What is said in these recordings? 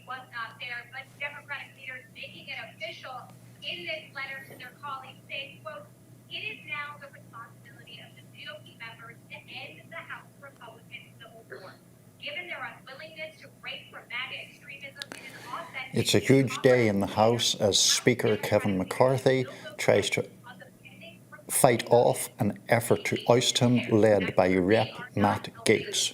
was not there, but Democratic leaders making it official in this letter to their colleagues saying, quote, it is now the responsibility of the GOP members to end the House Republican civil war. Given their unwillingness to break from MAGA extremism, it is authentic. It's a huge day in the House as Speaker Kevin McCarthy tries to fight off an effort to oust him led by Rep. Matt Gaetz.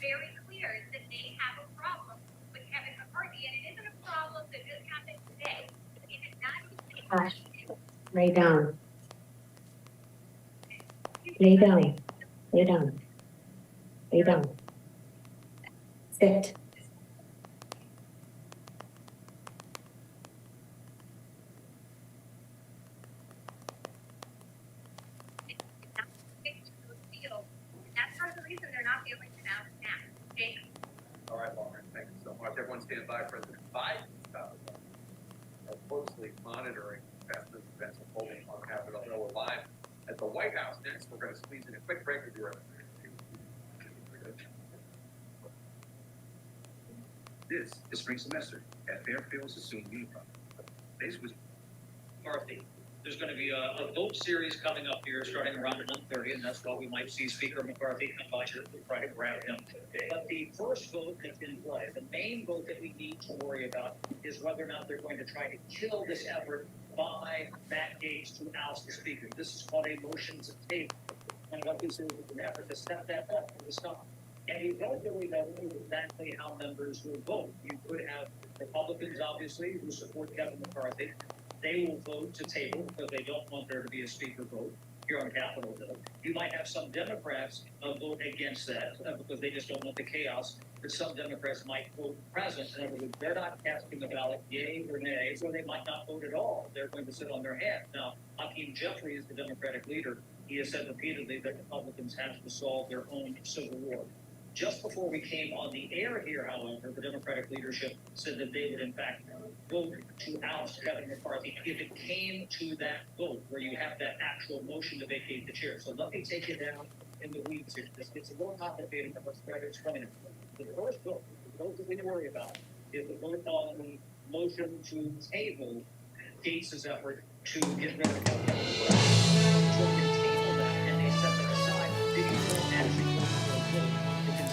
Very clear that they have a problem with Kevin McCarthy, and it isn't a problem that just happened today. It is not. Ash, lay down. Lay down. Lay down. Lay down. Sit. That's part of the reason they're not feeling it out now. Jacob. All right, Lauren, thank you so much. Everyone stand by. President Biden are closely monitoring past events unfolding on Capitol Hill. We're live at the White House. Next, we're going to squeeze in a quick break with your. This is spring semester at Fairfield's Assumed Unified. This was McCarthy. There's going to be a vote series coming up here starting around 1:30, and that's why we might see Speaker McCarthy come by to try to grab him. But the first vote that's in play, the main vote that we need to worry about is whether or not they're going to try to kill this effort by Matt Gaetz to oust the Speaker. This is called a motion to table. And what this is an effort to step that up and to stop. And you don't really know exactly how members will vote. You could have Republicans, obviously, who support Kevin McCarthy. They will vote to table because they don't want there to be a speaker vote here on Capitol Hill. You might have some Democrats vote against that because they just don't want the chaos. But some Democrats might vote present. In other words, they're not casting a ballot yay or nay, so they might not vote at all. They're going to sit on their hands. Now, Hakeem Jeffrey is the Democratic leader. He has said repeatedly that Republicans have to solve their own civil war. Just before we came on the air here, however, the Democratic leadership said that they would, in fact, vote to oust Kevin McCarthy if it came to that vote where you have that actual motion to vacate the chair. So let me take you down in the weeds here. This gets a little complicated, but let's try to explain it. The first vote, the vote that we worry about, is the vote on the motion to table Gaetz's effort to get rid of Kevin McCarthy. So they table that and they set that aside. They don't actually go for a vote.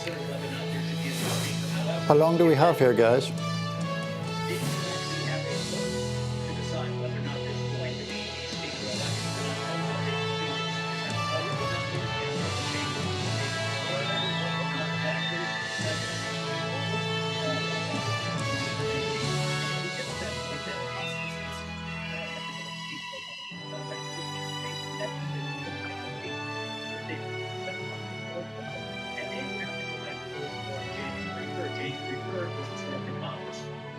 Whether or not there should be a speaker. However, How long do we have here, guys? they can actually have a vote to decide whether or not there's going to be a speaker election. What they can do is have all of the members in the chamber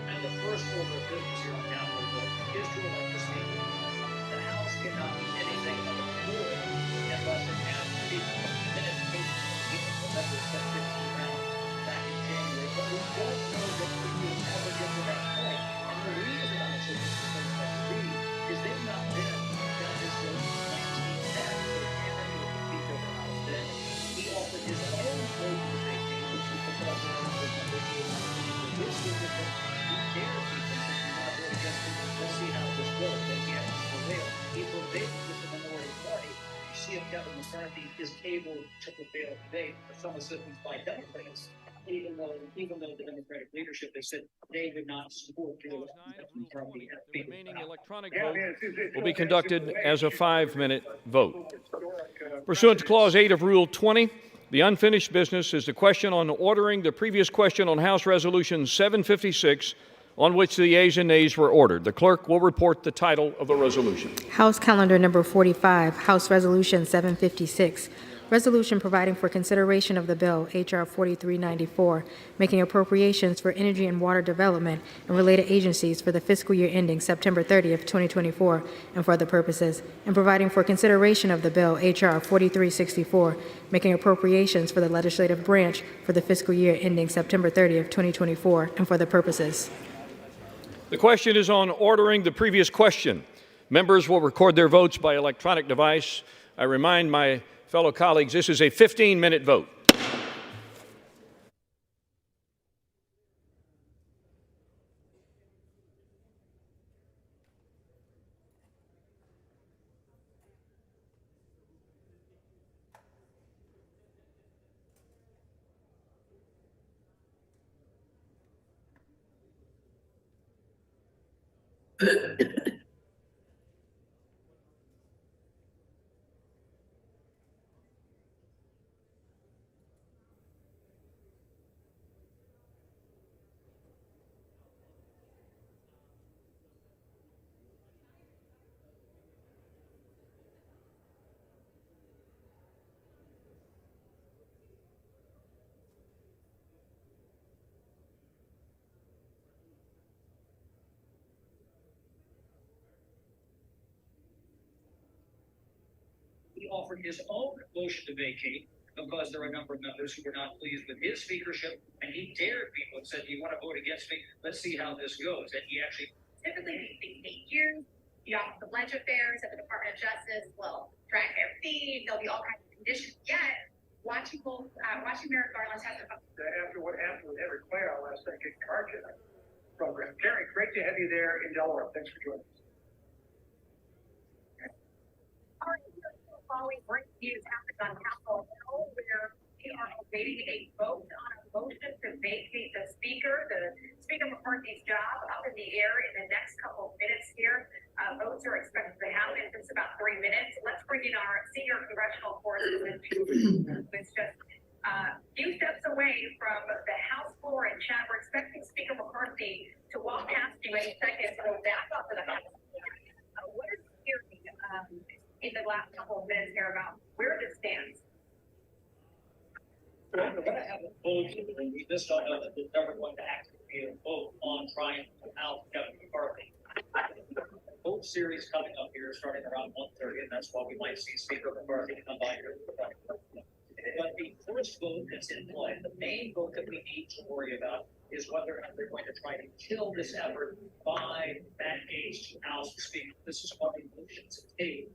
and the first order of business here on Capitol Hill is to elect the speaker. The House cannot do anything on the floor unless it has a speaker. Then it takes the members set 15 rounds back in January, but we don't know that we will ever get to that point. And the reason I'm saying this is so much read is they've not been down this road since 1910. So Henry was the Speaker of the House then. He offered his own vote to vacate, which was the president of the this is the thing. He dared people to not vote against him. Let's see how this goes. Then he has to prevail. He prevailed with the minority party. You see if Kevin McCarthy is able to prevail today for some assistance by Democrats, even though the Democratic leadership has said they would not support the McCarthy. The remaining electronic vote will be conducted as a 5-minute vote. Pursuant to Clause 8 of Rule 20, the unfinished business is the question on ordering the previous question on House Resolution 756, on which the yeas and nays were ordered. The clerk will report the title of the resolution. House Calendar Number 45, House Resolution 756, Resolution providing for consideration of the bill, H.R. 4394, making appropriations for energy and water development and related agencies for the fiscal year ending September 30th, 2024, and for other purposes, and providing for consideration of the bill, H.R. 4364, making appropriations for the legislative branch for the fiscal year ending September 30th, 2024, and for other purposes. The question is on ordering the previous question. Members will record their votes by electronic device. I remind my fellow colleagues, this is a 15-minute vote. He offered his own motion to vacate because there are a number of members who were not pleased with his speakership, and he dared people and said, "Do you want to vote against me? Let's see how this goes." And he actually Typically, these things take years. The Office of Ledger Affairs at the Department of Justice will track their fees. There'll be all kinds of conditions. Yet, watching Merrick Garland testify. After what happened with Henry Clay last night, getting carjacked program. Gary, great to have you there in Delaware. Thanks for joining us. Following breaking news happened on Capitol Hill, where we are awaiting a vote on a motion to vacate the Speaker McCarthy's job, up in the air in the next couple of minutes here. Votes are expected to happen in just about 3 minutes. Let's bring in our senior congressional correspondent, who is just a few steps away from the House floor in chat. We're expecting Speaker McCarthy to walk past you any second, so back up to the House. What is hearing in the last couple of minutes here about where this stands? we're going to have a vote, and we just don't know that there's never going to actually be a vote on trying to out Kevin McCarthy. Vote series coming up here starting around 1:30, and that's why we might see Speaker McCarthy come by here. But the first vote that's in play, the main vote that we need to worry about, is whether or not they're going to try to kill this effort by that Gaetz to oust the Speaker. This is what the motion's taking.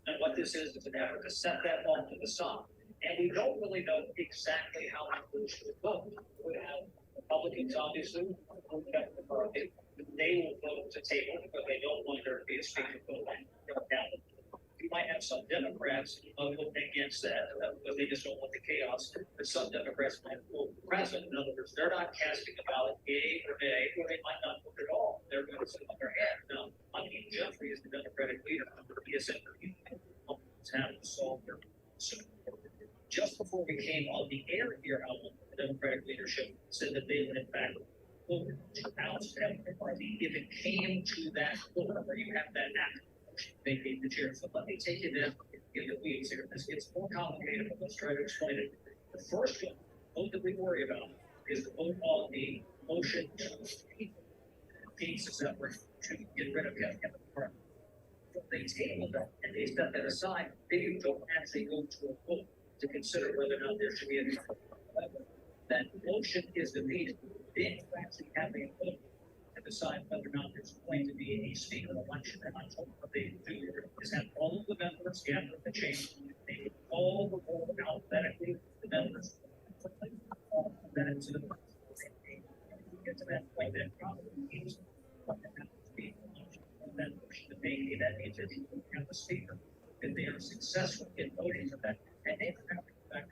And what this is an effort to set that off to the side. And we don't really know exactly how the motion will vote. We have Republicans, obviously, who Kevin McCarthy. They will vote to table because they don't want there to be a Speaker vote. You might have some Democrats vote against that because they just don't want the chaos. But some Democrats might vote present. In other words, they're not casting a ballot yea or nay, or they might not vote at all. They're going to sit on their head. Now, Hakeem Jeffrey is the Democratic leader. He is having to solve their just before we came on the air here, the Democratic leadership said that they would in fact vote to oust Kevin McCarthy if it came to that vote where you have that act. They gave the chair. So let me take you there in the weeds here. This gets more complicated, but let's try to explain it. The first vote that we worry about is the vote on the motion to Gaetz is that to get rid of Kevin McCarthy. They table that and they set that aside. They don't actually go to a vote to consider whether or not there should be a that motion is defeated. They actually have a vote to decide whether or not there's going to be a Speaker election. And I told them what they do is have all of the members gather the chamber. They all the vote alphabetically, the members then into the get to that point that probably means that motion to vacate that means that you have a Speaker. If they are successful in voting for that, and they have to go back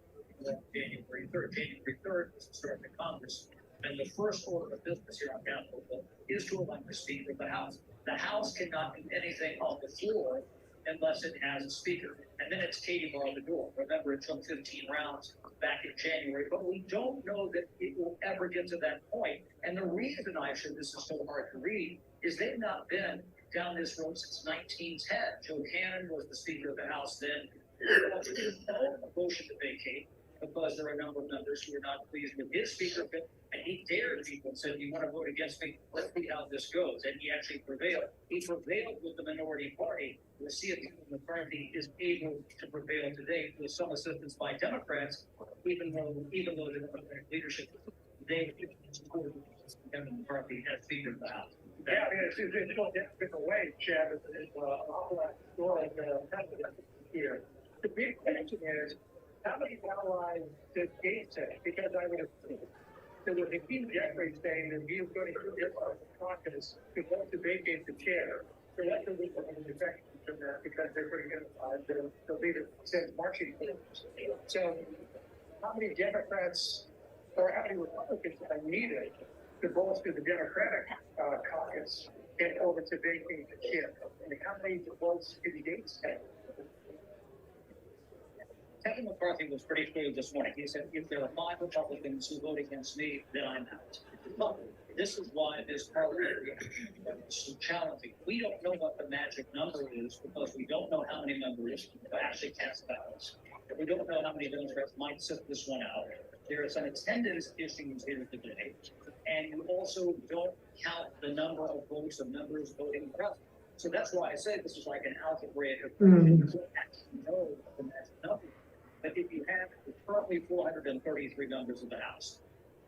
to January 3rd. January 3rd is the start of the Congress. And the first order of business here on Capitol Hill is to elect the Speaker of the House. The House cannot do anything on the floor unless it has a Speaker. And then it's Katie bar the door. Remember, it took 15 rounds back in January, but we don't know that it will ever get to that point. And the reason this is so hard to read, is they've not been down this road since 1910. Joe Cannon was the Speaker of the House then. a motion to vacate because there are a number of members who are not pleased with his speakership, and he dared people and said, "You want to vote against me? Let's see how this goes." And he actually prevailed. He prevailed with the minority party. We'll see if McCarthy is able to prevail today with some assistance by Democrats, even though the Democratic leadership they supported Kevin McCarthy as Speaker of the House. Yeah, I mean, it's going different way, Chad. It's an awful lot of story precedent here. The big question is, how many allies does Gaetz have? Because I would assume there was a Keith Jeffrey saying that he was going to use the caucus to vote to vacate the chair. So that's a little bit of an effect from that because they're going to the leader since marching. So how many Democrats or how many Republicans are needed to bolster the Democratic caucus in order to vacate the chair? And how many votes did Gaetz have? Kevin McCarthy was pretty clear this morning. He said, if there are 5 Republicans who vote against me, then I'm out. But this is why this parliamentary is so challenging. We don't know what the magic number is because we don't know how many members actually cast ballots. We don't know how many Democrats might sit this one out. There are some attendance issues here today. And you also don't count the number of votes of members voting present. So that's why I say this is like an algebraic approach. You don't actually know the magic number. But if you have currently 433 members of the House,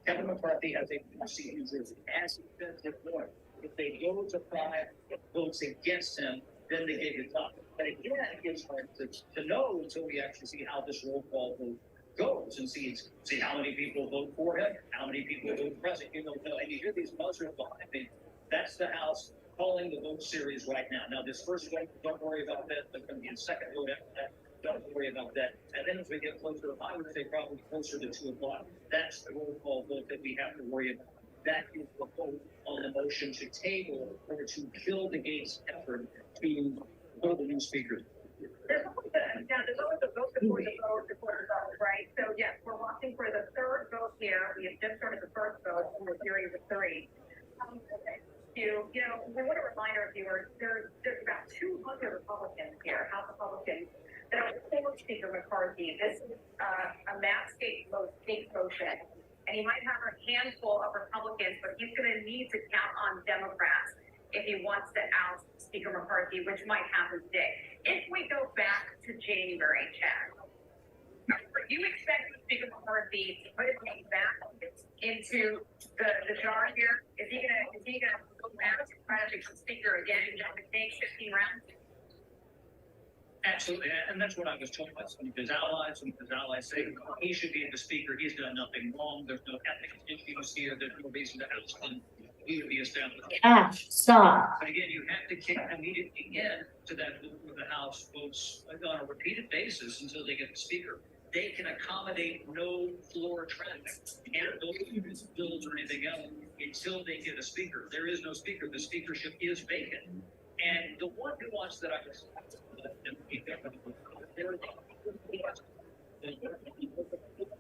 Kevin McCarthy has a seat in New Jersey. As he said before, if they go to 5 votes against him, then they gave it up. But again, it's hard to know until we actually see how this roll call vote goes and see how many people vote for him, how many people vote present. You don't know. And you hear these buzzers behind me. That's the House calling the vote series right now. Now, this first vote, don't worry about that. There's going to be a second vote after that. Don't worry about that. And then as we get closer, I would say probably closer to 2 o'clock, that's the roll call vote that we have to worry about. That is the vote on the motion to table or to kill the Gaetz effort to vote the new speaker. There's always a vote before you vote, right? So yes, we're watching for the third vote here. We have just started the first vote in the series of 3. We want to remind our viewers, there's about 200 Republicans here, House Republicans, that are for Speaker McCarthy. This is a mass state motion, and he might have a handful of Republicans, but he's going to need to count on Democrats if he wants to oust Speaker McCarthy, which might happen today. If we go back to January, Chad, you expect Speaker McCarthy to put his name back into the jar here? Is he gonna go back to try to become Speaker again and take 15 rounds? Absolutely, and that's what I was told by some of his allies. Some of his allies say he should be the speaker. He's done nothing wrong. There's no ethics issues here. There's no reason to have him. He would be established. Stop. But again, you have to kick immediately in to that vote where the House votes on a repeated basis until they get the speaker. They can accommodate no floor traffic and no bills or anything else until they get a speaker. There is no speaker. The speakership is vacant. And the one nuance that I was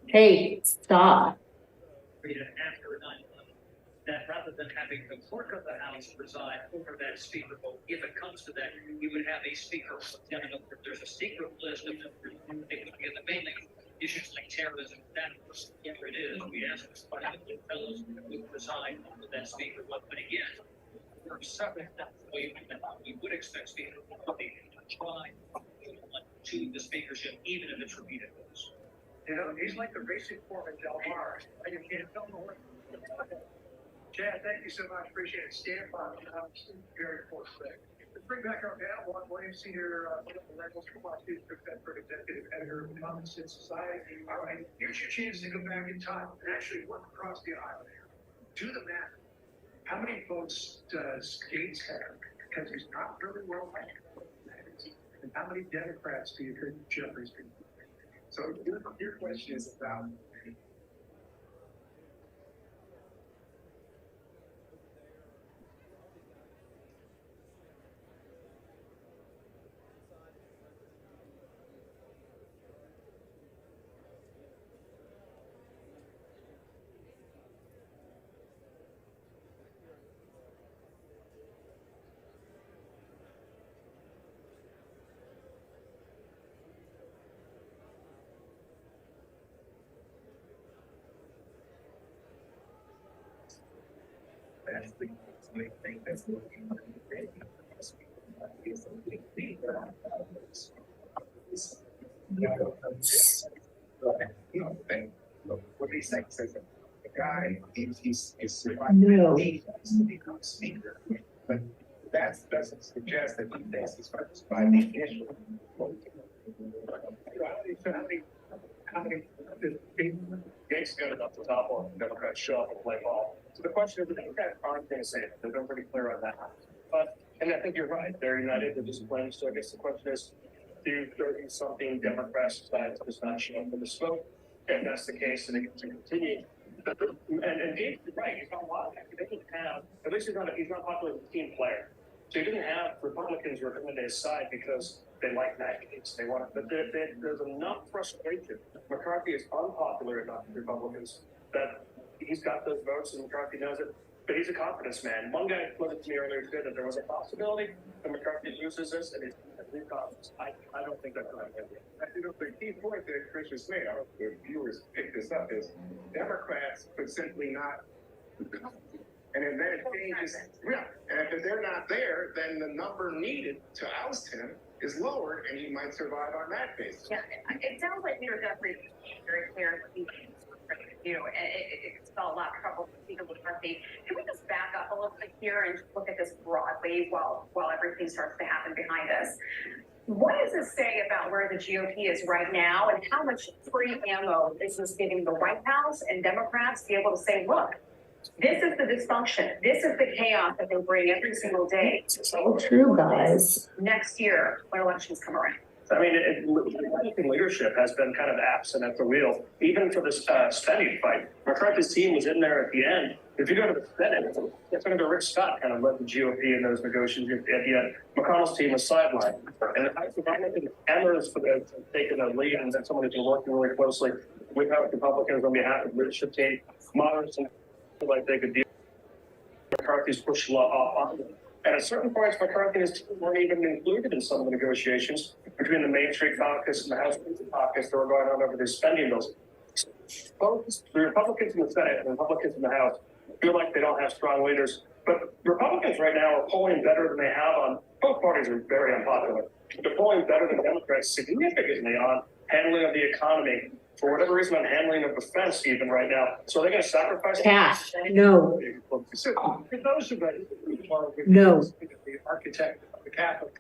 Hey, stop. after 9/11, that rather than having the clerk of the House preside over that speaker vote, if it comes to that, you would have a speaker. There's a secret list of the main issues like terrorism, that whatever it is, we ask the fellows who preside over that speaker vote. But again, for separate we would expect Speaker McCarthy to try to the speakership, even if it's repeated votes. He's like the racing foreman Del Mar. You can't tell him what. Chad, thank you so much. Appreciate it. Stand by. Very important thing. Let's bring back our panel. William Senior Reynolds from Washington, Bedford, Executive Editor of the Common Sense Society. All right, here's your chance to go back in time and actually look across the aisle here. Do the math. How many votes does Gaetz have? Because he's not really well liked. And how many Democrats do you think Jeffrey's been? So your question is about that's the I think that's the you know, and what he says the guy, he's No. he wants to become speaker, but that doesn't suggest that he thinks he's going to survive the initial. How many Gaetz got it up the top on Democrats show up and play ball. So the question is, the Democrats aren't going to say it. They've been pretty clear on that. But, and I think you're right. They're united. They're disciplined. So I guess the question is, do 30 something Democrats decide to not show up for this vote? If that's the case, then it can continue. And Gaetz is right. He's not a lot. They didn't have, at least he's not popular as a team player. So he didn't have Republicans who were coming to his side because they like Gaetz. They want it, but there's enough frustration. McCarthy is unpopular enough with Republicans that he's got those votes, and McCarthy knows it. But he's a confidence man. One guy put it to me earlier today that there was a possibility that McCarthy loses this, and he's confidence. I don't think that's going to happen. You know, the key point that Chris was saying, I hope the viewers pick this up, is Democrats could simply not. And if that changes, yeah, and if they're not there, then the number needed to oust him is lowered, and he might survive on that basis. Yeah, it sounds like Peter Jeffries is very clear what he thinks we're trying to do, and it's spelled a lot of trouble for Speaker McCarthy. Can we just back up a little bit here and just look at this broadly while everything starts to happen behind us? What does this say about where the GOP is right now, and how much free ammo is this giving the White House and Democrats to be able to say, look, this is the dysfunction. This is the chaos that they bring every single day. So true, guys. Next year, when elections come around. I mean, Republican leadership has been kind of absent at the wheel, even for this spending fight. McCarthy's team was in there at the end. If you go to the Senate, Senator Rick Scott kind of led the GOP in those negotiations at the end. McConnell's team was sidelined. And I think Emmer's taken a lead, and that's someone who's been working really closely with Republicans on behalf of the leadership team. Moderates and like they could deal with McCarthy's push law off on them. And at certain points, McCarthy and his team weren't even included in some of the negotiations between the Main Street caucus and the House caucus that were going on over these spending bills. Both the Republicans in the Senate and the Republicans in the House feel like they don't have strong leaders. But Republicans right now are polling better than they have on, both parties are very unpopular. They're polling better than Democrats significantly on handling of the economy. For whatever reason, on handling of defense even right now. So they're going to sacrifice Cash. No. So, for those of us who are No. the architect of the Catholic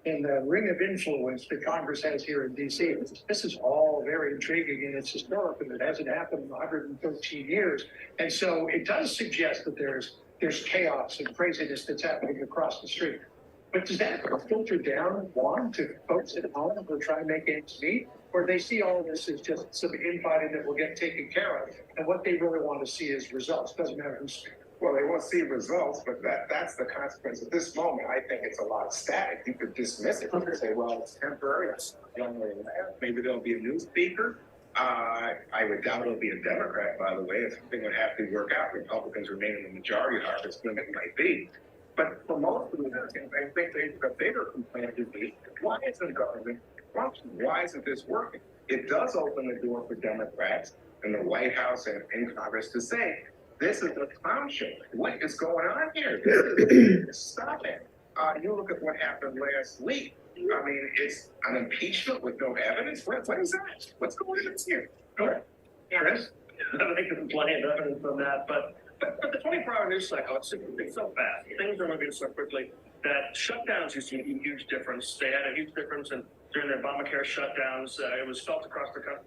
and the ring of influence that Congress has here in D.C., this is all very intriguing and it's historic, and it hasn't happened in 113 years. And so it does suggest that there's chaos and craziness that's happening across the street. But does that filter down, Juan, to folks at home who are trying to make ends meet? Or they see all this as just some infighting that will get taken care of, and what they really want to see is results. Doesn't matter who's speaking. Well, they won't see results, but that's the consequence. At this moment, I think it's a lot of static. You could dismiss it. You could say, well, it's temporary. It's maybe there'll be a new speaker. I would doubt it'll be a Democrat, by the way. If something would have to work out, Republicans remain in the majority, however slim it might be. But for most of Americans, I think the bigger complaint would be, why isn't government functioning? Why isn't this working? It does open the door for Democrats in the White House and in Congress to say, this is a clown show. What is going on here? Stop it. You look at what happened last week. I mean, it's an impeachment with no evidence. What is that? What's going on here? Chris? I think there's plenty of evidence on that, but the 24-hour news cycle, it's so fast. Things are moving so quickly that shutdowns used to make a huge difference. They had a huge difference during the Obamacare shutdowns. It was felt across the country.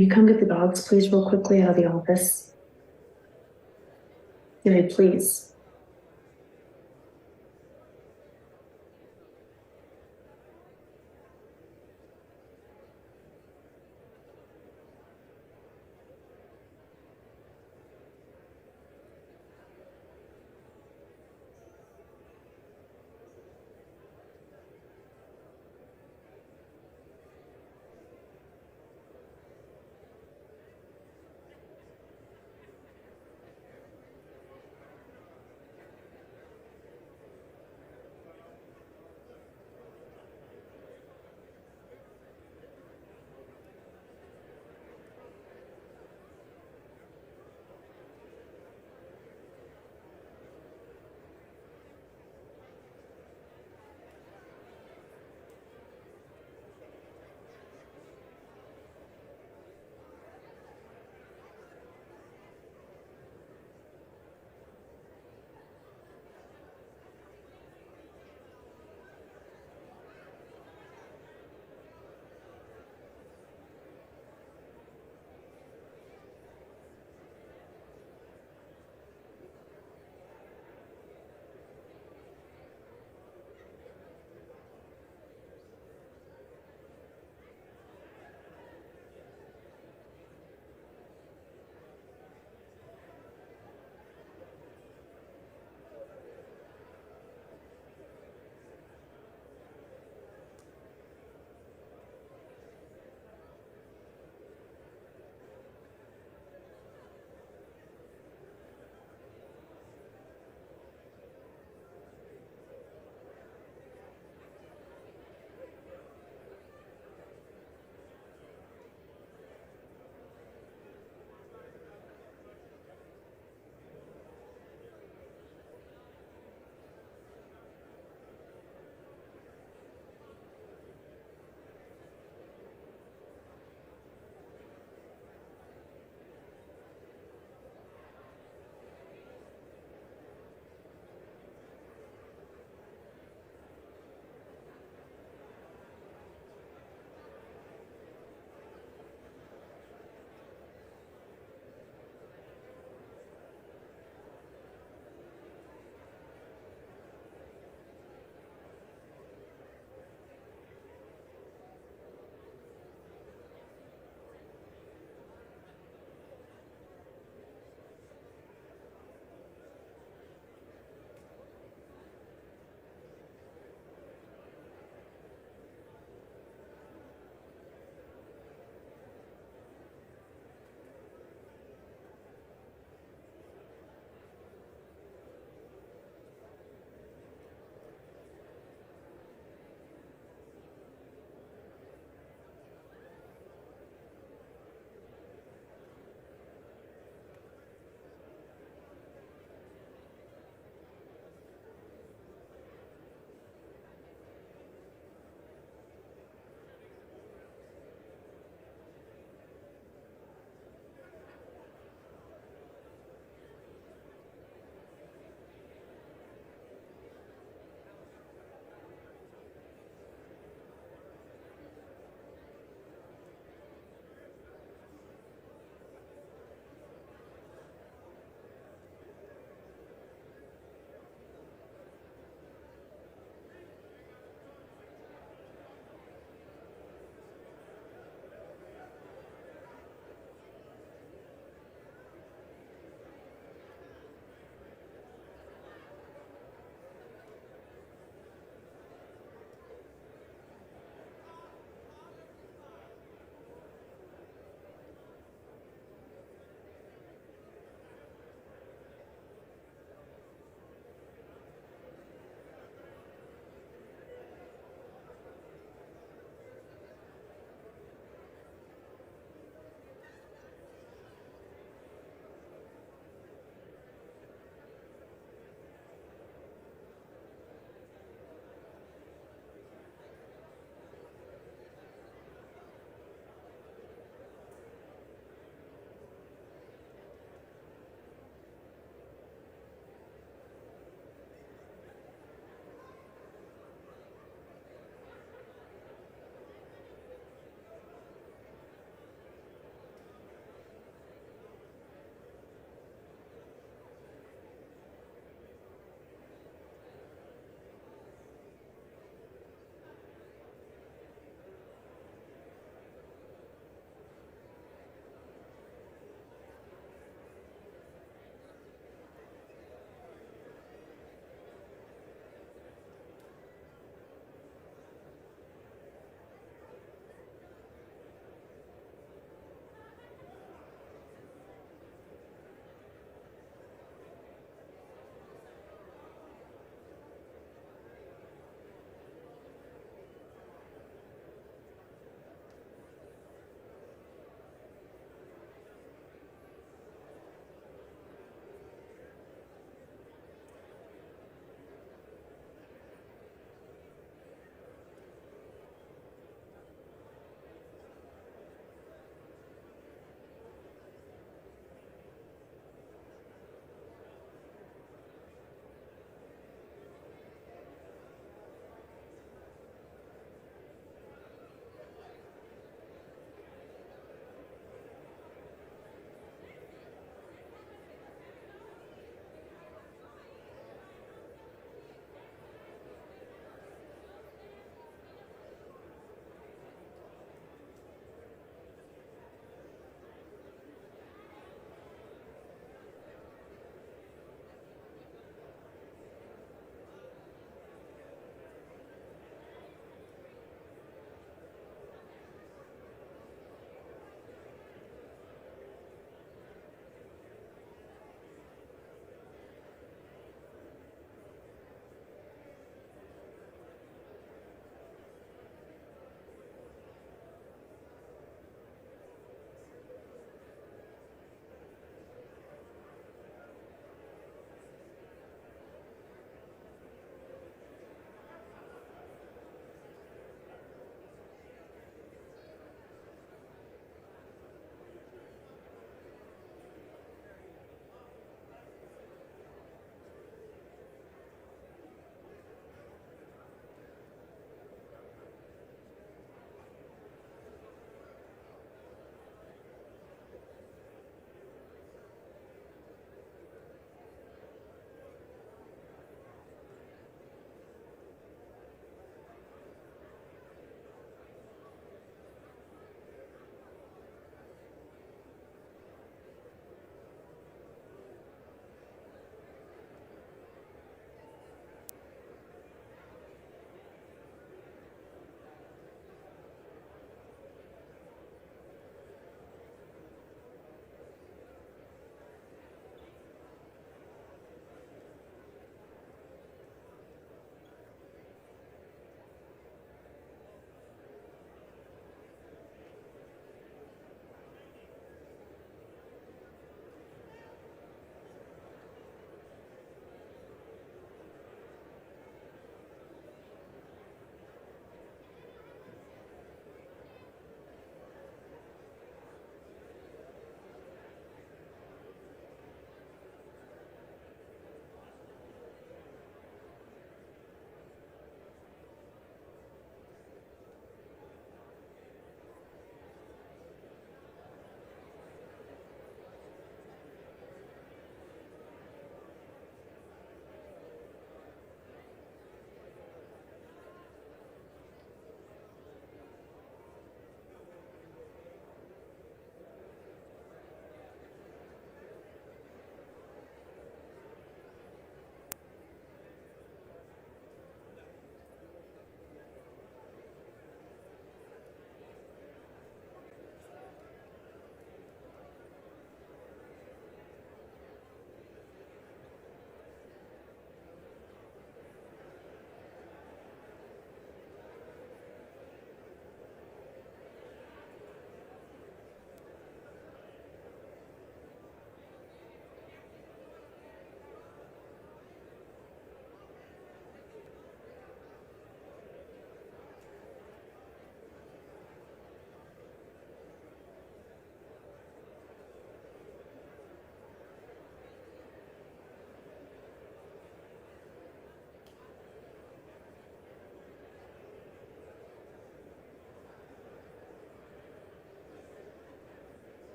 Will you come get the dogs, please, real quickly out of the office? Jimmy, please.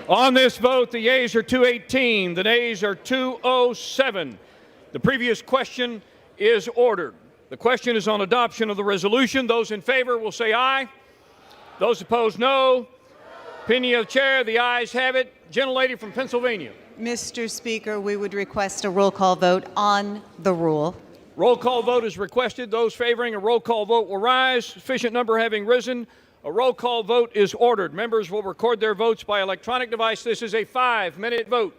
On this vote, the yeas are 218, the nays are 207. The previous question is ordered. The question is on adoption of the resolution. Those in favor will say aye. Those opposed, no. Opinion of the chair, the ayes have it. Gentlelady from Pennsylvania. Mr. Speaker, we would request a roll call vote on the rule. Roll call vote is requested. Those favoring a roll call vote will rise. Sufficient number having risen, a roll call vote is ordered. Members will record their votes by electronic device. This is a 5-minute vote.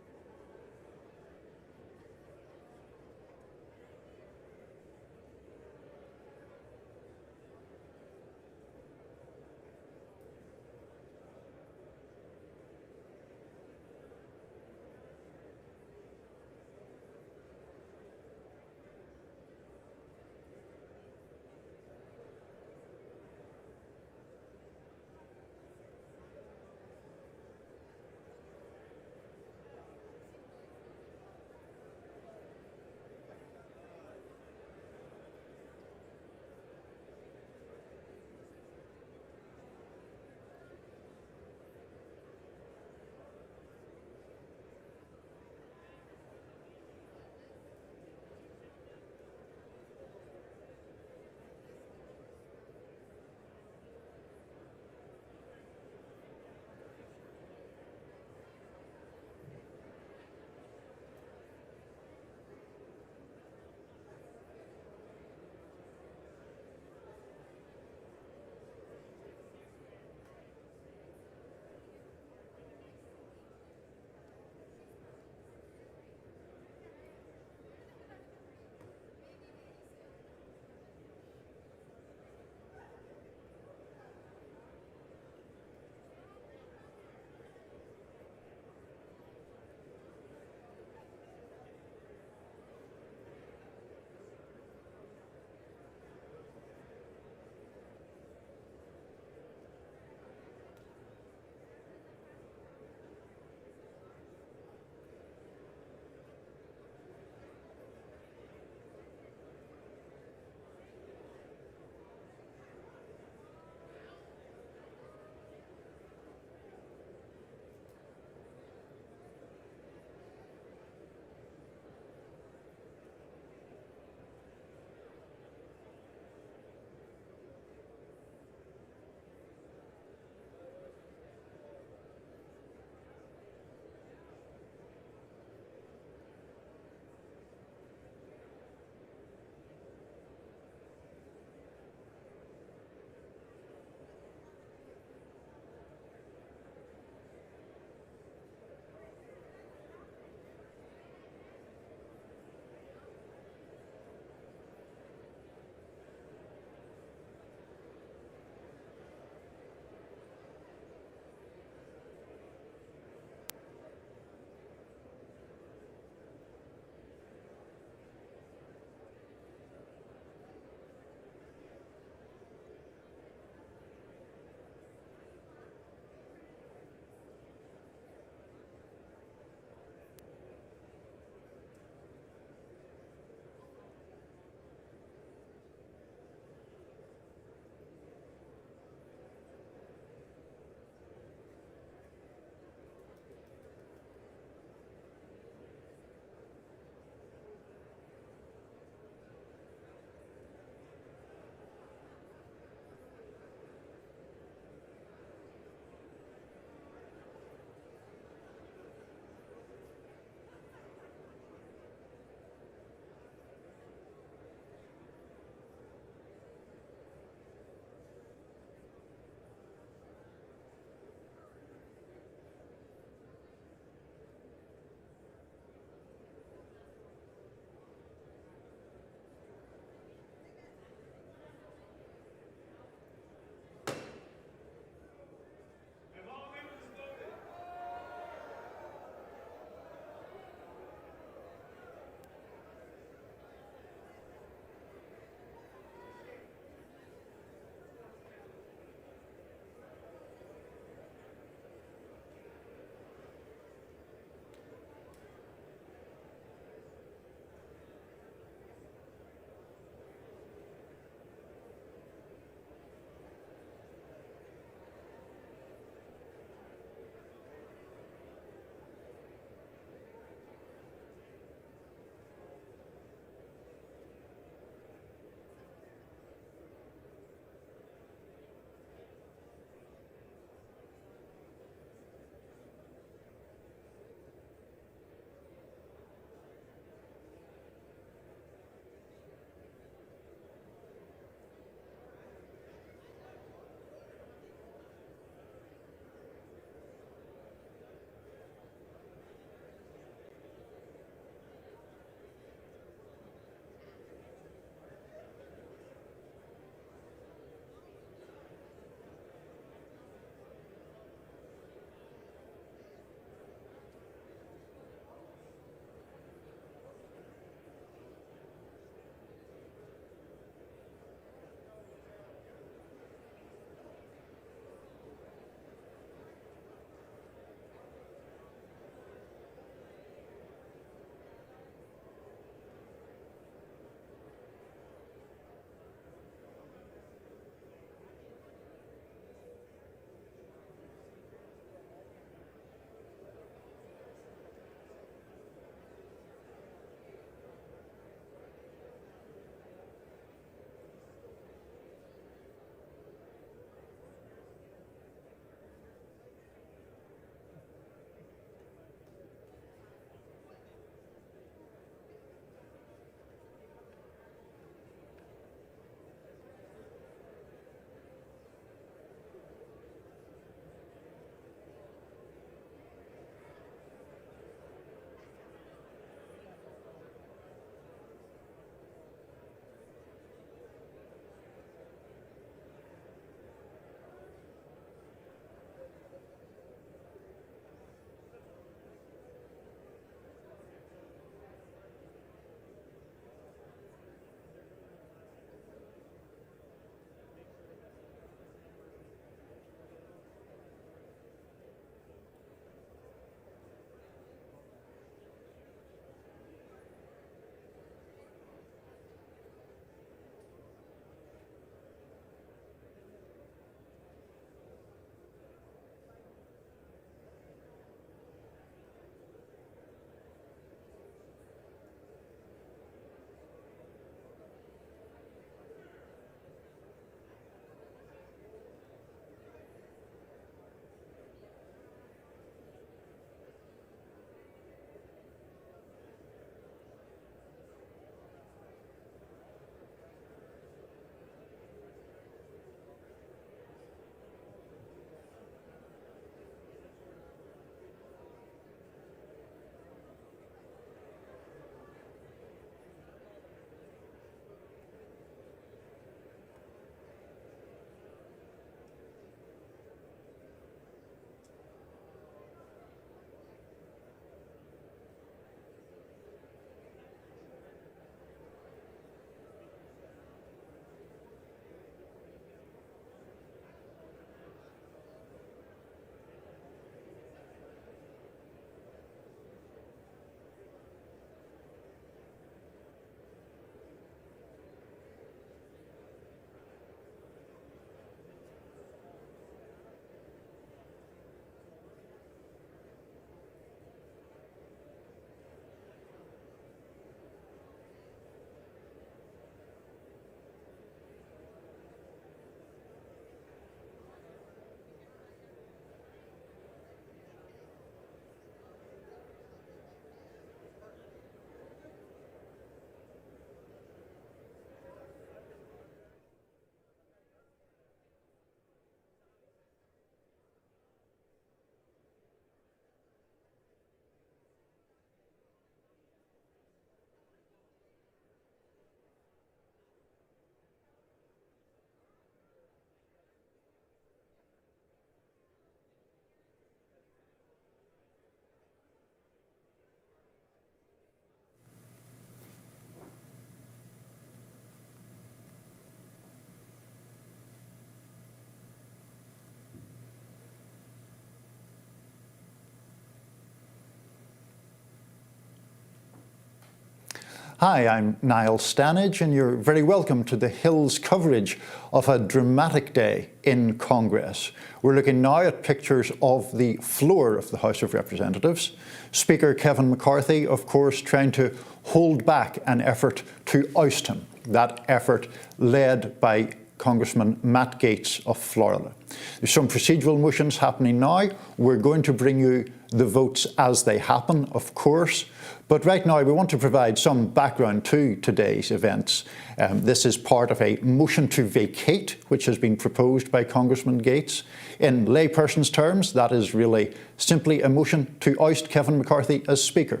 Hi, I'm Niall Stanage, and you're very welcome to the Hill's coverage of a dramatic day in Congress. We're looking now at pictures of the floor of the House of Representatives. Speaker Kevin McCarthy, of course, trying to hold back an effort to oust him, that effort led by Congressman Matt Gaetz of Florida. There's some procedural motions happening now. We're going to bring you the votes as they happen, of course. But right now, we want to provide some background to today's events. This is part of a motion to vacate, which has been proposed by Congressman Gaetz. In layperson's terms, that is really simply a motion to oust Kevin McCarthy as Speaker.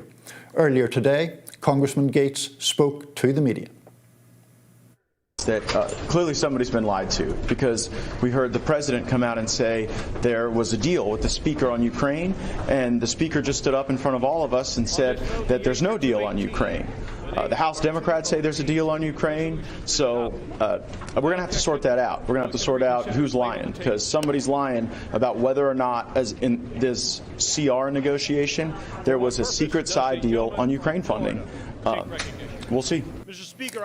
Earlier today, Congressman Gaetz spoke to the media. That clearly somebody's been lied to, because we heard the president come out and say there was a deal with the speaker on Ukraine, and the speaker just stood up in front of all of us and said that there's no deal on Ukraine. The House Democrats say there's a deal on Ukraine, so we're going to have to sort that out. We're going to have to sort out who's lying, because somebody's lying about whether or not, as in this CR negotiation, there was a secret side deal on Ukraine funding. We'll see.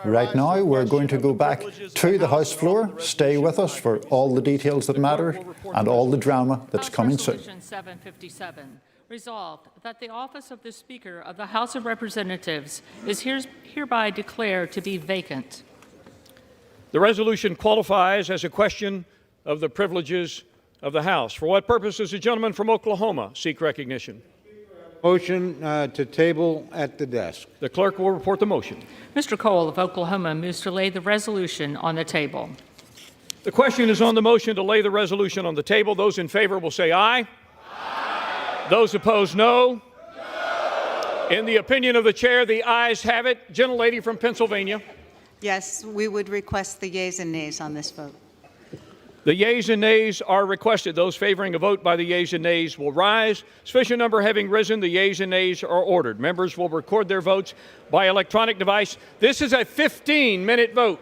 Right now, we're going to go back to the House floor. Stay with us for all the details that matter and all the drama that's coming soon. Resolution 757. Resolved that the office of the Speaker of the House of Representatives is hereby declared to be vacant. The resolution qualifies as a question of the privileges of the House. For what purpose does the gentleman from Oklahoma seek recognition? Motion to table at the desk. The clerk will report the motion. Mr. Cole of Oklahoma moves to lay the resolution on the table. The question is on the motion to lay the resolution on the table. Those in favor will say aye. Aye. Those opposed, no. No. In the opinion of the chair, the ayes have it. Gentlelady from Pennsylvania. Yes, we would request the yeas and nays on this vote. The yeas and nays are requested. Those favoring a vote by the yeas and nays will rise. Sufficient number having risen, the yeas and nays are ordered. Members will record their votes by electronic device. This is a 15-minute vote.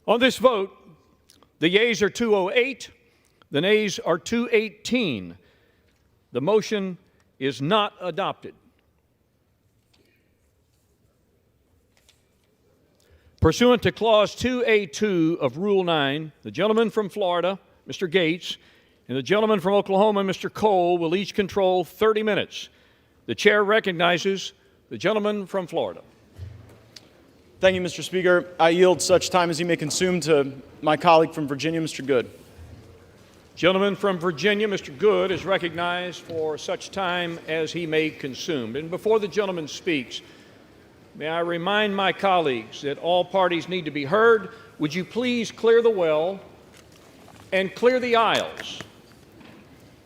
On this vote, the yeas are 208, the nays are 218. The motion is not adopted. Pursuant to Clause 2A2 of Rule 9, the gentleman from Florida, Mr. Gaetz, and the gentleman from Oklahoma, Mr. Cole, will each control 30 minutes. The chair recognizes the gentleman from Florida. Thank you, Mr. Speaker. I yield such time as he may consume to my colleague from Virginia, Mr. Good. Gentleman from Virginia, Mr. Good, is recognized for such time as he may consume. And before the gentleman speaks, may I remind my colleagues that all parties need to be heard. Would you please clear the well and clear the aisles?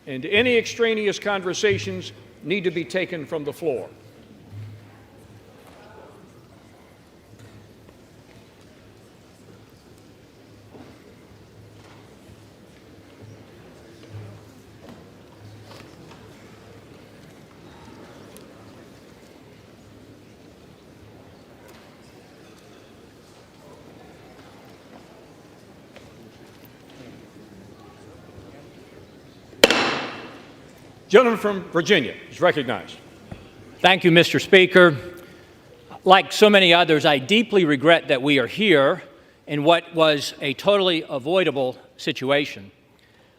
And any extraneous conversations need to be taken from the floor. Gentleman from Virginia is recognized. Thank you, Mr. Speaker. Like so many others, I deeply regret that we are here in what was a totally avoidable situation.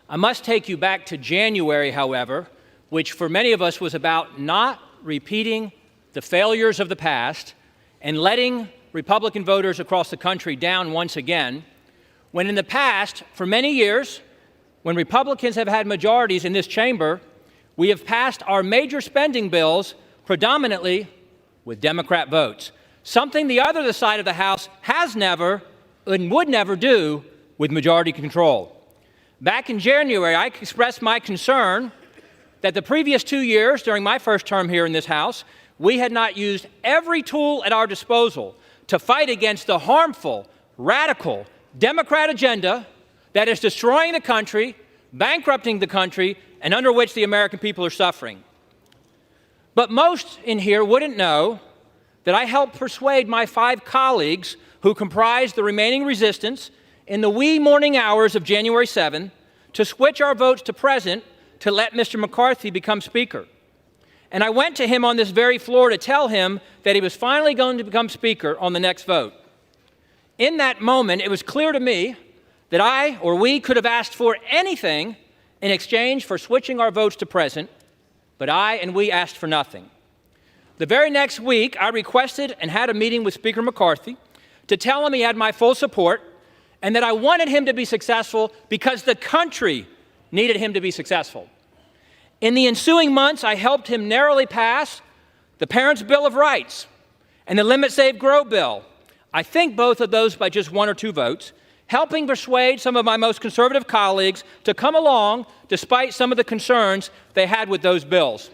I must take you back to January, however, which for many of us was about not repeating the failures of the past and letting Republican voters across the country down once again, when in the past, for many years, when Republicans have had majorities in this chamber, we have passed our major spending bills predominantly with Democrat votes, something the other side of the House has never and would never do with majority control. Back in January, I expressed my concern that the previous 2 years, during my first term here in this House, we had not used every tool at our disposal to fight against the harmful, radical Democrat agenda that is destroying the country, bankrupting the country, and under which the American people are suffering. But most in here wouldn't know that I helped persuade my 5 colleagues who comprised the remaining resistance in the wee morning hours of January 7 to switch our votes to present to let Mr. McCarthy become Speaker. And I went to him on this very floor to tell him that he was finally going to become Speaker on the next vote. In that moment, it was clear to me that I or we could have asked for anything in exchange for switching our votes to present, but I and we asked for nothing. The very next week, I requested and had a meeting with Speaker McCarthy to tell him he had my full support and that I wanted him to be successful because the country needed him to be successful. In the ensuing months, I helped him narrowly pass the Parents' Bill of Rights and the Limit, Save, Grow bill. I think both of those by just 1 or 2 votes, helping persuade some of my most conservative colleagues to come along despite some of the concerns they had with those bills.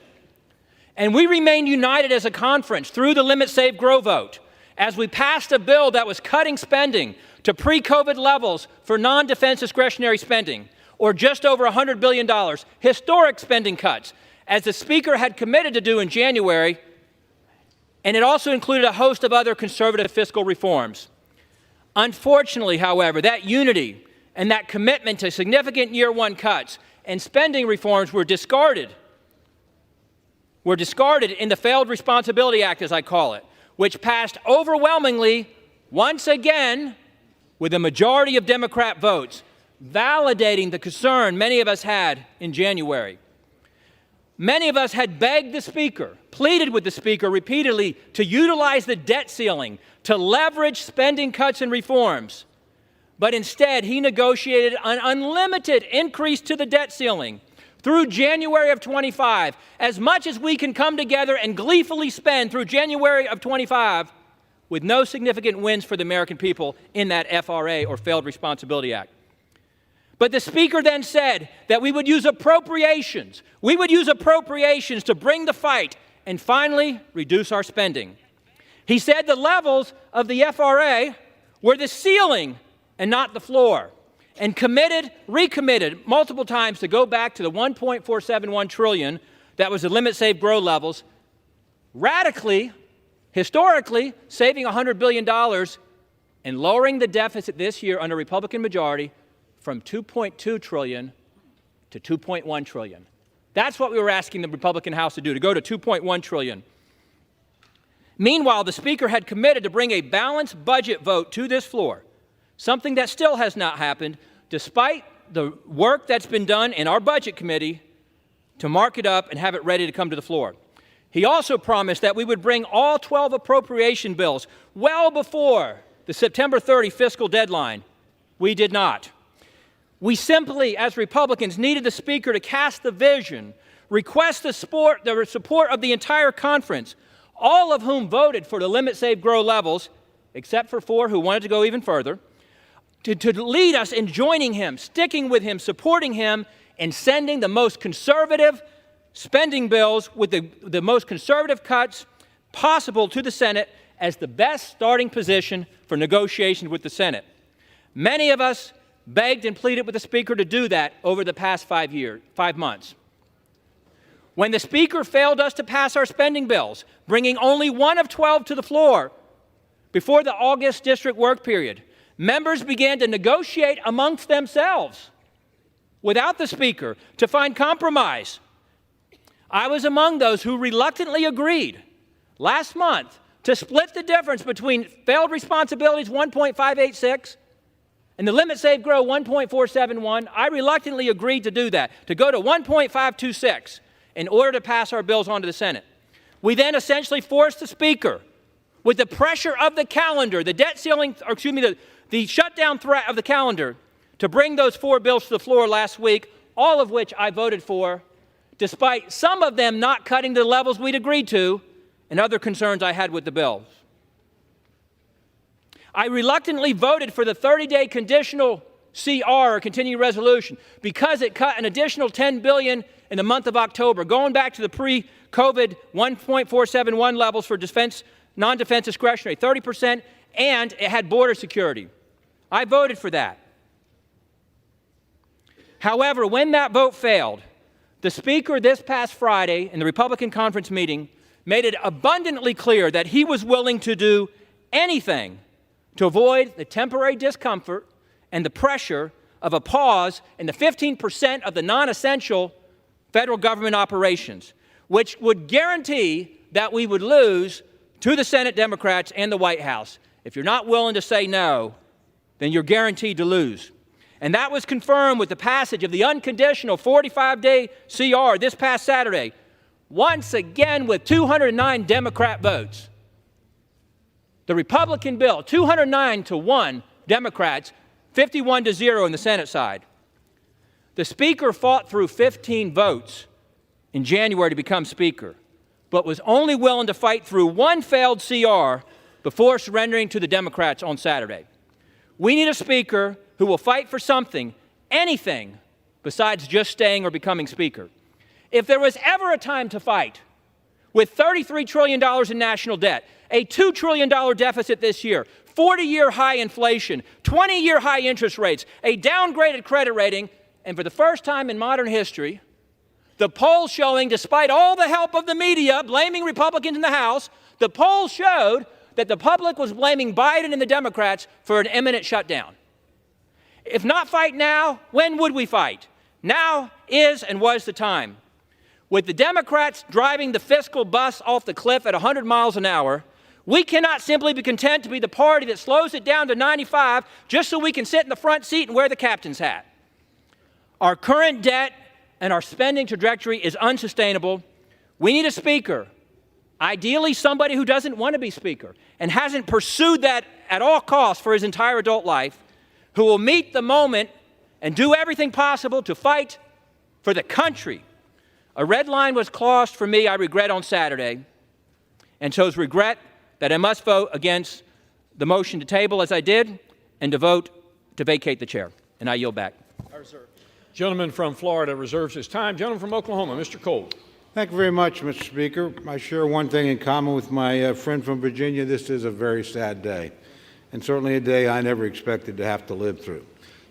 And we remained united as a conference through the Limit, Save, Grow vote as we passed a bill that was cutting spending to pre-COVID levels for non-defense discretionary spending, or just over $100 billion, historic spending cuts, as the Speaker had committed to do in January, and it also included a host of other conservative fiscal reforms. Unfortunately, however, that unity and that commitment to significant year 1 cuts and spending reforms were discarded in the Failed Responsibility Act, as I call it, which passed overwhelmingly, once again, with a majority of Democrat votes, validating the concern many of us had in January. Many of us had begged the Speaker, pleaded with the Speaker repeatedly to utilize the debt ceiling to leverage spending cuts and reforms. But instead, he negotiated an unlimited increase to the debt ceiling through January of 25, as much as we can come together and gleefully spend through January of 25 with no significant wins for the American people in that FRA, or Failed Responsibility Act. But the Speaker then said that we would use appropriations. We would use appropriations to bring the fight and finally reduce our spending. He said the levels of the FRA were the ceiling and not the floor, and recommitted multiple times to go back to the $1.471 trillion that was the Limit, Save, Grow levels, radically, historically, saving $100 billion and lowering the deficit this year under Republican majority from $2.2 trillion to $2.1 trillion. That's what we were asking the Republican House to do, to go to $2.1 trillion. Meanwhile, the Speaker had committed to bring a balanced budget vote to this floor, something that still has not happened, despite the work that's been done in our Budget Committee to mark it up and have it ready to come to the floor. He also promised that we would bring all 12 appropriation bills well before the September 30 fiscal deadline. We did not. We simply, as Republicans, needed the Speaker to cast the vision, request the support of the entire conference, all of whom voted for the limit, save, grow levels, except for 4 who wanted to go even further, to lead us in joining him, sticking with him, supporting him, and sending the most conservative spending bills with the most conservative cuts possible to the Senate as the best starting position for negotiations with the Senate. Many of us begged and pleaded with the Speaker to do that over the past 5 months. When the Speaker failed us to pass our spending bills, bringing only 1 of 12 to the floor before the August district work period, members began to negotiate amongst themselves without the Speaker to find compromise. I was among those who reluctantly agreed last month to split the difference between failed responsibilities 1.586 and the limit, save, grow 1.471. I reluctantly agreed to do that, to go to 1.526 in order to pass our bills on to the Senate. We then essentially forced the Speaker, with the pressure of the calendar, the debt ceiling, or excuse me, the shutdown threat of the calendar, to bring those 4 bills to the floor last week, all of which I voted for, despite some of them not cutting to the levels we'd agreed to and other concerns I had with the bills. I reluctantly voted for the 30-day conditional CR, or continuing resolution, because it cut an additional $10 billion in the month of October, going back to the pre-COVID 1.471 levels for defense, non-defense discretionary, 30%, and it had border security. I voted for that. However, when that vote failed, the Speaker this past Friday in the Republican conference meeting made it abundantly clear that he was willing to do anything to avoid the temporary discomfort and the pressure of a pause in the 15% of the non-essential federal government operations, which would guarantee that we would lose to the Senate Democrats and the White House. If you're not willing to say no, then you're guaranteed to lose. And that was confirmed with the passage of the unconditional 45-day CR this past Saturday, once again with 209 Democrat votes. The Republican bill, 209-1 Democrats, 51-0 in the Senate side. The Speaker fought through 15 votes in January to become Speaker, but was only willing to fight through 1 failed CR before surrendering to the Democrats on Saturday. We need a Speaker who will fight for something, anything, besides just staying or becoming Speaker. If there was ever a time to fight, with $33 trillion in national debt, a $2 trillion deficit this year, 40-year high inflation, 20-year high interest rates, a downgraded credit rating, and for the first time in modern history, the polls showing, despite all the help of the media blaming Republicans in the House, the polls showed that the public was blaming Biden and the Democrats for an imminent shutdown. If not fight now, when would we fight? Now is and was the time. With the Democrats driving the fiscal bus off the cliff at 100 miles an hour, we cannot simply be content to be the party that slows it down to 95 just so we can sit in the front seat and wear the captain's hat. Our current debt and our spending trajectory is unsustainable. We need a Speaker, ideally somebody who doesn't want to be Speaker and hasn't pursued that at all costs for his entire adult life, who will meet the moment and do everything possible to fight for the country. A red line was crossed for me, I regret, on Saturday, and chose regret that I must vote against the motion to table as I did and to vote to vacate the chair. And I yield back. Gentleman from Florida reserves his time. Gentleman from Oklahoma, Mr. Cole. Thank you very much, Mr. Speaker. I share one thing in common with my friend from Virginia. This is a very sad day, and certainly a day I never expected to have to live through.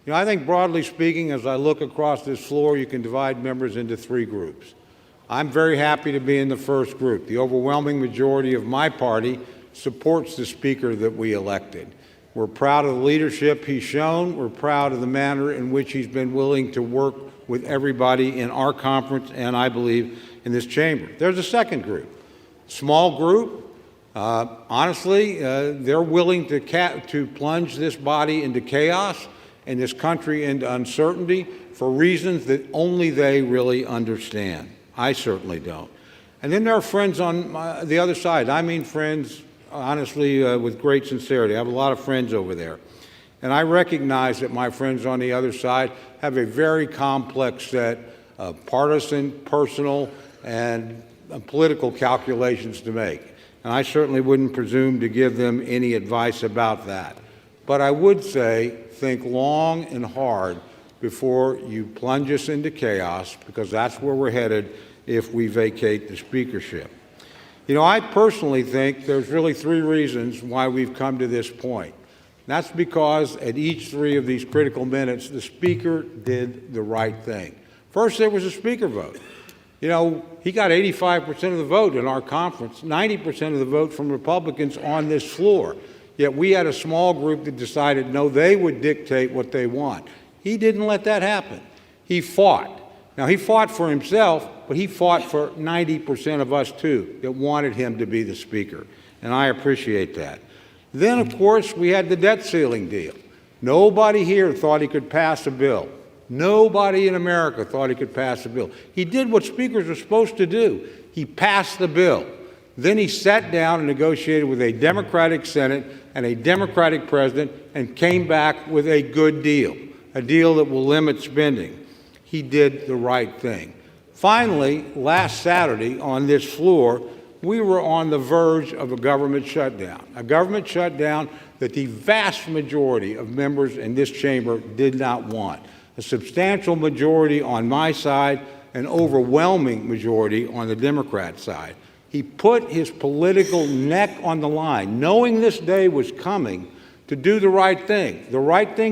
You know, I think broadly speaking, as I look across this floor, you can divide members into 3 groups. I'm very happy to be in the first group. The overwhelming majority of my party supports the Speaker that we elected. We're proud of the leadership he's shown. We're proud of the manner in which he's been willing to work with everybody in our conference and, I believe, in this chamber. There's a second group, small group. Honestly, they're willing to plunge this body into chaos and this country into uncertainty for reasons that only they really understand. I certainly don't. And then there are friends on the other side. I mean friends, honestly, with great sincerity. I have a lot of friends over there. And I recognize that my friends on the other side have a very complex set of partisan, personal, and political calculations to make. And I certainly wouldn't presume to give them any advice about that. But I would say, think long and hard before you plunge us into chaos, because that's where we're headed if we vacate the speakership. You know, I personally think there's really three reasons why we've come to this point. That's because at each three of these critical minutes, the Speaker did the right thing. First, there was a Speaker vote. You know, he got 85% of the vote in our conference, 90% of the vote from Republicans on this floor. Yet we had a small group that decided, no, they would dictate what they want. He didn't let that happen. He fought. Now, he fought for himself, but he fought for 90% of us, too, that wanted him to be the Speaker. And I appreciate that. Then, of course, we had the debt ceiling deal. Nobody here thought he could pass a bill. Nobody in America thought he could pass a bill. He did what speakers are supposed to do. He passed the bill. Then he sat down and negotiated with a Democratic Senate and a Democratic president and came back with a good deal, a deal that will limit spending. He did the right thing. Finally, last Saturday on this floor, we were on the verge of a government shutdown that the vast majority of members in this chamber did not want. A substantial majority on my side, an overwhelming majority on the Democrat side. He put his political neck on the line, knowing this day was coming, to do the right thing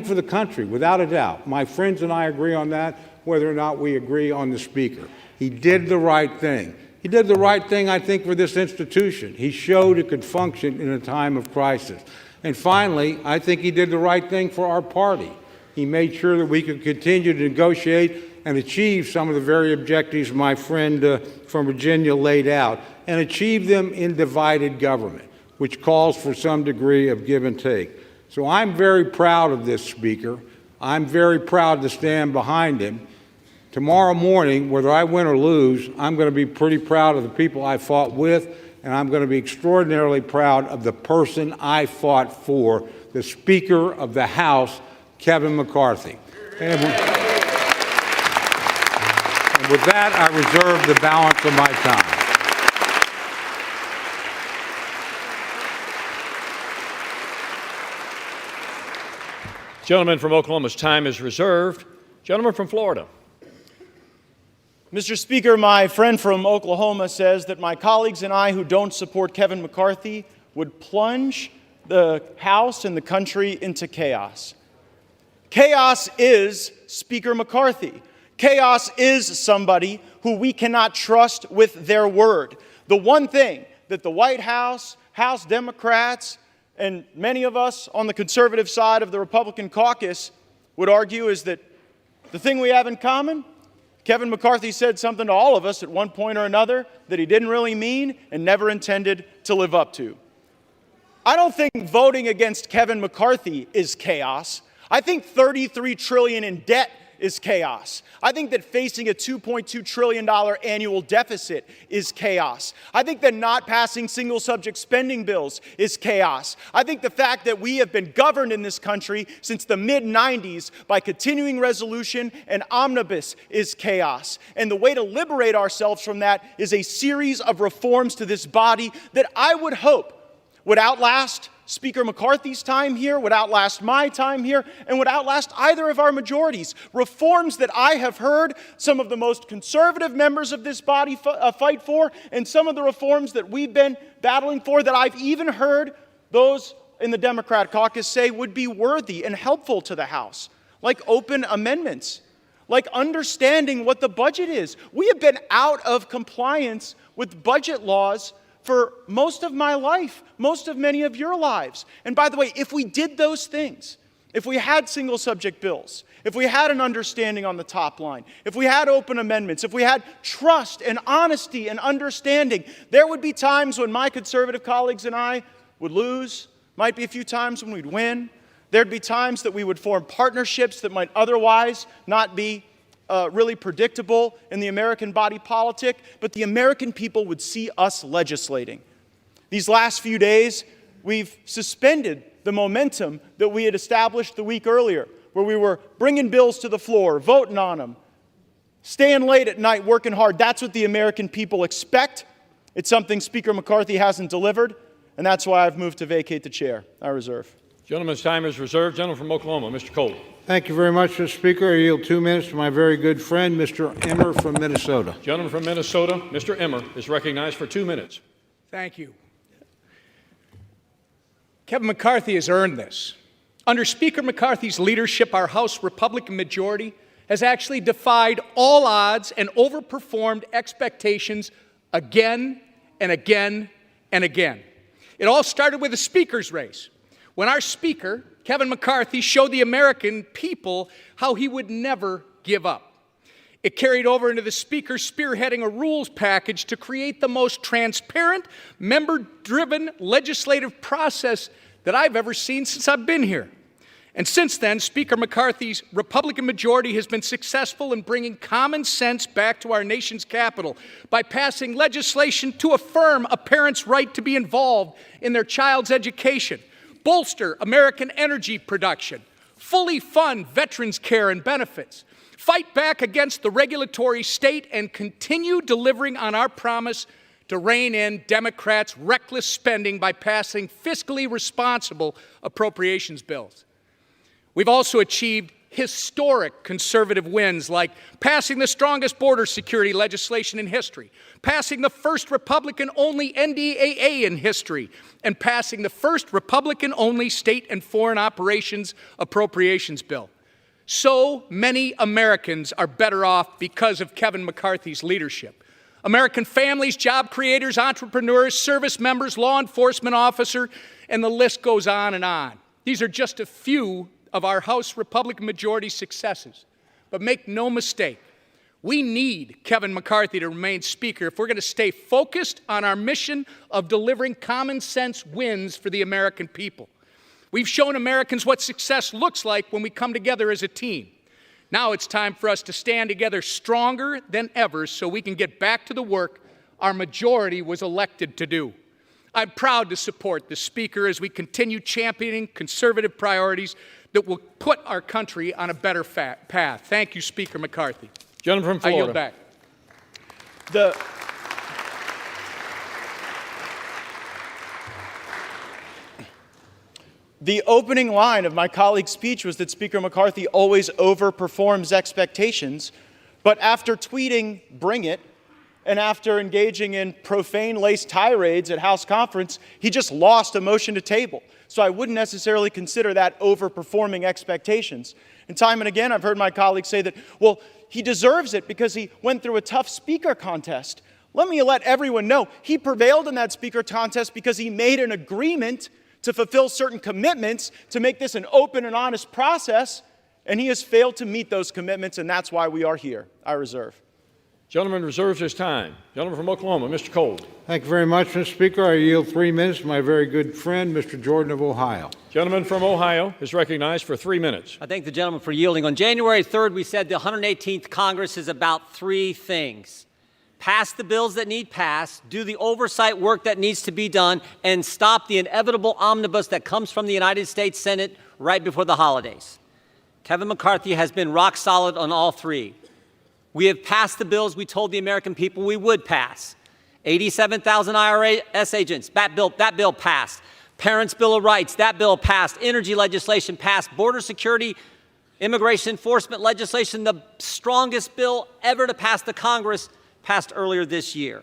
for the country, without a doubt. My friends and I agree on that, whether or not we agree on the Speaker. He did the right thing. He did the right thing, I think, for this institution. He showed it could function in a time of crisis. And finally, I think he did the right thing for our party. He made sure that we could continue to negotiate and achieve some of the very objectives my friend from Virginia laid out, and achieve them in divided government, which calls for some degree of give and take. So I'm very proud of this Speaker. I'm very proud to stand behind him. Tomorrow morning, whether I win or lose, I'm going to be pretty proud of the people I fought with, and I'm going to be extraordinarily proud of the person I fought for, the Speaker of the House, Kevin McCarthy. And with that, I reserve the balance of my time. Gentleman from Oklahoma's time is reserved. Gentleman from Florida. Mr. Speaker, my friend from Oklahoma says that my colleagues and I who don't support Kevin McCarthy would plunge the House and the country into chaos. Chaos is Speaker McCarthy. Chaos is somebody who we cannot trust with their word. The one thing that the White House, House Democrats, and many of us on the conservative side of the Republican caucus would argue is that the thing we have in common, Kevin McCarthy said something to all of us at one point or another that he didn't really mean and never intended to live up to. I don't think voting against Kevin McCarthy is chaos. I think $33 trillion in debt is chaos. I think that facing a $2.2 trillion annual deficit is chaos. I think that not passing single subject spending bills is chaos. I think the fact that we have been governed in this country since the mid-90s by continuing resolution and omnibus is chaos. And the way to liberate ourselves from that is a series of reforms to this body that I would hope would outlast Speaker McCarthy's time here, would outlast my time here, and would outlast either of our majorities. Reforms that I have heard some of the most conservative members of this body fight for, and some of the reforms that we've been battling for that I've even heard those in the Democrat caucus say would be worthy and helpful to the House, like open amendments, like understanding what the budget is. We have been out of compliance with budget laws for most of my life, most of many of your lives. And by the way, if we did those things, if we had single subject bills, if we had an understanding on the top line, if we had open amendments, if we had trust and honesty and understanding, there would be times when my conservative colleagues and I would lose, might be a few times when we'd win. There'd be times that we would form partnerships that might otherwise not be really predictable in the American body politic, but the American people would see us legislating. These last few days, we've suspended the momentum that we had established the week earlier, where we were bringing bills to the floor, voting on them, staying late at night, working hard. That's what the American people expect. It's something Speaker McCarthy hasn't delivered, and that's why I've moved to vacate the chair. I reserve. Gentleman's time is reserved. Gentleman from Oklahoma, Mr. Cole. Thank you very much, Mr. Speaker. I yield 2 minutes to my very good friend, Mr. Emmer from Minnesota. Gentleman from Minnesota, Mr. Emmer, is recognized for 2 minutes. Thank you. Kevin McCarthy has earned this. Under Speaker McCarthy's leadership, our House Republican majority has actually defied all odds and overperformed expectations again and again and again. It all started with the Speaker's race, when our Speaker, Kevin McCarthy, showed the American people how he would never give up. It carried over into the Speaker spearheading a rules package to create the most transparent, member-driven legislative process that I've ever seen since I've been here. And since then, Speaker McCarthy's Republican majority has been successful in bringing common sense back to our nation's capital by passing legislation to affirm a parent's right to be involved in their child's education, bolster American energy production, fully fund veterans' care and benefits, fight back against the regulatory state, and continue delivering on our promise to rein in Democrats' reckless spending by passing fiscally responsible appropriations bills. We've also achieved historic conservative wins, like passing the strongest border security legislation in history, passing the first Republican-only NDAA in history, and passing the first Republican-only state and foreign operations appropriations bill. So many Americans are better off because of Kevin McCarthy's leadership. American families, job creators, entrepreneurs, service members, law enforcement officers, and the list goes on and on. These are just a few of our House Republican majority successes. But make no mistake, we need Kevin McCarthy to remain Speaker if we're going to stay focused on our mission of delivering common sense wins for the American people. We've shown Americans what success looks like when we come together as a team. Now it's time for us to stand together stronger than ever so we can get back to the work our majority was elected to do. I'm proud to support the Speaker as we continue championing conservative priorities that will put our country on a better path. Thank you, Speaker McCarthy. Gentleman from Florida. I yield back. The opening line of my colleague's speech was that Speaker McCarthy always overperforms expectations, but after tweeting, "Bring it," and after engaging in profane-laced tirades at House conference, he just lost a motion to table. So I wouldn't necessarily consider that overperforming expectations. And time and again, I've heard my colleagues say that, well, he deserves it because he went through a tough speaker contest. Let me let everyone know, he prevailed in that speaker contest because he made an agreement to fulfill certain commitments to make this an open and honest process, and he has failed to meet those commitments, and that's why we are here. I reserve. Gentleman reserves his time. Gentleman from Oklahoma, Mr. Cole. Thank you very much, Mr. Speaker. I yield 3 minutes to my very good friend, Mr. Jordan of Ohio. Gentleman from Ohio is recognized for 3 minutes. I thank the gentleman for yielding. On January 3rd, we said the 118th Congress is about 3 things. Pass the bills that need passed, do the oversight work that needs to be done, and stop the inevitable omnibus that comes from the United States Senate right before the holidays. Kevin McCarthy has been rock solid on all 3. We have passed the bills we told the American people we would pass. 87,000 IRS agents, that bill passed. Parents' Bill of Rights, that bill passed. Energy legislation passed. Border security, immigration enforcement legislation, the strongest bill ever to pass the Congress, passed earlier this year.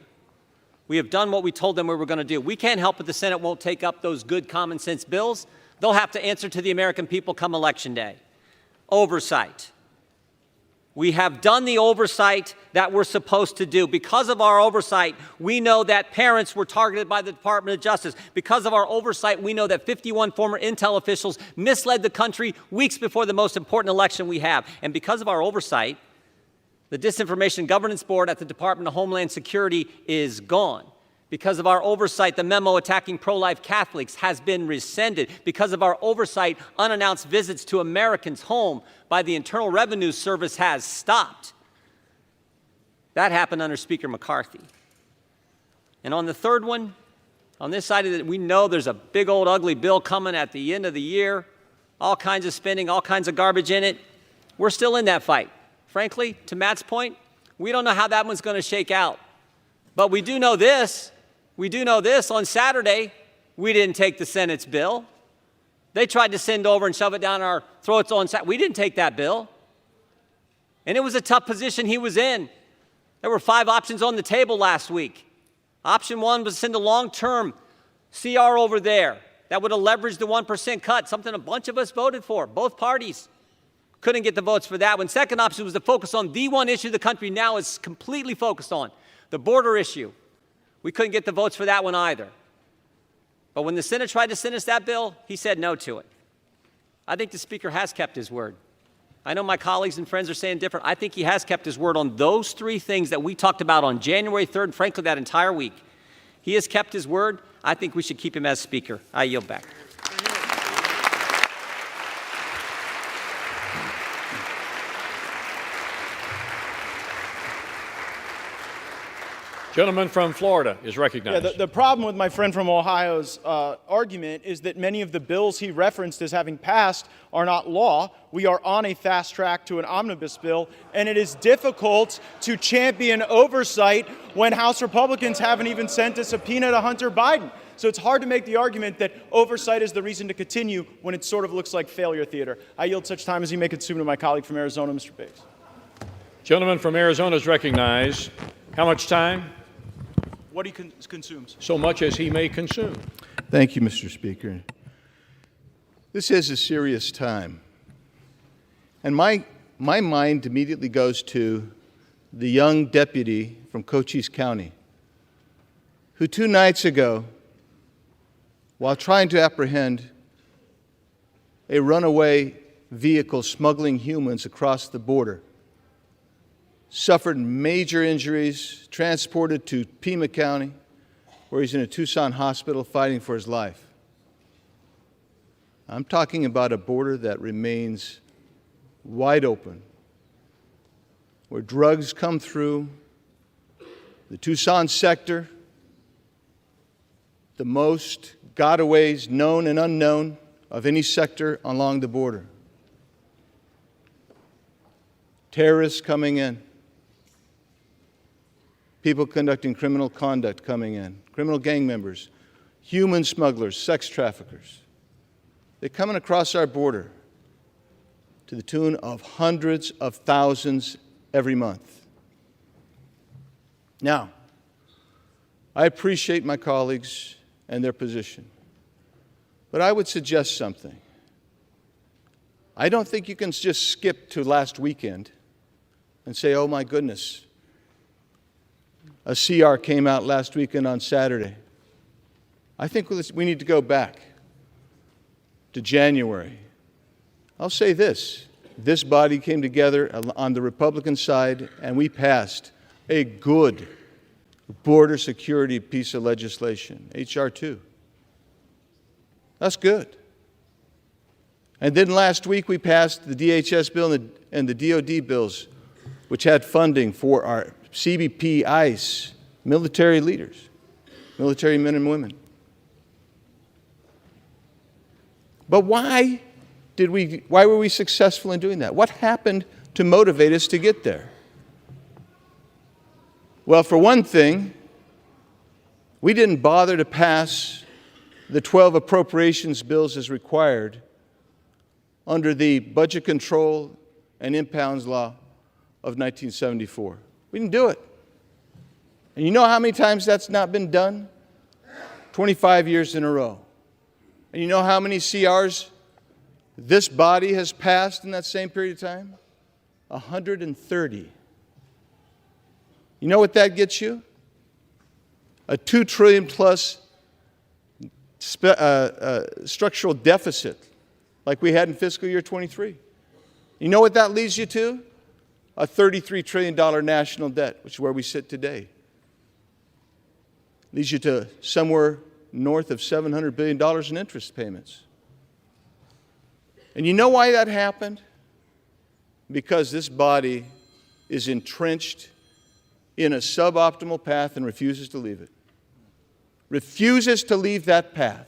We have done what we told them we were going to do. We can't help it the Senate won't take up those good common sense bills. They'll have to answer to the American people come Election Day. Oversight. We have done the oversight that we're supposed to do. Because of our oversight, we know that parents were targeted by the Department of Justice. Because of our oversight, we know that 51 former Intel officials misled the country weeks before the most important election we have. And because of our oversight, the Disinformation Governance Board at the Department of Homeland Security is gone. Because of our oversight, the memo attacking pro-life Catholics has been rescinded. Because of our oversight, unannounced visits to Americans' home by the Internal Revenue Service has stopped. That happened under Speaker McCarthy. And on the third one, on this side of it, we know there's a big old ugly bill coming at the end of the year, all kinds of spending, all kinds of garbage in it. We're still in that fight. Frankly, to Matt's point, we don't know how that one's going to shake out. But we do know this. We do know this. On Saturday, we didn't take the Senate's bill. They tried to send over and shove it down our throats on Saturday. We didn't take that bill. And it was a tough position he was in. There were 5 options on the table last week. Option 1 was to send a long-term CR over there that would have leveraged the 1% cut, something a bunch of us voted for, both parties. Couldn't get the votes for that one. Second option was to focus on the one issue the country now is completely focused on, the border issue. We couldn't get the votes for that one either. But when the Senate tried to send us that bill, he said no to it. I think the Speaker has kept his word. I know my colleagues and friends are saying different. I think he has kept his word on those 3 things that we talked about on January 3rd, and frankly, that entire week. He has kept his word. I think we should keep him as Speaker. I yield back. Gentleman from Florida is recognized. Yeah, the problem with my friend from Ohio's argument is that many of the bills he referenced as having passed are not law. We are on a fast track to an omnibus bill, and it is difficult to champion oversight when House Republicans haven't even sent a subpoena to Hunter Biden. So it's hard to make the argument that oversight is the reason to continue when it sort of looks like failure theater. I yield such time as he may consume to my colleague from Arizona, Mr. Biggs. Gentleman from Arizona is recognized. How much time? What he consumes. So much as he may consume. Thank you, Mr. Speaker. This is a serious time. And my mind immediately goes to the young deputy from Cochise County who 2 nights ago, while trying to apprehend a runaway vehicle smuggling humans across the border, suffered major injuries, transported to Pima County, where he's in a Tucson hospital fighting for his life. I'm talking about a border that remains wide open, where drugs come through the Tucson sector, the most gotaways known and unknown of any sector along the border. Terrorists coming in. People conducting criminal conduct coming in, criminal gang members, human smugglers, sex traffickers. They're coming across our border to the tune of hundreds of thousands every month. Now, I appreciate my colleagues and their position, but I would suggest something. I don't think you can just skip to last weekend and say, oh my goodness, a CR came out last weekend on Saturday. I think we need to go back to January. I'll say this. This body came together on the Republican side, and we passed a good border security piece of legislation, H.R. 2. That's good. And then last week we passed the DHS bill and the DOD bills, which had funding for our CBP, ICE, military leaders, military men and women. But why were we successful in doing that? What happened to motivate us to get there? Well, for one thing, we didn't bother to pass the 12 appropriations bills as required under the Budget Control and Impounds Law of 1974. We didn't do it. And you know how many times that's not been done? 25 years in a row. And you know how many CRs this body has passed in that same period of time? 130. You know what that gets you? A $2 trillion plus structural deficit like we had in fiscal year 23. You know what that leads you to? A $33 trillion national debt, which is where we sit today. Leads you to somewhere north of $700 billion in interest payments. And you know why that happened? Because this body is entrenched in a suboptimal path and refuses to leave it. Refuses to leave that path.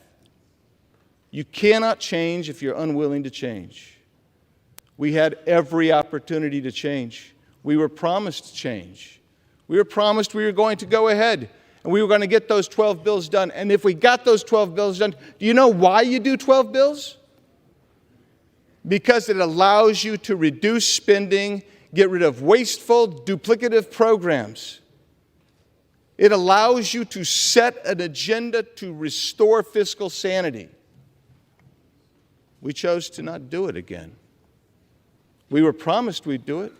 You cannot change if you're unwilling to change. We had every opportunity to change. We were promised change. We were promised we were going to go ahead and we were going to get those 12 bills done. And if we got those 12 bills done, do you know why you do 12 bills? Because it allows you to reduce spending, get rid of wasteful, duplicative programs. It allows you to set an agenda to restore fiscal sanity. We chose to not do it again. We were promised we'd do it.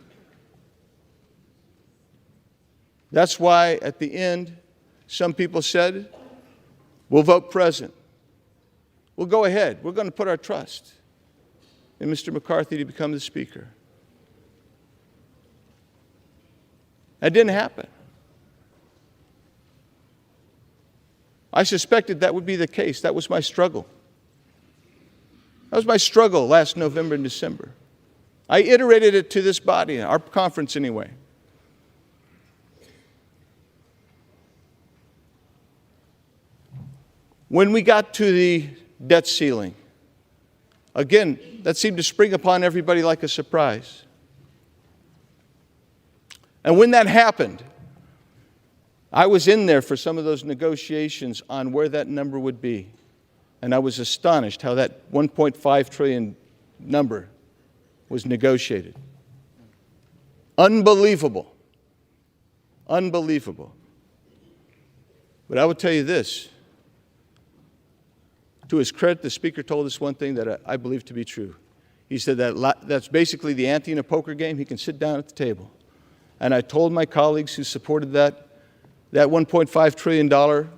That's why at the end, some people said, we'll vote present. We'll go ahead. We're going to put our trust in Mr. McCarthy to become the Speaker. That didn't happen. I suspected that would be the case. That was my struggle. That was my struggle last November and December. I iterated it to this body, our conference anyway. When we got to the debt ceiling, again, that seemed to spring upon everybody like a surprise. And when that happened, I was in there for some of those negotiations on where that number would be. And I was astonished how that 1.5 trillion number was negotiated. Unbelievable. Unbelievable. But I will tell you this. To his credit, the Speaker told us one thing that I believe to be true. He said that's basically the ante in a poker game. He can sit down at the table. And I told my colleagues who supported that $1.5 trillion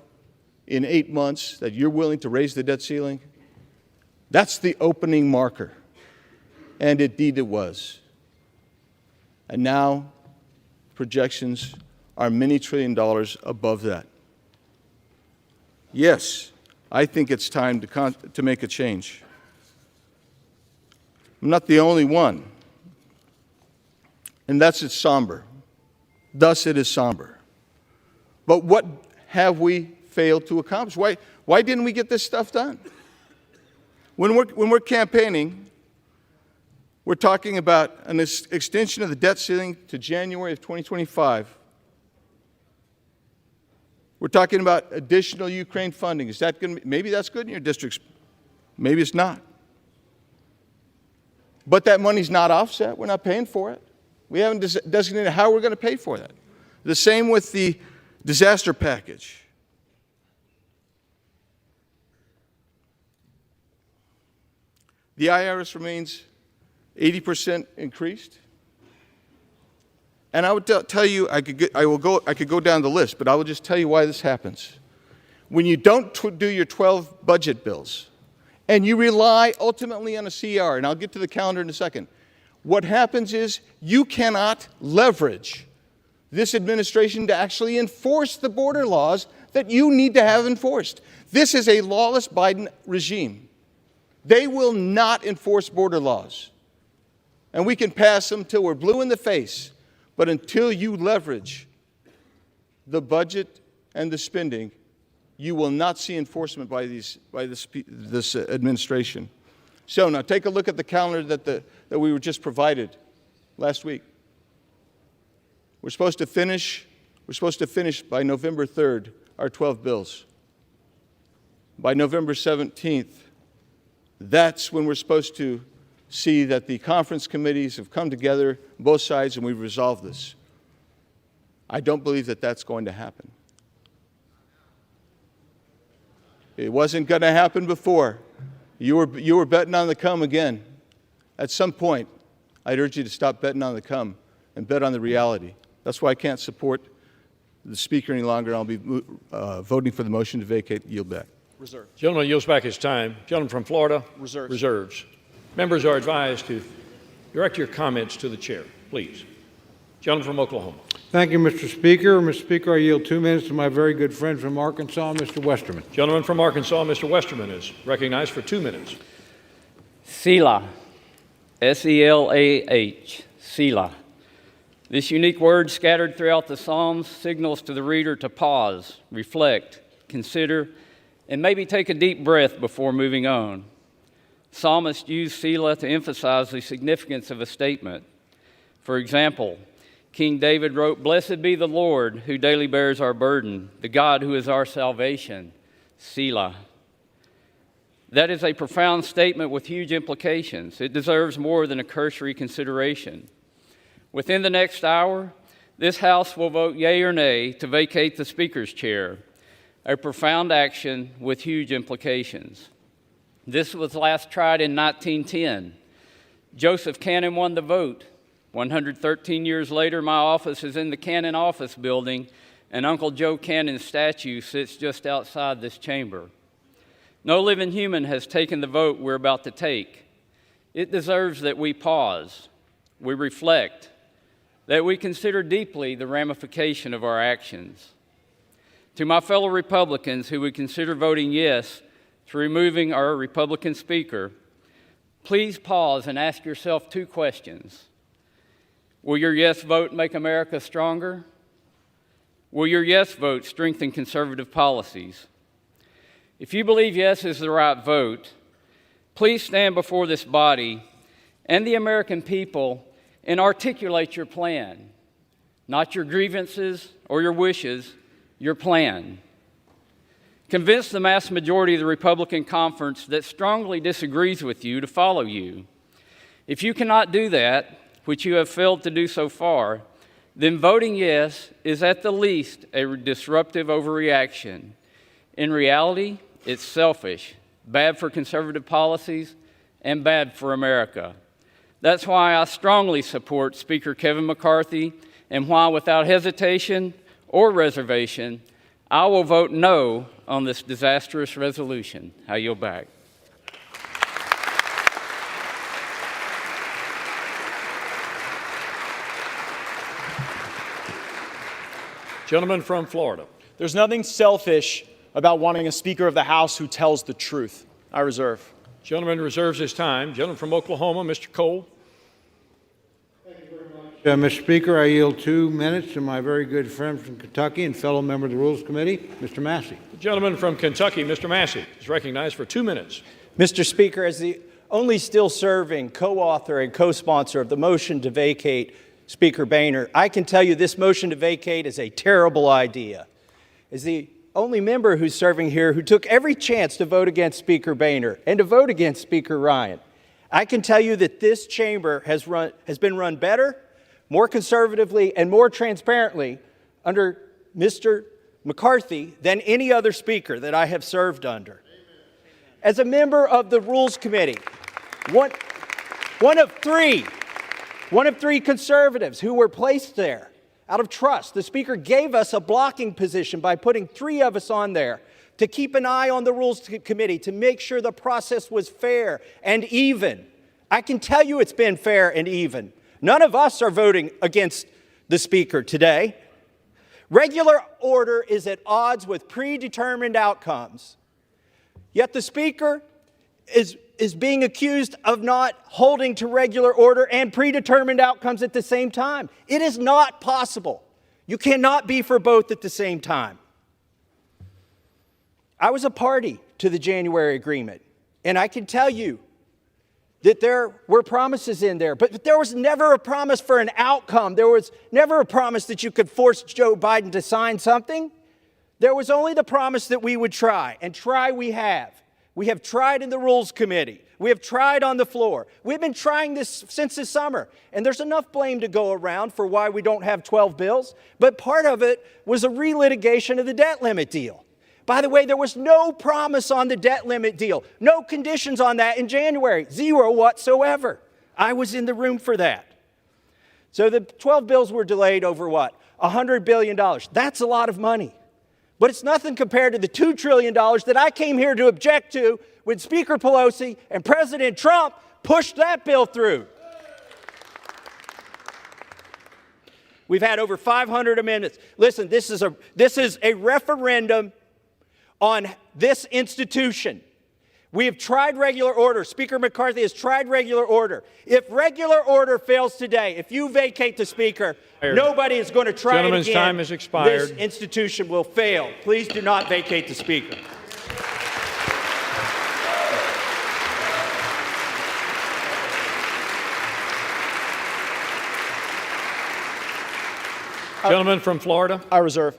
in 8 months, that you're willing to raise the debt ceiling, that's the opening marker. And indeed it was. And now projections are many $1 trillion above that. Yes, I think it's time to make a change. I'm not the only one. And that's it's somber. Thus it is somber. But what have we failed to accomplish? Why didn't we get this stuff done? When we're campaigning, we're talking about an extension of the debt ceiling to January of 2025. We're talking about additional Ukraine funding. Is that going to be, maybe that's good in your districts. Maybe it's not. But that money's not offset. We're not paying for it. We haven't designated how we're going to pay for that. The same with the disaster package. The IRS remains 80% increased. And I would tell you, I could go down the list, but I will just tell you why this happens. When you don't do your 12 budget bills, and you rely ultimately on a CR, and I'll get to the calendar in a second, what happens is you cannot leverage this administration to actually enforce the border laws that you need to have enforced. This is a lawless Biden regime. They will not enforce border laws. And we can pass them till we're blue in the face. But until you leverage the budget and the spending, you will not see enforcement by this administration. So now take a look at the calendar that we were just provided last week. We're supposed to finish by November 3rd our 12 bills. By November 17th, that's when we're supposed to see that the conference committees have come together, both sides, and we've resolved this. I don't believe that that's going to happen. It wasn't going to happen before. You were betting on the come again. At some point, I'd urge you to stop betting on the come and bet on the reality. That's why I can't support the Speaker any longer. I'll be voting for the motion to vacate. Yield back. Reserve. Gentleman yields back his time. Gentleman from Florida. Reserves. Reserves. Members are advised to direct your comments to the chair, please. Gentleman from Oklahoma. Thank you, Mr. Speaker. Mr. Speaker, I yield 2 minutes to my very good friend from Arkansas, Mr. Westerman. Gentleman from Arkansas, Mr. Westerman, is recognized for 2 minutes. Selah, S-E-L-A-H, Selah. This unique word scattered throughout the Psalms signals to the reader to pause, reflect, consider, and maybe take a deep breath before moving on. Psalmists use Selah to emphasize the significance of a statement. For example, King David wrote, "Blessed be the Lord who daily bears our burden, the God who is our salvation." Selah. That is a profound statement with huge implications. It deserves more than a cursory consideration. Within the next hour, this House will vote yea or nay to vacate the Speaker's chair, a profound action with huge implications. This was last tried in 1910. Joseph Cannon won the vote. 113 years later, my office is in the Cannon Office Building, and Uncle Joe Cannon's statue sits just outside this chamber. No living human has taken the vote we're about to take. It deserves that we pause, we reflect, that we consider deeply the ramification of our actions. To my fellow Republicans who would consider voting yes to removing our Republican Speaker, please pause and ask yourself 2 questions. Will your yes vote make America stronger? Will your yes vote strengthen conservative policies? If you believe yes is the right vote, please stand before this body and the American people and articulate your plan. Not your grievances or your wishes, your plan. Convince the mass majority of the Republican conference that strongly disagrees with you to follow you. If you cannot do that, which you have failed to do so far, then voting yes is at the least a disruptive overreaction. In reality, it's selfish, bad for conservative policies, and bad for America. That's why I strongly support Speaker Kevin McCarthy, and why, without hesitation or reservation, I will vote no on this disastrous resolution. I yield back. Gentleman from Florida. There's nothing selfish about wanting a Speaker of the House who tells the truth. I reserve. Gentleman reserves his time. Gentleman from Oklahoma, Mr. Cole. Mr. Speaker, I yield 2 minutes to my very good friend from Kentucky and fellow member of the Rules Committee, Mr. Massey. The gentleman from Kentucky, Mr. Massey, is recognized for 2 minutes. Mr. Speaker, as the only still serving co-author and co-sponsor of the motion to vacate Speaker Boehner, I can tell you this motion to vacate is a terrible idea. As the only member who's serving here who took every chance to vote against Speaker Boehner and to vote against Speaker Ryan, I can tell you that this chamber has been run better, more conservatively, and more transparently under Mr. McCarthy than any other speaker that I have served under. As a member of the Rules Committee, one of three conservatives who were placed there out of trust, the Speaker gave us a blocking position by putting 3 of us on there to keep an eye on the Rules Committee to make sure the process was fair and even. I can tell you it's been fair and even. None of us are voting against the Speaker today. Regular order is at odds with predetermined outcomes. Yet the Speaker is being accused of not holding to regular order and predetermined outcomes at the same time. It is not possible. You cannot be for both at the same time. I was a party to the January agreement, and I can tell you that there were promises in there, but there was never a promise for an outcome. There was never a promise that you could force Joe Biden to sign something. There was only the promise that we would try, and try we have. We have tried in the Rules Committee. We have tried on the floor. We've been trying this since the summer, and there's enough blame to go around for why we don't have 12 bills, but part of it was a relitigation of the debt limit deal. By the way, there was no promise on the debt limit deal, no conditions on that in January, 0 whatsoever. I was in the room for that. So the 12 bills were delayed over what? $100 billion. That's a lot of money. But it's nothing compared to the $2 trillion that I came here to object to when Speaker Pelosi and President Trump pushed that bill through. We've had over 500 amendments. Listen, this is a referendum on this institution. We have tried regular order. Speaker McCarthy has tried regular order. If regular order fails today, if you vacate the Speaker, nobody is going to try it again. Gentleman's time has expired. This institution will fail. Please do not vacate the Speaker. Gentleman from Florida. I reserve.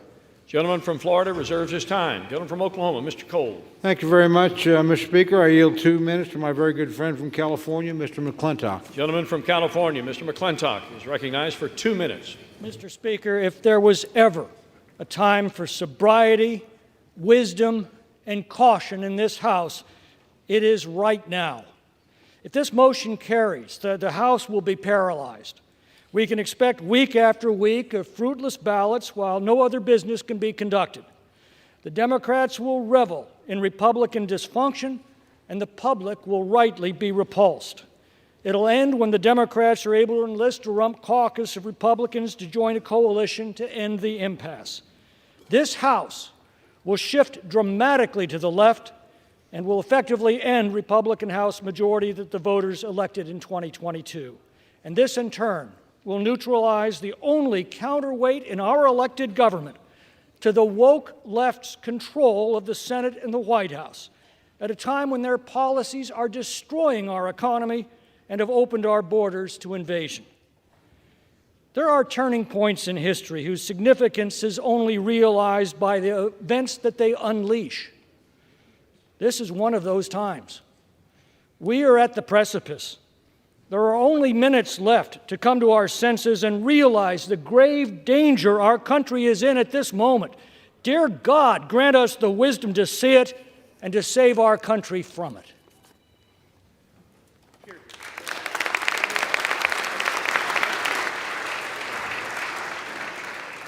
Gentleman from Florida reserves his time. Gentleman from Oklahoma, Mr. Cole. Thank you very much, Mr. Speaker. I yield 2 minutes to my very good friend from California, Mr. McClintock. Gentleman from California, Mr. McClintock, is recognized for 2 minutes. Mr. Speaker, if there was ever a time for sobriety, wisdom, and caution in this House, it is right now. If this motion carries, the House will be paralyzed. We can expect week after week of fruitless ballots while no other business can be conducted. The Democrats will revel in Republican dysfunction, and the public will rightly be repulsed. It'll end when the Democrats are able to enlist a rump caucus of Republicans to join a coalition to end the impasse. This House will shift dramatically to the left and will effectively end Republican House majority that the voters elected in 2022. And this, in turn, will neutralize the only counterweight in our elected government to the woke left's control of the Senate and the White House at a time when their policies are destroying our economy and have opened our borders to invasion. There are turning points in history whose significance is only realized by the events that they unleash. This is one of those times. We are at the precipice. There are only minutes left to come to our senses and realize the grave danger our country is in at this moment. Dear God, grant us the wisdom to see it and to save our country from it.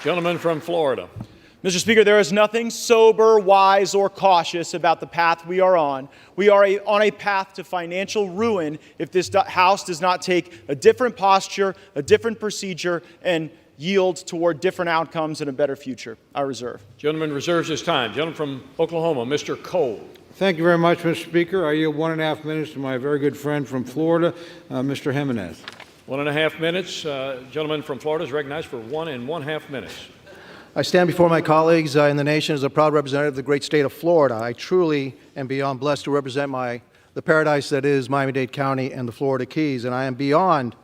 Gentleman from Florida. Mr. Speaker, there is nothing sober, wise, or cautious about the path we are on. We are on a path to financial ruin if this House does not take a different posture, a different procedure, and yield toward different outcomes and a better future. I reserve. Gentleman reserves his time. Gentleman from Oklahoma, Mr. Cole. Thank you very much, Mr. Speaker. I yield 1.5 minutes to my very good friend from Florida, Mr. Jimenez. 1.5 minutes. Gentleman from Florida is recognized for 1.5 minutes. I stand before my colleagues in the nation as a proud representative of the great state of Florida. I truly am beyond blessed to represent the paradise that is Miami-Dade County and the Florida Keys, and I am beyond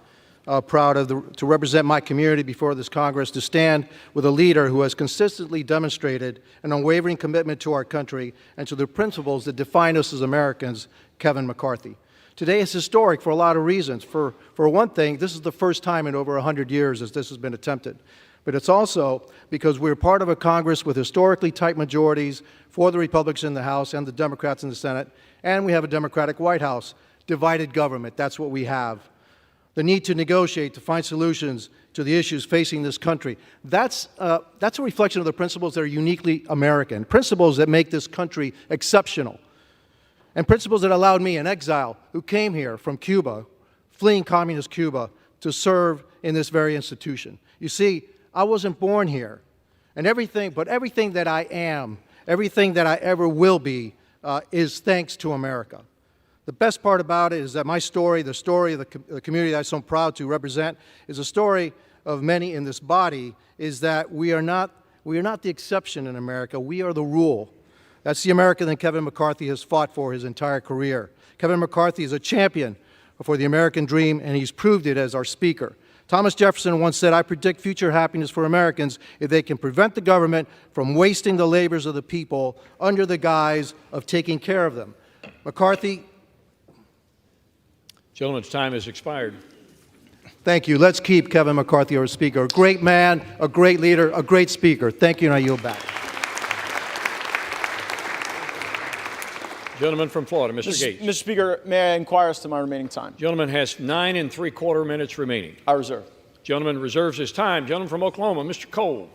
proud to represent my community before this Congress, to stand with a leader who has consistently demonstrated an unwavering commitment to our country and to the principles that define us as Americans, Kevin McCarthy. Today is historic for a lot of reasons. For one thing, this is the first time in over 100 years that this has been attempted. But it's also because we're part of a Congress with historically tight majorities for the Republicans in the House and the Democrats in the Senate, and we have a Democratic White House. Divided government, that's what we have. The need to negotiate, to find solutions to the issues facing this country. That's a reflection of the principles that are uniquely American, principles that make this country exceptional, and principles that allowed me, an exile who came here from Cuba, fleeing communist Cuba, to serve in this very institution. You see, I wasn't born here, and everything that I am, everything that I ever will be, is thanks to America. The best part about it is that my story, the story of the community that I'm so proud to represent, is a story of many in this body, is that we are not the exception in America, we are the rule. That's the America that Kevin McCarthy has fought for his entire career. Kevin McCarthy is a champion for the American dream, and he's proved it as our Speaker. Thomas Jefferson once said, "I predict future happiness for Americans if they can prevent the government from wasting the labors of the people under the guise of taking care of them." McCarthy. Gentleman's time has expired. Thank you. Let's keep Kevin McCarthy our Speaker. A great man, a great leader, a great Speaker. Thank you, and I yield back. Gentleman from Florida, Mr. Gaetz. Mr. Speaker, may I inquire as to my remaining time? Gentleman has 9 3/4 minutes remaining. I reserve. Gentleman reserves his time. Gentleman from Oklahoma, Mr. Cole.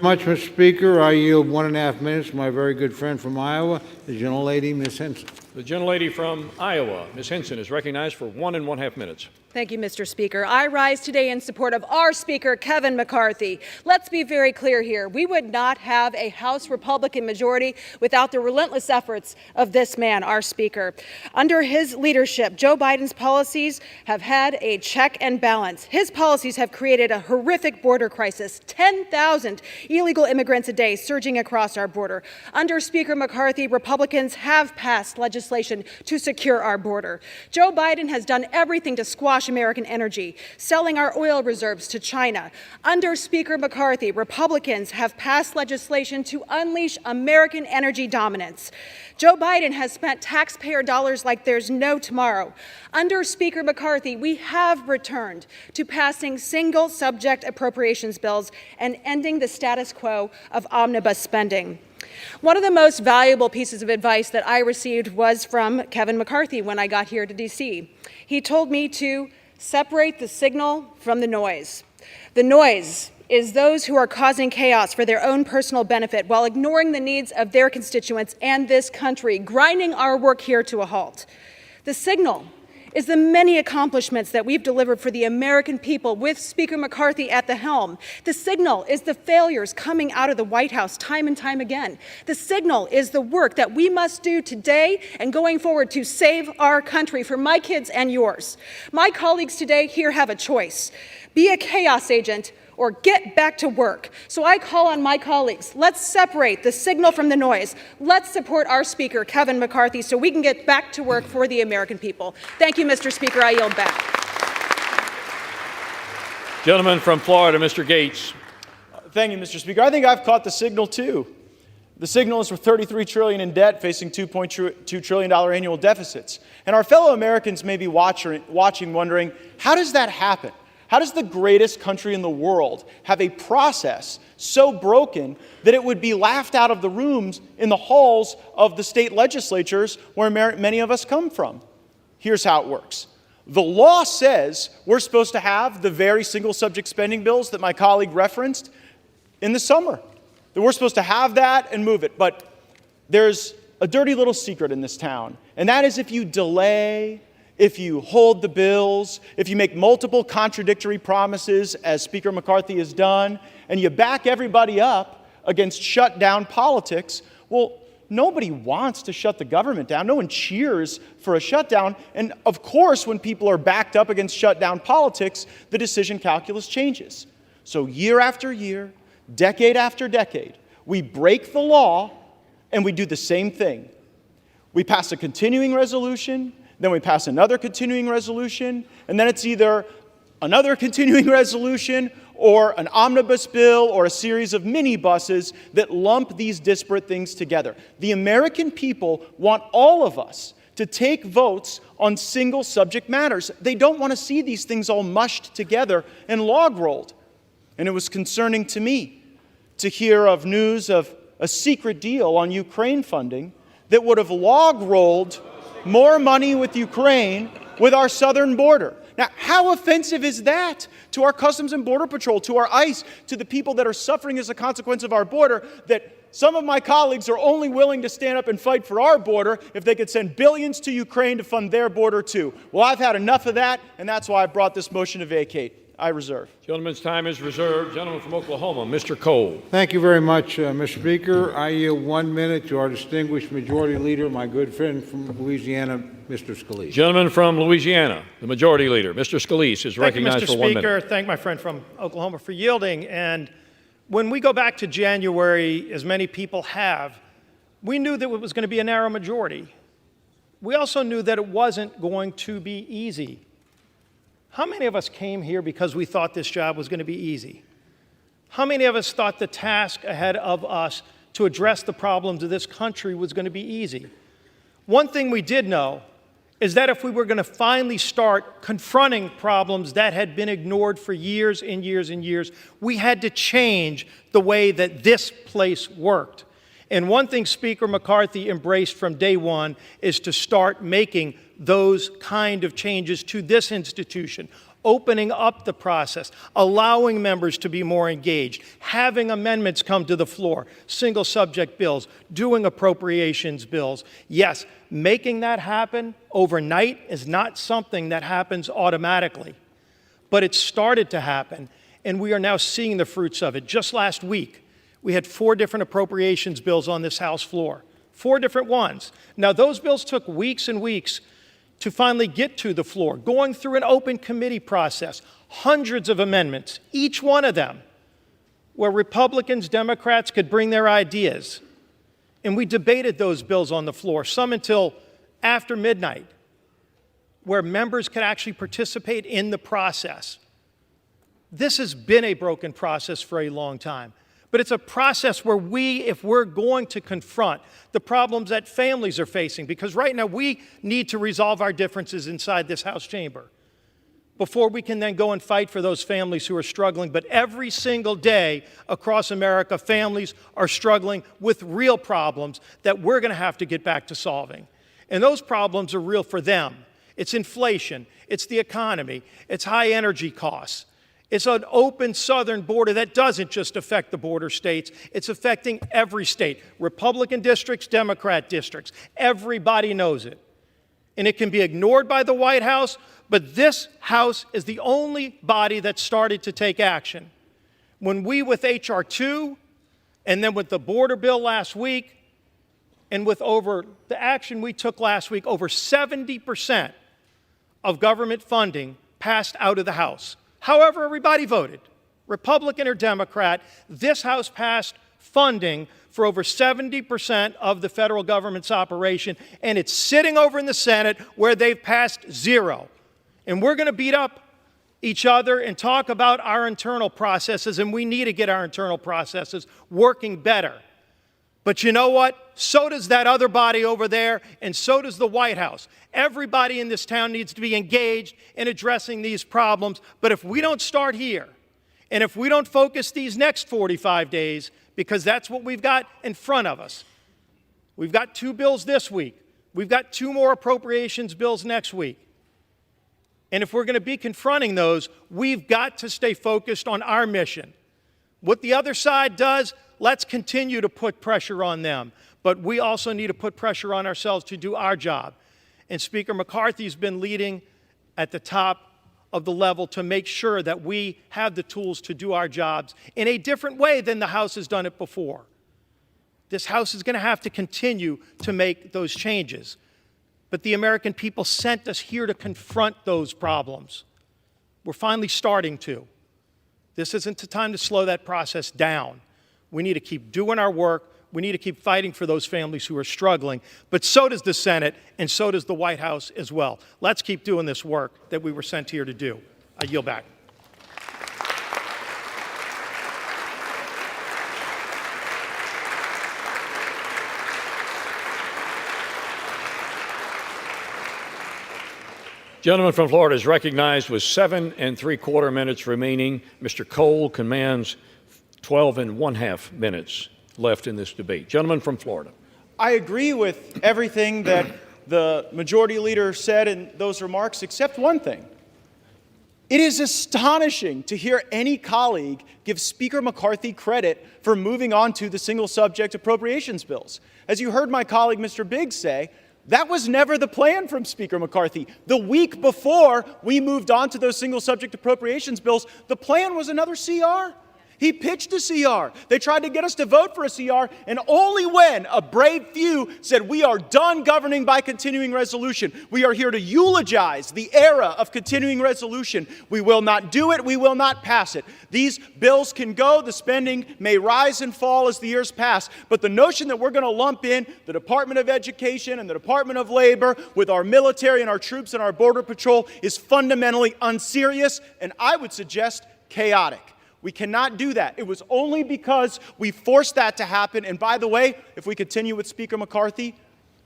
Much, Mr. Speaker. I yield 1.5 minutes to my very good friend from Iowa, the gentlelady, Ms. Henson. The gentlelady from Iowa, Ms. Henson, is recognized for 1.5 minutes. Thank you, Mr. Speaker. I rise today in support of our Speaker, Kevin McCarthy. Let's be very clear here. We would not have a House Republican majority without the relentless efforts of this man, our Speaker. Under his leadership, Joe Biden's policies have had a check and balance. His policies have created a horrific border crisis, 10,000 illegal immigrants a day surging across our border. Under Speaker McCarthy, Republicans have passed legislation to secure our border. Joe Biden has done everything to squash American energy, selling our oil reserves to China. Under Speaker McCarthy, Republicans have passed legislation to unleash American energy dominance. Joe Biden has spent taxpayer dollars like there's no tomorrow. Under Speaker McCarthy, we have returned to passing single subject appropriations bills and ending the status quo of omnibus spending. One of the most valuable pieces of advice that I received was from Kevin McCarthy when I got here to D.C. He told me to separate the signal from the noise. The noise is those who are causing chaos for their own personal benefit while ignoring the needs of their constituents and this country, grinding our work here to a halt. The signal is the many accomplishments that we've delivered for the American people with Speaker McCarthy at the helm. The signal is the failures coming out of the White House time and time again. The signal is the work that we must do today and going forward to save our country for my kids and yours. My colleagues today here have a choice. Be a chaos agent or get back to work. So I call on my colleagues, let's separate the signal from the noise. Let's support our Speaker, Kevin McCarthy, so we can get back to work for the American people. Thank you, Mr. Speaker. I yield back. Gentleman from Florida, Mr. Gaetz. Thank you, Mr. Speaker. I think I've caught the signal, too. The signal is for $33 trillion in debt, facing $2.2 trillion annual deficits. And our fellow Americans may be watching, wondering, how does that happen? How does the greatest country in the world have a process so broken that it would be laughed out of the rooms in the halls of the state legislatures where many of us come from? Here's how it works. The law says we're supposed to have the very single subject spending bills that my colleague referenced in the summer. That we're supposed to have that and move it. But there's a dirty little secret in this town, and that is if you delay, if you hold the bills, if you make multiple contradictory promises, as Speaker McCarthy has done, and you back everybody up against shutdown politics, well, nobody wants to shut the government down. No one cheers for a shutdown. And of course, when people are backed up against shutdown politics, the decision calculus changes. So year after year, decade after decade, we break the law and we do the same thing. We pass a continuing resolution, then we pass another continuing resolution, and then it's either another continuing resolution or an omnibus bill or a series of minibuses that lump these disparate things together. The American people want all of us to take votes on single subject matters. They don't want to see these things all mushed together and log-rolled. And it was concerning to me to hear of news of a secret deal on Ukraine funding that would have log-rolled more money with Ukraine with our southern border. Now, how offensive is that to our Customs and Border Patrol, to our ICE, to the people that are suffering as a consequence of our border, that some of my colleagues are only willing to stand up and fight for our border if they could send billions to Ukraine to fund their border too? Well, I've had enough of that, and that's why I brought this motion to vacate. I reserve. Gentleman's time is reserved. Gentleman from Oklahoma, Mr. Cole. Thank you very much, Mr. Speaker. I yield 1 minute to our distinguished majority leader, my good friend from Louisiana, Mr. Scalise. Gentleman from Louisiana, the majority leader, Mr. Scalise, is recognized for 1 minute. Thank you, Mr. Speaker. Thank my friend from Oklahoma for yielding. And when we go back to January, as many people have, we knew that it was going to be a narrow majority. We also knew that it wasn't going to be easy. How many of us came here because we thought this job was going to be easy? How many of us thought the task ahead of us to address the problems of this country was going to be easy? One thing we did know is that if we were going to finally start confronting problems that had been ignored for years and years and years, we had to change the way that this place worked. And one thing Speaker McCarthy embraced from day one is to start making those kind of changes to this institution, opening up the process, allowing members to be more engaged, having amendments come to the floor, single subject bills, doing appropriations bills. Yes, making that happen overnight is not something that happens automatically, but it started to happen, and we are now seeing the fruits of it. Just last week, we had 4 different appropriations bills on this House floor, 4 different ones. Now, those bills took weeks and weeks to finally get to the floor, going through an open committee process, hundreds of amendments, each one of them, where Republicans, Democrats could bring their ideas. And we debated those bills on the floor, some until after midnight, where members could actually participate in the process. This has been a broken process for a long time. But it's a process where if we're going to confront the problems that families are facing, because right now we need to resolve our differences inside this House chamber before we can then go and fight for those families who are struggling. But every single day across America, families are struggling with real problems that we're going to have to get back to solving. And those problems are real for them. It's inflation, it's the economy, it's high energy costs. It's an open southern border that doesn't just affect the border states. It's affecting every state, Republican districts, Democrat districts. Everybody knows it. And it can be ignored by the White House, but this House is the only body that started to take action. When we, with H.R. 2, and then with the border bill last week, and with the action we took last week, over 70% of government funding passed out of the House. However everybody voted, Republican or Democrat, this House passed funding for over 70% of the federal government's operation, and it's sitting over in the Senate where they've passed 0. And we're going to beat up each other and talk about our internal processes, and we need to get our internal processes working better. But you know what? So does that other body over there, and so does the White House. Everybody in this town needs to be engaged in addressing these problems. But if we don't start here, and if we don't focus these next 45 days, because that's what we've got in front of us. We've got 2 bills this week. We've got 2 more appropriations bills next week. And if we're going to be confronting those, we've got to stay focused on our mission. What the other side does, let's continue to put pressure on them. But we also need to put pressure on ourselves to do our job. And Speaker McCarthy's been leading at the top of the level to make sure that we have the tools to do our jobs in a different way than the House has done it before. This House is going to have to continue to make those changes. But the American people sent us here to confront those problems. We're finally starting to. This isn't the time to slow that process down. We need to keep doing our work. We need to keep fighting for those families who are struggling. But so does the Senate, and so does the White House as well. Let's keep doing this work that we were sent here to do. I yield back. Gentleman from Florida is recognized with 7 3/4 minutes remaining. Mr. Cole commands 12 1/2 minutes left in this debate. Gentleman from Florida. I agree with everything that the majority leader said in those remarks, except one thing. It is astonishing to hear any colleague give Speaker McCarthy credit for moving on to the single subject appropriations bills. As you heard my colleague Mr. Biggs say, that was never the plan from Speaker McCarthy. The week before we moved on to those single subject appropriations bills, the plan was another CR. He pitched a CR. They tried to get us to vote for a CR, and only when a brave few said, we are done governing by continuing resolution. We are here to eulogize the era of continuing resolution. We will not do it. We will not pass it. These bills can go. The spending may rise and fall as the years pass, but the notion that we're going to lump in the Department of Education and the Department of Labor with our military and our troops and our Border Patrol is fundamentally unserious, and I would suggest chaotic. We cannot do that. It was only because we forced that to happen. And by the way, if we continue with Speaker McCarthy,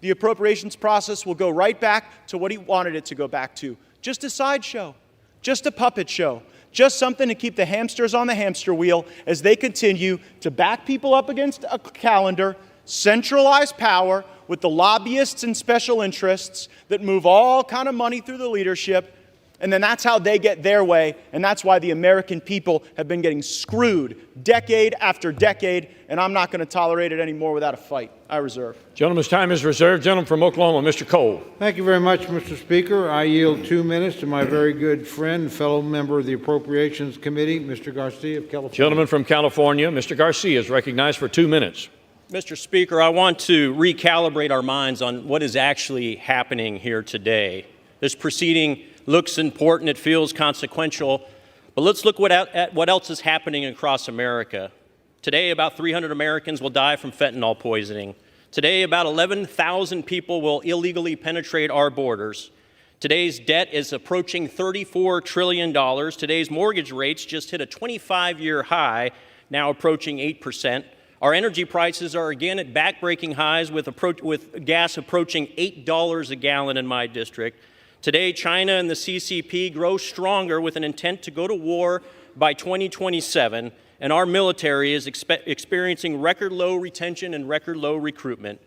the appropriations process will go right back to what he wanted it to go back to. Just a sideshow, just a puppet show, just something to keep the hamsters on the hamster wheel as they continue to back people up against a calendar, Centralize power with the lobbyists and special interests that move all kind of money through the leadership, and then that's how they get their way, and that's why the American people have been getting screwed decade after decade, and I'm not going to tolerate it anymore without a fight. I reserve. Gentleman's time is reserved. Gentleman from Oklahoma, Mr. Cole. Thank you very much, Mr. Speaker. I yield 2 minutes to my very good friend, fellow member of the Appropriations Committee, Mr. Garcia of California. Gentleman from California, Mr. Garcia, is recognized for 2 minutes. Mr. Speaker, I want to recalibrate our minds on what is actually happening here today. This proceeding looks important, it feels consequential, but let's look at what else is happening across America. Today, about 300 Americans will die from fentanyl poisoning. Today, about 11,000 people will illegally penetrate our borders. Today's debt is approaching $34 trillion. Today's mortgage rates just hit a 25-year high, now approaching 8%. Our energy prices are again at back-breaking highs with gas approaching $8 a gallon in my district. Today, China and the CCP grow stronger with an intent to go to war by 2027, and our military is experiencing record low retention and record low recruitment.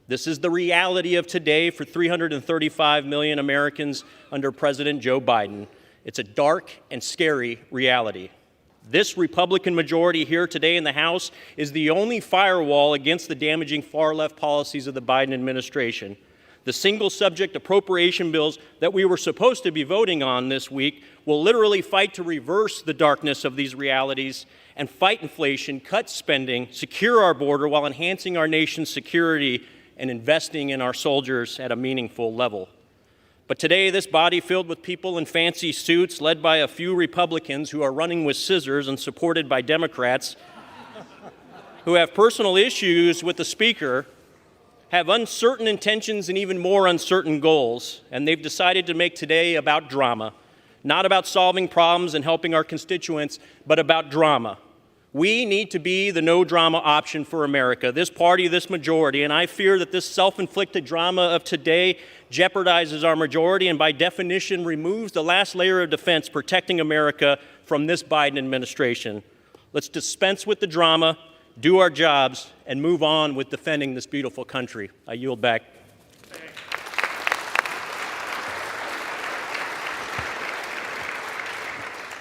This is the reality of today for 335 million Americans under President Joe Biden. It's a dark and scary reality. This Republican majority here today in the House is the only firewall against the damaging far-left policies of the Biden administration. The single-subject appropriation bills that we were supposed to be voting on this week will literally fight to reverse the darkness of these realities and fight inflation, cut spending, secure our border while enhancing our nation's security and investing in our soldiers at a meaningful level. But today, this body filled with people in fancy suits, led by a few Republicans who are running with scissors and supported by Democrats, who have personal issues with the Speaker, have uncertain intentions and even more uncertain goals, and they've decided to make today about drama, not about solving problems and helping our constituents, but about drama. We need to be the no-drama option for America, this party, this majority, and I fear that this self-inflicted drama of today jeopardizes our majority and by definition removes the last layer of defense protecting America from this Biden administration. Let's dispense with the drama, do our jobs, and move on with defending this beautiful country. I yield back.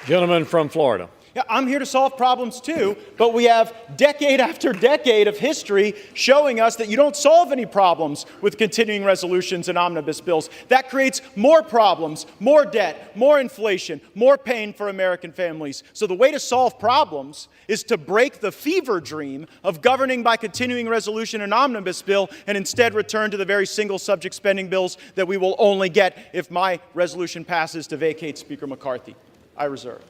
Gentleman from Florida. Yeah, I'm here to solve problems too, but we have decade after decade of history showing us that you don't solve any problems with continuing resolutions and omnibus bills. That creates more problems, more debt, more inflation, more pain for American families. So the way to solve problems is to break the fever dream of governing by continuing resolution and omnibus bill and instead return to the very single subject spending bills that we will only get if my resolution passes to vacate Speaker McCarthy. I reserve.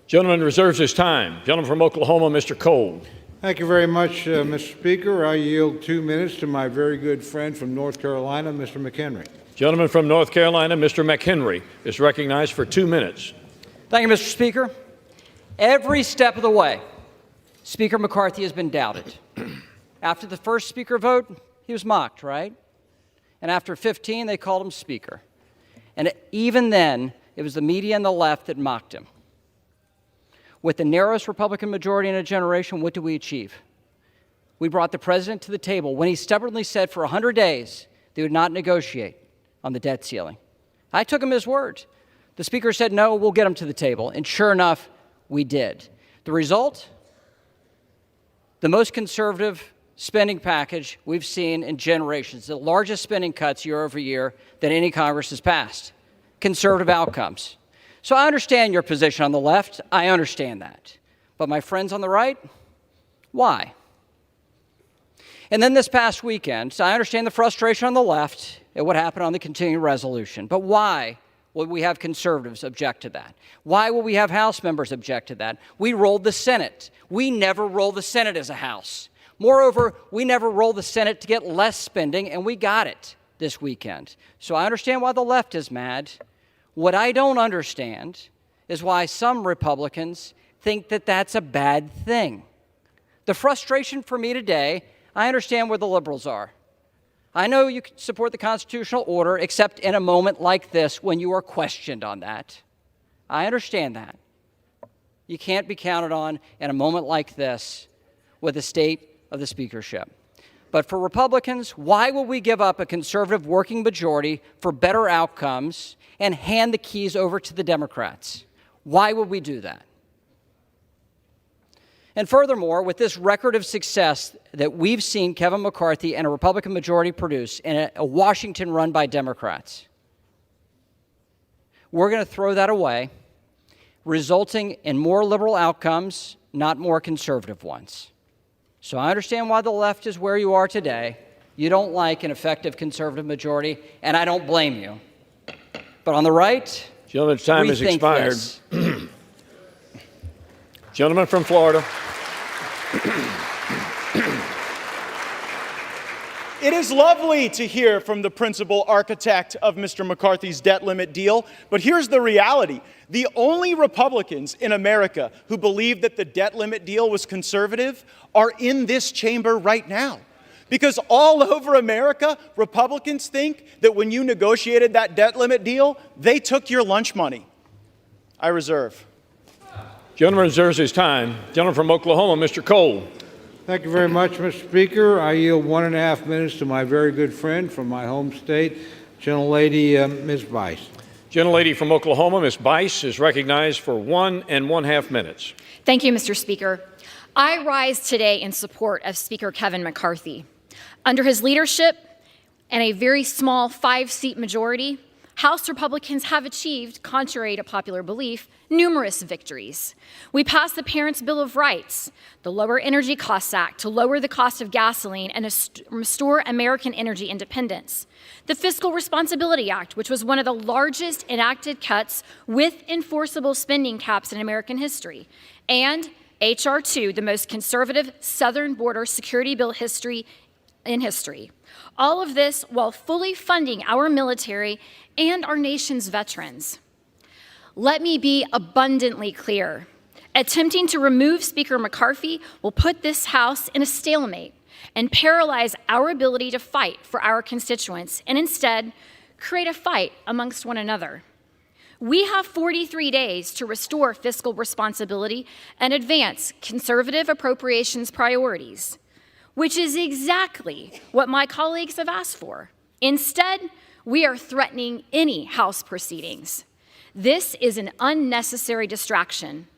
Gentleman reserves his time. Gentleman from Oklahoma, Mr. Cole. Thank you very much, Mr. Speaker. I yield 2 minutes to my very good friend from North Carolina, Mr. McHenry. Gentleman from North Carolina, Mr. McHenry, is recognized for 2 minutes. Thank you, Mr. Speaker. Every step of the way, Speaker McCarthy has been doubted. After the first Speaker vote, he was mocked, right? And after 15, they called him Speaker. And even then, it was the media and the left that mocked him. With the narrowest Republican majority in a generation, what did we achieve? We brought the president to the table when he stubbornly said for 100 days they would not negotiate on the debt ceiling. I took him at his word. The Speaker said, no, we'll get him to the table. And sure enough, we did. The result? The most conservative spending package we've seen in generations, the largest spending cuts year over year that any Congress has passed. Conservative outcomes. So I understand your position on the left. I understand that. But my friends on the right, why? And then this past weekend, so I understand the frustration on the left at what happened on the continuing resolution. But why would we have conservatives object to that? Why will we have House members object to that? We rolled the Senate. We never roll the Senate as a House. Moreover, we never roll the Senate to get less spending, and we got it this weekend. So I understand why the left is mad. What I don't understand is why some Republicans think that that's a bad thing. The frustration for me today, I understand where the liberals are. I know you support the constitutional order, except in a moment like this when you are questioned on that. I understand that. You can't be counted on in a moment like this with the state of the speakership. But for Republicans, why will we give up a conservative working majority for better outcomes and hand the keys over to the Democrats? Why would we do that? And furthermore, with this record of success that we've seen Kevin McCarthy and a Republican majority produce in a Washington run by Democrats, we're going to throw that away, resulting in more liberal outcomes, not more conservative ones. So I understand why the left is where you are today. You don't like an effective conservative majority, and I don't blame you. But on the right, gentleman's time has expired. Gentleman from Florida. It is lovely to hear from the principal architect of Mr. McCarthy's debt limit deal, but here's the reality. The only Republicans in America who believe that the debt limit deal was conservative are in this chamber right now. Because all over America, Republicans think that when you negotiated that debt limit deal, they took your lunch money. I reserve. Gentleman reserves his time. Gentleman from Oklahoma, Mr. Cole. Thank you very much, Mr. Speaker. I yield 1.5 minutes to my very good friend from my home state, gentlelady Ms. Bice. Gentlelady from Oklahoma, Ms. Bice, is recognized for 1.5 minutes. Thank you, Mr. Speaker. I rise today in support of Speaker Kevin McCarthy. Under his leadership and a very small 5-seat majority, House Republicans have achieved, contrary to popular belief, numerous victories. We passed the Parents' Bill of Rights, the Lower Energy Costs Act to lower the cost of gasoline and restore American energy independence, the Fiscal Responsibility Act, which was one of the largest enacted cuts with enforceable spending caps in American history, and H.R. 2, the most conservative southern border security bill in history. All of this while fully funding our military and our nation's veterans. Let me be abundantly clear. Attempting to remove Speaker McCarthy will put this House in a stalemate and paralyze our ability to fight for our constituents and instead create a fight amongst one another. We have 43 days to restore fiscal responsibility and advance conservative appropriations priorities, which is exactly what my colleagues have asked for. Instead, we are threatening any House proceedings. This is an unnecessary distraction.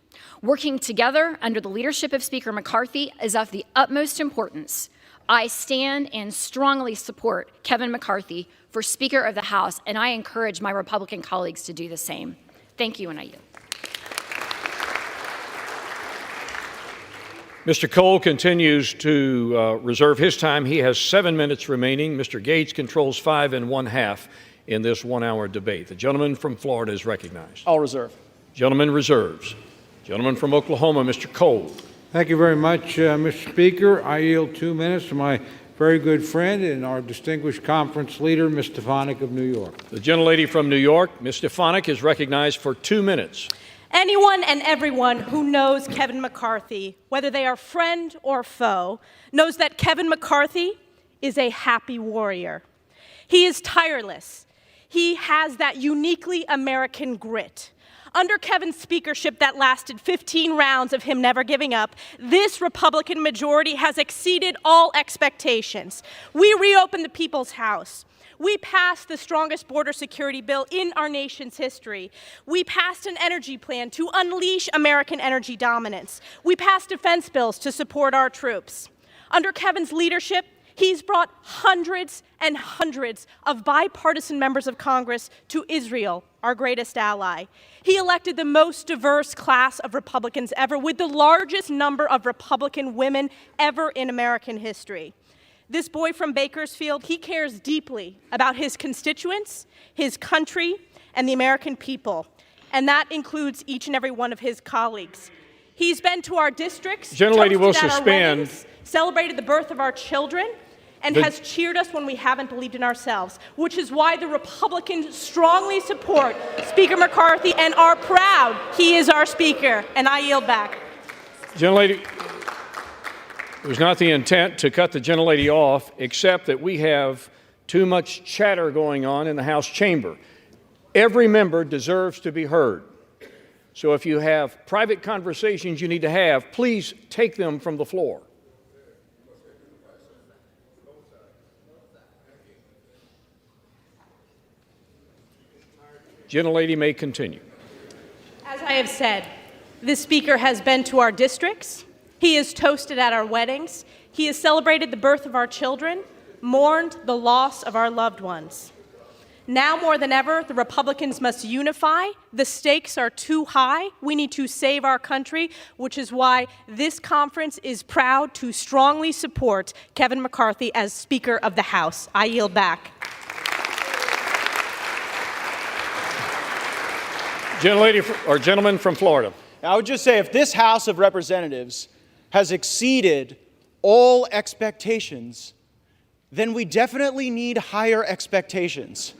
Working together under the leadership of Speaker McCarthy is of the utmost importance. I stand and strongly support Kevin McCarthy for Speaker of the House, and I encourage my Republican colleagues to do the same. Thank you, and I yield. Mr. Cole continues to reserve his time. He has 7 minutes remaining. Mr. Gaetz controls 5.5 in this 1-hour debate. The gentleman from Florida is recognized. I'll reserve. Gentleman reserves. Gentleman from Oklahoma, Mr. Cole. Thank you very much, Mr. Speaker. I yield 2 minutes to my very good friend and our distinguished conference leader, Ms. Stefanik of New York. The gentlelady from New York, Ms. Stefanik, is recognized for 2 minutes. Anyone and everyone who knows Kevin McCarthy, whether they are friend or foe, knows that Kevin McCarthy is a happy warrior. He is tireless. He has that uniquely American grit. Under Kevin's speakership that lasted 15 rounds of him never giving up, this Republican majority has exceeded all expectations. We reopened the People's House. We passed the strongest border security bill in our nation's history. We passed an energy plan to unleash American energy dominance. We passed defense bills to support our troops. Under Kevin's leadership, he's brought hundreds and hundreds of bipartisan members of Congress to Israel, our greatest ally. He elected the most diverse class of Republicans ever, with the largest number of Republican women ever in American history. This boy from Bakersfield, he cares deeply about his constituents, his country, and the American people. And that includes each and every one of his colleagues. He's been to our districts, Gentlelady will toasted at our suspend. weddings, celebrated the birth of our children, and has cheered us when we haven't believed in ourselves, which is why the Republicans strongly support Speaker McCarthy and are proud he is our Speaker. And I yield back. Gentlelady, it was not the intent to cut the gentlelady off, except that we have too much chatter going on in the House chamber. Every member deserves to be heard. So if you have private conversations you need to have, please take them from the floor. Gentlelady may continue. As I have said, the Speaker has been to our districts. He has toasted at our weddings. He has celebrated the birth of our children, mourned the loss of our loved ones. Now more than ever, the Republicans must unify. The stakes are too high. We need to save our country, which is why this conference is proud to strongly support Kevin McCarthy as Speaker of the House. I yield back. Gentleman from Florida. I would just say, if this House of Representatives has exceeded all expectations, then we definitely need higher expectations.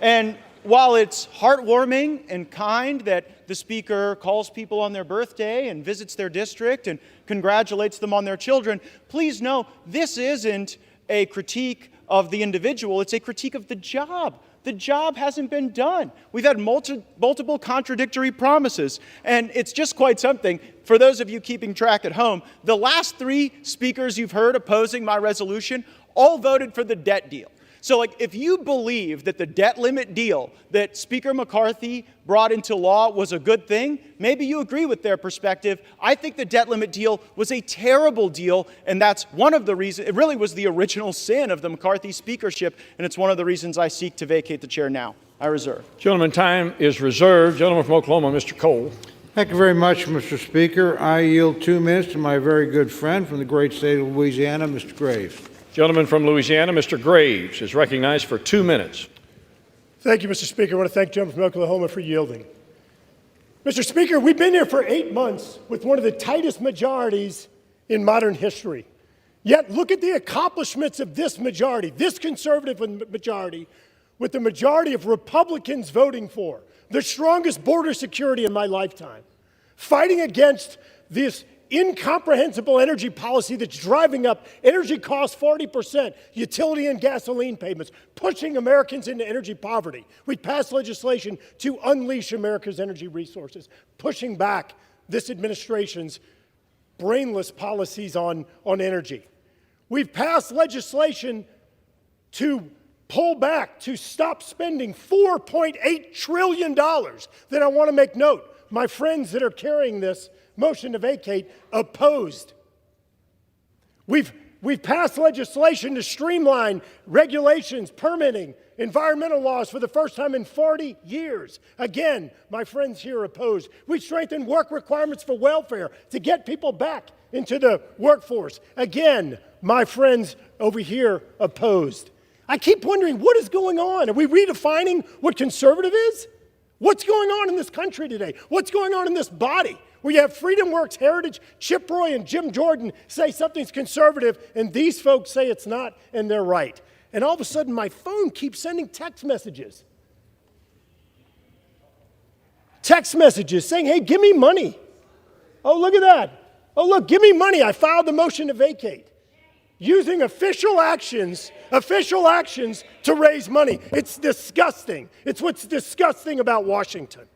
And while it's heartwarming and kind that the Speaker calls people on their birthday and visits their district and congratulates them on their children, please know this isn't a critique of the individual, it's a critique of the job. The job hasn't been done. We've had multiple contradictory promises, and it's just quite something. For those of you keeping track at home, the last 3 speakers you've heard opposing my resolution all voted for the debt deal. So, if you believe that the debt limit deal that Speaker McCarthy brought into law was a good thing, maybe you agree with their perspective. I think the debt limit deal was a terrible deal, and that's one of the reasons. It really was the original sin of the McCarthy speakership, and it's one of the reasons I seek to vacate the chair now. I reserve. Gentleman, time is reserved. Gentleman from Oklahoma, Mr. Cole. Thank you very much, Mr. Speaker. I yield 2 minutes to my very good friend from the great state of Louisiana, Mr. Graves. Gentleman from Louisiana, Mr. Graves, is recognized for 2 minutes. Thank you, Mr. Speaker. I want to thank the gentleman from Oklahoma for yielding. Mr. Speaker, we've been here for 8 months with one of the tightest majorities in modern history. Yet look at the accomplishments of this majority, this conservative majority, with the majority of Republicans voting for the strongest border security in my lifetime, fighting against this incomprehensible energy policy that's driving up energy costs 40%, utility and gasoline payments, pushing Americans into energy poverty. We passed legislation to unleash America's energy resources, pushing back this administration's brainless policies on energy. We've passed legislation to pull back, to stop spending $4.8 trillion that I want to make note. My friends that are carrying this motion to vacate opposed. We've passed legislation to streamline regulations, permitting, environmental laws for the first time in 40 years. Again, my friends here opposed. We strengthened work requirements for welfare to get people back into the workforce. Again, my friends over here opposed. I keep wondering, what is going on? Are we redefining what conservative is? What's going on in this country today? What's going on in this body? Where you have Freedom Works, Heritage, Chip Roy, and Jim Jordan say something's conservative, and these folks say it's not, and they're right. And all of a sudden, my phone keeps sending text messages. Text messages saying, hey, give me money. Oh, look at that. Oh, look, give me money. I filed the motion to vacate. Using official actions to raise money. It's disgusting. It's what's disgusting about Washington.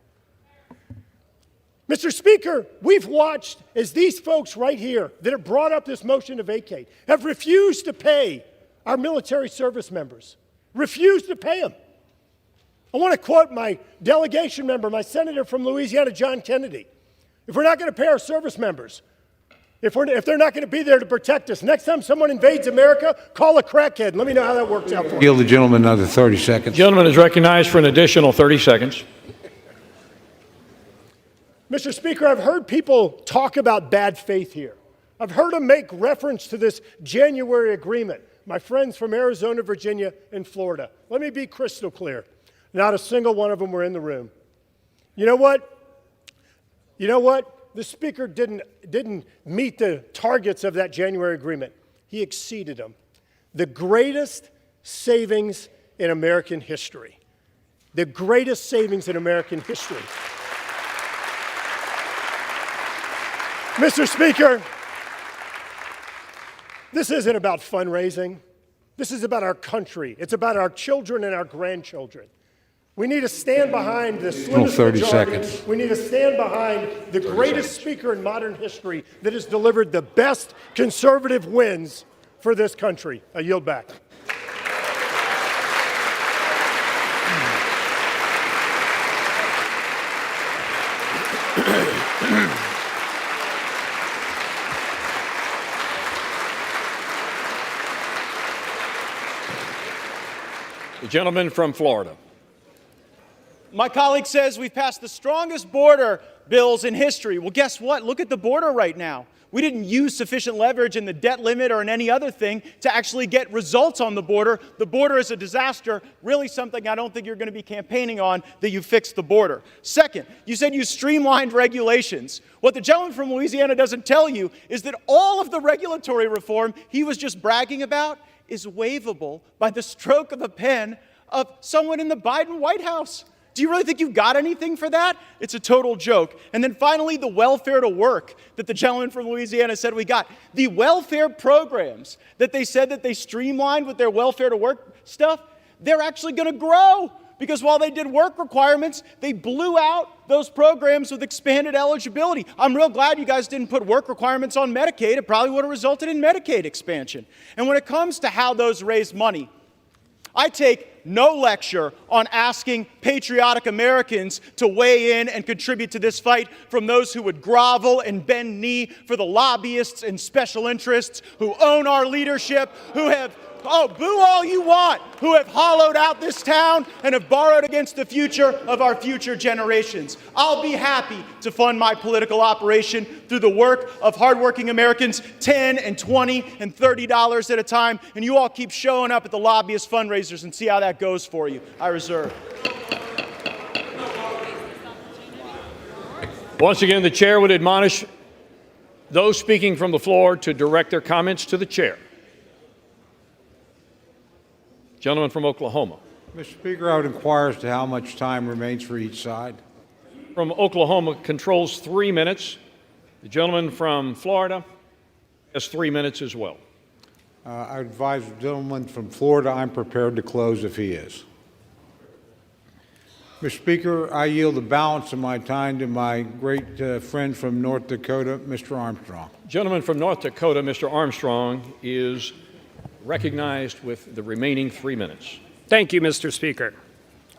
Mr. Speaker, we've watched as these folks right here that have brought up this motion to vacate have refused to pay our military service members, refused to pay them. I want to quote my delegation member, my senator from Louisiana, John Kennedy. If we're not going to pay our service members, if they're not going to be there to protect us, next time someone invades America, call a crackhead and let me know how that works out for you. Yield the gentleman another 30 seconds. Gentleman is recognized for an additional 30 seconds. Mr. Speaker, I've heard people talk about bad faith here. I've heard them make reference to this January agreement. My friends from Arizona, Virginia, and Florida. Let me be crystal clear. Not a single one of them were in the room. You know what? The Speaker didn't meet the targets of that January agreement. He exceeded them. The greatest savings in American history. The greatest savings in American history. Mr. Speaker, this isn't about fundraising. This is about our country. It's about our children and our grandchildren. We need to stand behind the slimmest 30 majority. seconds. We need to stand behind the greatest speaker in modern history that has delivered the best conservative wins for this country. I yield back. The gentleman from Florida. My colleague says we've passed the strongest border bills in history. Well, guess what? Look at the border right now. We didn't use sufficient leverage in the debt limit or in any other thing to actually get results on the border. The border is a disaster, really something I don't think you're going to be campaigning on, that you fixed the border. Second, you said you streamlined regulations. What the gentleman from Louisiana doesn't tell you is that all of the regulatory reform he was just bragging about is waivable by the stroke of a pen of someone in the Biden White House. Do you really think you've got anything for that? It's a total joke. And then finally, the welfare to work that the gentleman from Louisiana said we got. The welfare programs that they said that they streamlined with their welfare to work stuff, they're actually going to grow. Because while they did work requirements, they blew out those programs with expanded eligibility. I'm real glad you guys didn't put work requirements on Medicaid. It probably would have resulted in Medicaid expansion. And when it comes to how those raise money, I take no lecture on asking patriotic Americans to weigh in and contribute to this fight from those who would grovel and bend knee for the lobbyists and special interests who own our leadership, who have, oh, boo all you want, who have hollowed out this town and have borrowed against the future of our future generations. I'll be happy to fund my political operation through the work of hardworking Americans, $10 and $20 and $30 at a time, and you all keep showing up at the lobbyist fundraisers and see how that goes for you. I reserve. Once again, the chair would admonish those speaking from the floor to direct their comments to the chair. Gentleman from Oklahoma. Mr. Speaker, I would inquire as to how much time remains for each side. From Oklahoma controls 3 minutes. The gentleman from Florida has 3 minutes as well. I advise the gentleman from Florida I'm prepared to close if he is. Mr. Speaker, I yield the balance of my time to my great friend from North Dakota, Mr. Armstrong. Gentleman from North Dakota, Mr. Armstrong, is recognized with the remaining 3 minutes. Thank you, Mr. Speaker.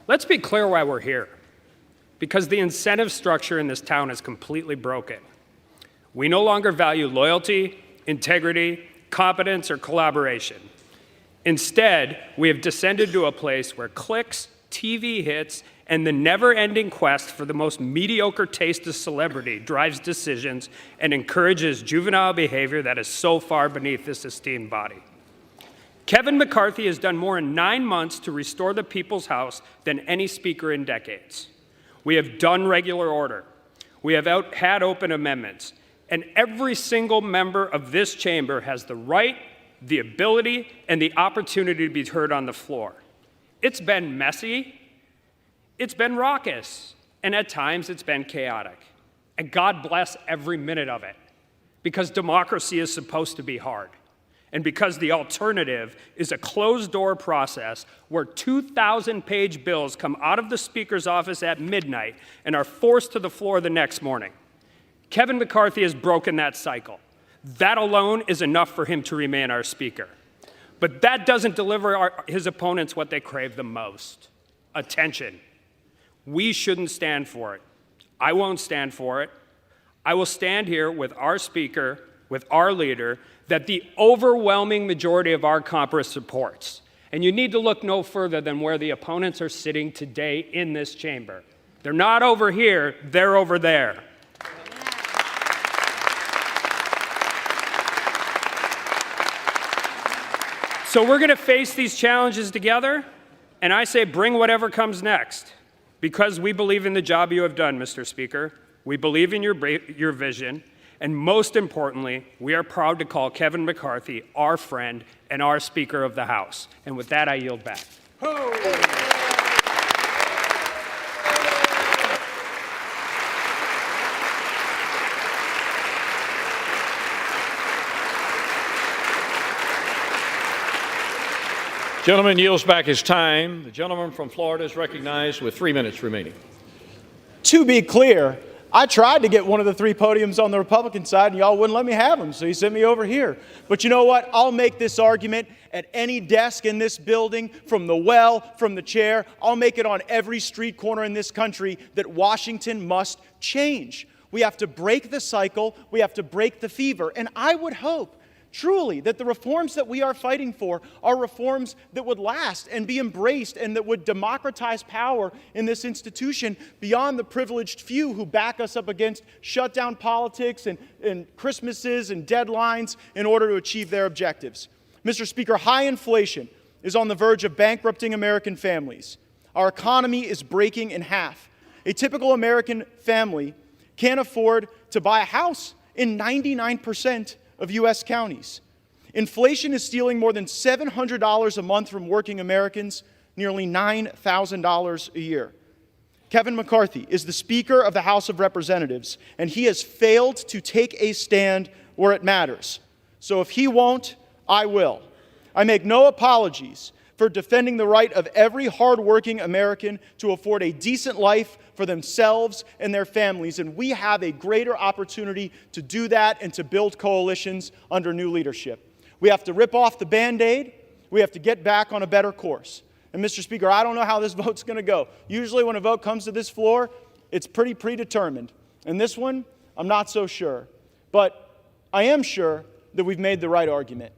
Let's be clear why we're here. Because the incentive structure in this town is completely broken. We no longer value loyalty, integrity, competence, or collaboration. Instead, we have descended to a place where clicks, TV hits, and the never-ending quest for the most mediocre taste of celebrity drives decisions and encourages juvenile behavior that is so far beneath this esteemed body. Kevin McCarthy has done more in 9 months to restore the people's house than any speaker in decades. We have done regular order. We have had open amendments. And every single member of this chamber has the right, the ability, and the opportunity to be heard on the floor. It's been messy. It's been raucous. And at times it's been chaotic. And God bless every minute of it. Because democracy is supposed to be hard. And because the alternative is a closed-door process where 2,000-page bills come out of the Speaker's office at midnight and are forced to the floor the next morning. Kevin McCarthy has broken that cycle. That alone is enough for him to remain our Speaker. But that doesn't deliver his opponents what they crave the most: attention. We shouldn't stand for it. I won't stand for it. I will stand here with our Speaker, with our leader, that the overwhelming majority of our Congress supports. And you need to look no further than where the opponents are sitting today in this chamber. They're not over here, they're over there. So we're going to face these challenges together, and I say bring whatever comes next, because we believe in the job you have done, Mr. Speaker. We believe in your vision. And most importantly, we are proud to call Kevin McCarthy our friend and our Speaker of the House. And with that, I yield back. Gentleman yields back his time. The gentleman from Florida is recognized with 3 minutes remaining. To be clear, I tried to get one of the 3 podiums on the Republican side, and y'all wouldn't let me have them, so you sent me over here. But you know what? I'll make this argument at any desk in this building, from the well, from the chair. I'll make it on every street corner in this country that Washington must change. We have to break the cycle. We have to break the fever. And I would hope, truly, that the reforms that we are fighting for are reforms that would last and be embraced and that would democratize power in this institution beyond the privileged few who back us up against shutdown politics and Christmases and deadlines in order to achieve their objectives. Mr. Speaker, high inflation is on the verge of bankrupting American families. Our economy is breaking in half. A typical American family can't afford to buy a house in 99% of U.S. counties. Inflation is stealing more than $700 a month from working Americans, nearly $9,000 a year. Kevin McCarthy is the Speaker of the House of Representatives, and he has failed to take a stand where it matters. So if he won't, I will. I make no apologies for defending the right of every hardworking American to afford a decent life for themselves and their families, and we have a greater opportunity to do that and to build coalitions under new leadership. We have to rip off the Band-Aid. We have to get back on a better course. And Mr. Speaker, I don't know how this vote's going to go. Usually when a vote comes to this floor, it's pretty predetermined. And this one, I'm not so sure. But I am sure that we've made the right argument,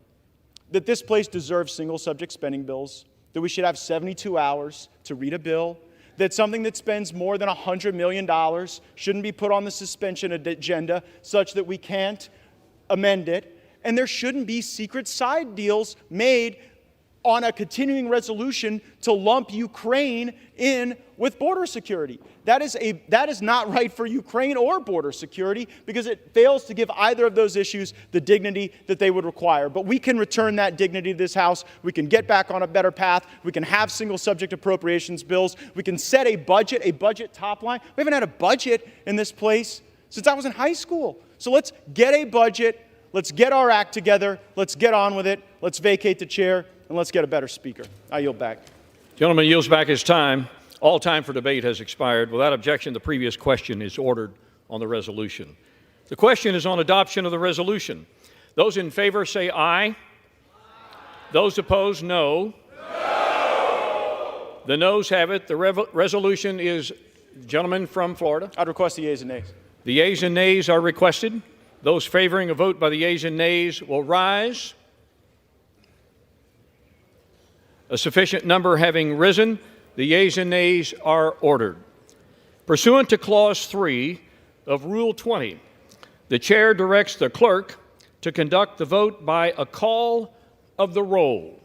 that this place deserves single-subject spending bills, that we should have 72 hours to read a bill, that something that spends more than $100 million shouldn't be put on the suspension agenda such that we can't amend it, and there shouldn't be secret side deals made on a continuing resolution to lump Ukraine in with border security. That is not right for Ukraine or border security because it fails to give either of those issues the dignity that they would require. But we can return that dignity to this House. We can get back on a better path. We can have single subject appropriations bills. We can set a budget top line. We haven't had a budget in this place since I was in high school. So let's get a budget. Let's get our act together. Let's get on with it. Let's vacate the chair. And let's get a better speaker. I yield back. Gentleman yields back his time. All time for debate has expired. Without objection, the previous question is ordered on the resolution. The question is on adoption of the resolution. Those in favor say aye. Aye. Those opposed, no. No. The noes have it. The resolution is, gentleman from Florida. I'd request the yeas and nays. The yeas and nays are requested. Those favoring a vote by the yeas and nays will rise. A sufficient number having risen, the yeas and nays are ordered. Pursuant to Clause 3 of Rule 20, the Chair directs the clerk to conduct the vote by a call of the roll.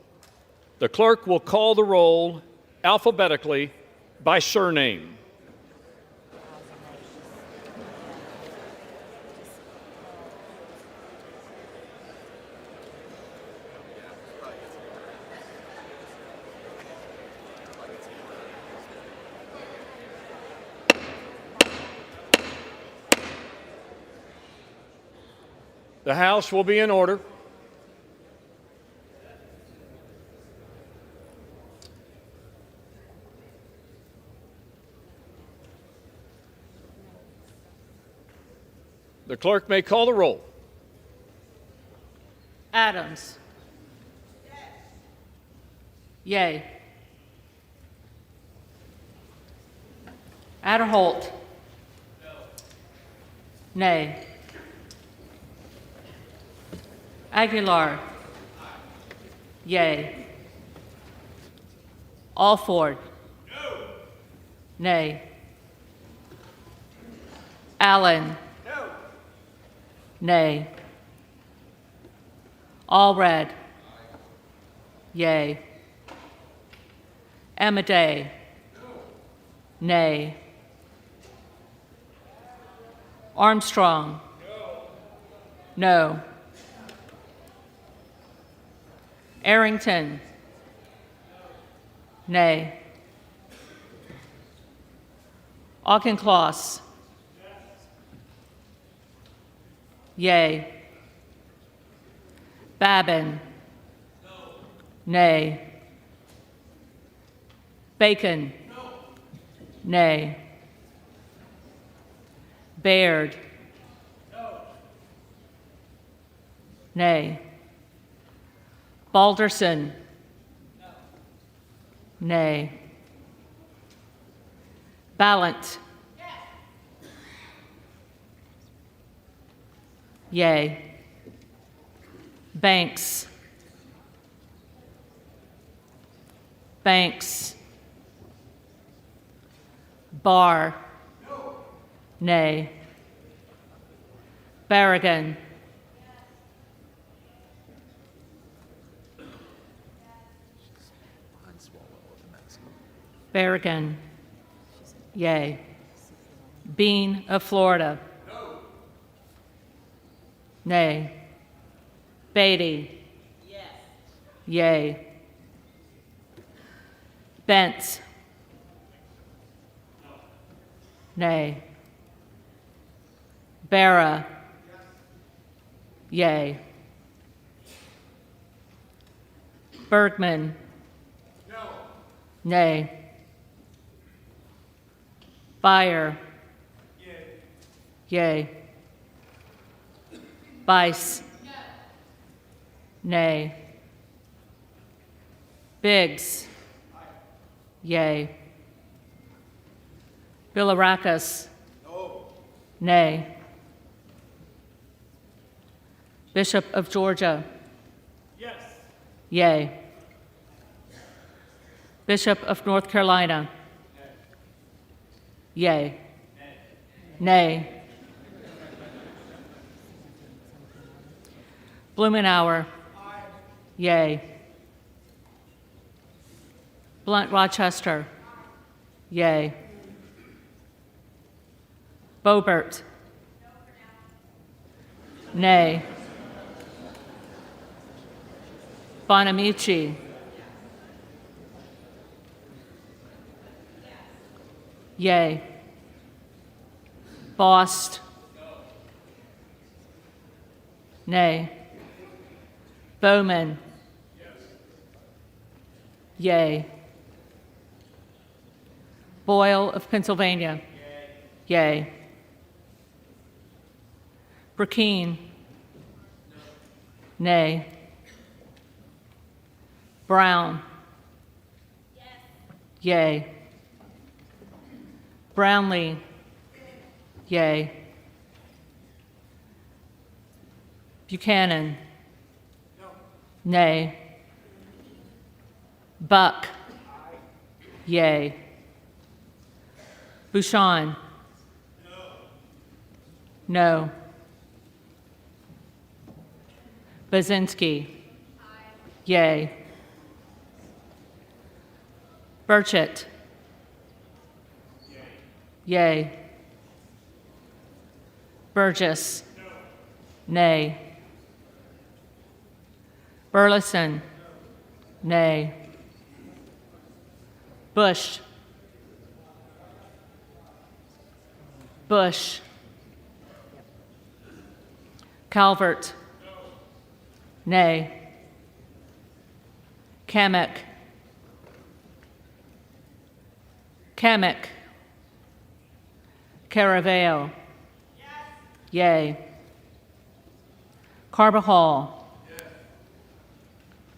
The clerk will call the roll alphabetically by surname. The House will be in order. The clerk may call the roll. Adams. Yay. Adderholt. Nay. Aguilar. Yay. Alford. No. Nay. Allen. No. Nay. Allred. Yay. Amaday. No. Nay. Armstrong. No. Arrington. Nay. Auchincloss. Yay. Babin. Nay. Bacon. Nay. Baird. Nay. Balderson. Nay. Ballant. Yay. Banks. Banks. Barr. Nay. Barragan. Barragan. Yay. Bean of Florida. Nay. Beatty. Yay. Bentz. Nay. Barra. Yay. Bergman. Nay. Beyer. Yay. Bice. Nay. Biggs. Yay. Bilirakis. Nay. Bishop of Georgia. Yay. Bishop of North Carolina. Yay. Nay. Blumenauer. Yay. Blunt Rochester. Yay. Boebert. Nay. Bonamici. Yay. Bost. Nay. Bowman. Yay. Boyle of Pennsylvania. Yay. Burkine. Nay. Brown. Yay. Brownlee. Yay. Buchanan. Nay. Buck. Yay. Bouchon. No. Bazinski. Yay. Burchett. Yay. Burgess. Nay. Burleson. Nay. Bush. Bush. Calvert. Nay. Kamek. Kamek. Caraveo. Yay. Carbajal.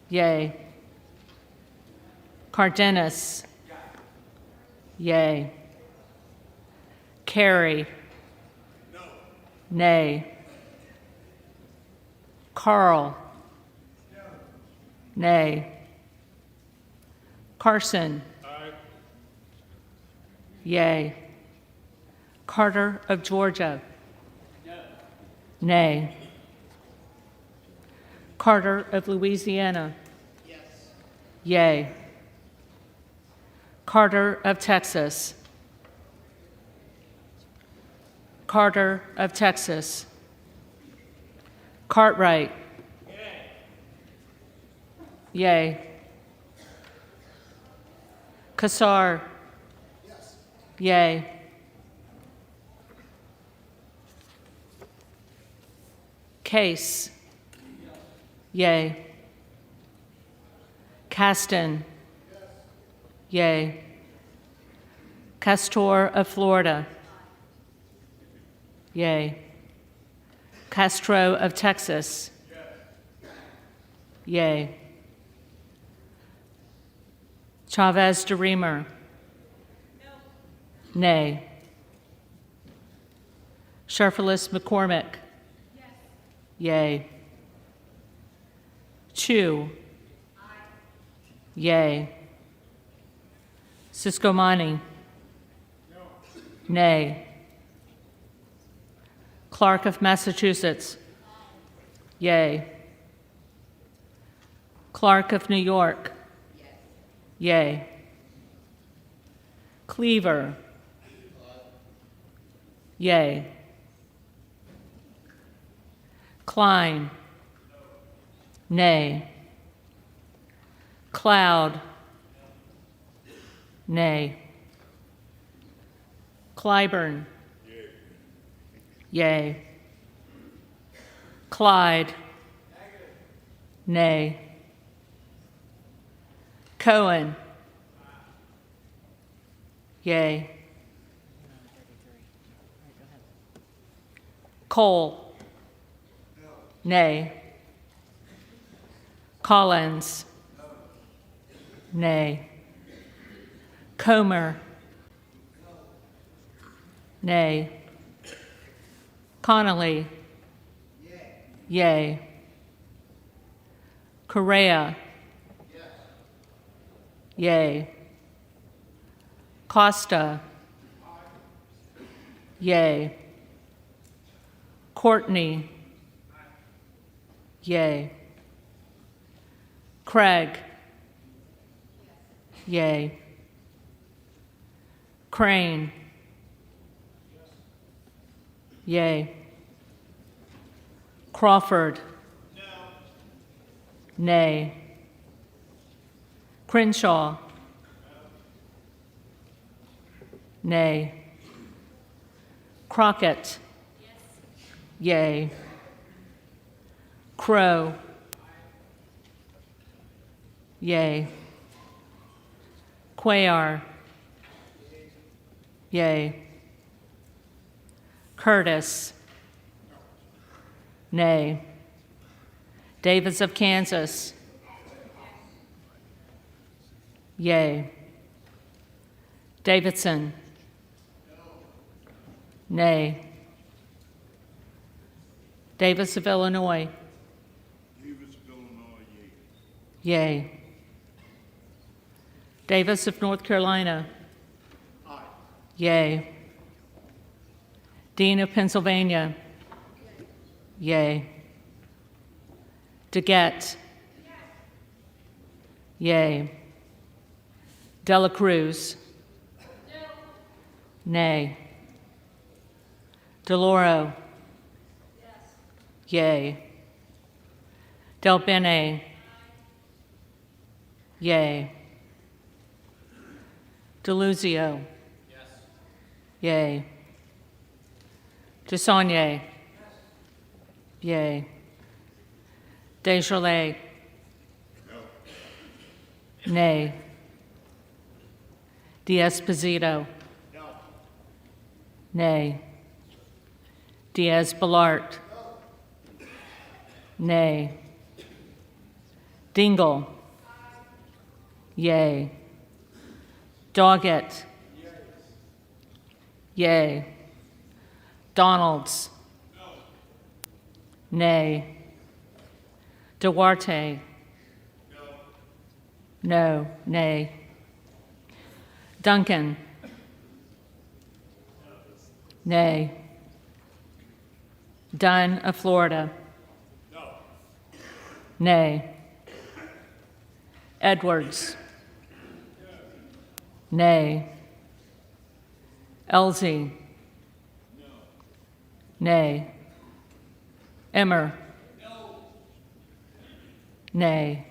Yay. Cardenas. Yay. Carey. Nay. Carl. Nay. Carson. Yay. Carter of Georgia. Nay. Carter of Louisiana. Yay. Carter of Texas. Carter of Texas. Cartwright. Yay. Kassar. Yay. Case. Yay. Caston. Yay. Castor of Florida. Yay. Castro of Texas. Yay. Chavez de Reamer. Nay. Sharfelis McCormick. Yay. Chu. Yay. Siscomani. Nay. Clark of Massachusetts. Yay. Clark of New York. Yay. Cleaver. Yay. Klein. Nay. Cloud. Nay. Clyburn. Yay. Clyde. Nay. Cohen. Yay. Cole. Nay. Collins. Nay. Comer. Nay. Connolly. Yay. Correa. Yay. Costa. Yay. Courtney. Yay. Craig. Yay. Crane. Yay. Crawford. Nay. Crenshaw. Nay. Crockett. Yay. Crow. Yay. Cuellar. Yay. Curtis. Nay. Davis of Kansas. Yay. Davidson. Nay. Davis of Illinois. Yay. Davis of North Carolina. Yay. Dean of Pennsylvania. Yay. Gaetz. Yay. Dela Cruz. Nay. DeLauro. Yay. Del Bene. Yay. DeLuzio. Yay. DeSaulnier. Yay. Desjardins. Nay. D'Esposito. Nay. Diaz-Balart. Nay. Dingle. Yay. Doggett. Yay. Donalds. Nay. Duarte. No. Nay. Duncan. Nay. Dunn of Florida. Nay. Edwards. Nay. Elsie. Nay. Emmer. Nay.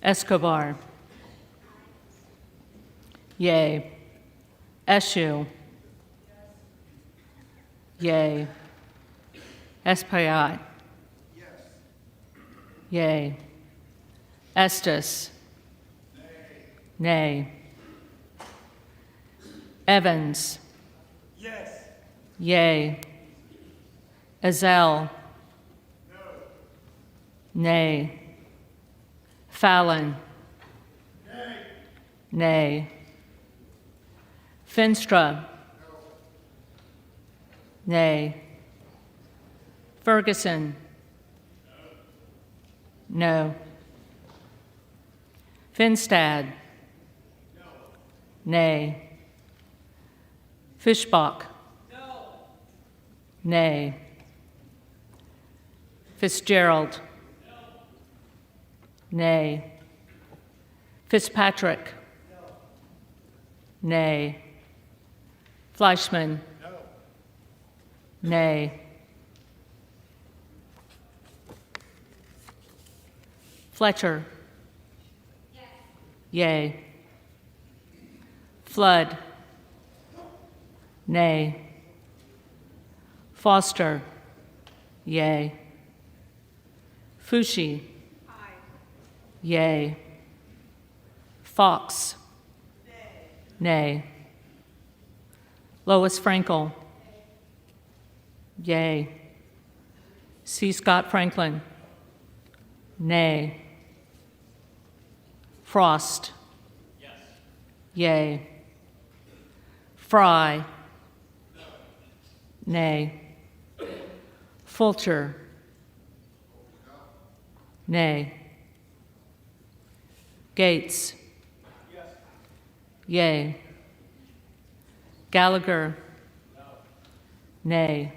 Escobar. Yay. Eshue. Yay. Espaillat. Yay. Estes. Nay. Evans. Yay. Ezell. Nay. Fallon. Nay. Finstra. Nay. Ferguson. No. Finstad? Nay. Fischbach? Nay. Fitzgerald? Nay. Fitzpatrick? Nay. Fleischman? Nay. Fletcher? Yea. Flood? Nay. Foster? Yea. Fushi? Yea. Fox? Nay. Lois Frankel? Yea. C. Scott Franklin? Nay. Frost? Yea. Fry? Nay. Fulcher? Nay. Gaetz? Yea. Gallagher? Nay.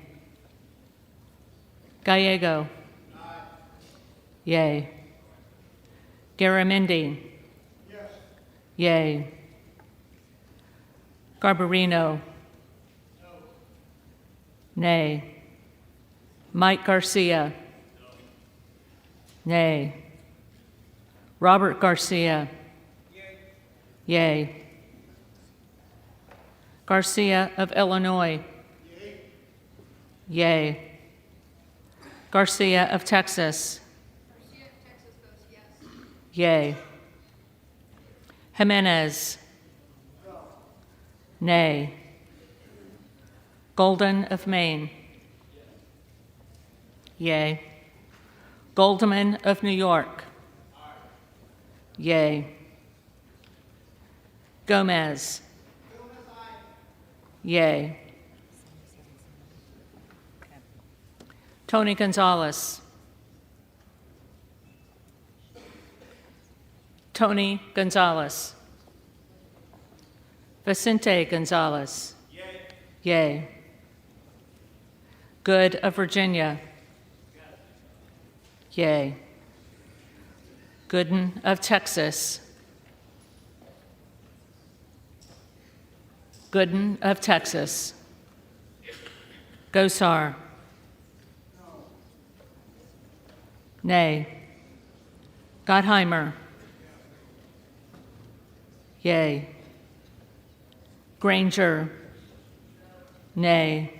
Gallego? Yea. Garamendi? Yea. Garbarino? Nay. Mike Garcia? Nay. Robert Garcia? Yea. Garcia of Illinois? Yea. Garcia of Texas? Yea. Jimenez? Nay. Golden of Maine? Yea. Goldman of New York? Yea. Gomez? Yea. Tony Gonzalez? Tony Gonzalez? Vicente Gonzalez? Yea. Good of Virginia? Yea. Gooden of Texas? Gooden of Texas? Gosar? Nay. Gottheimer? Yea. Granger? Nay.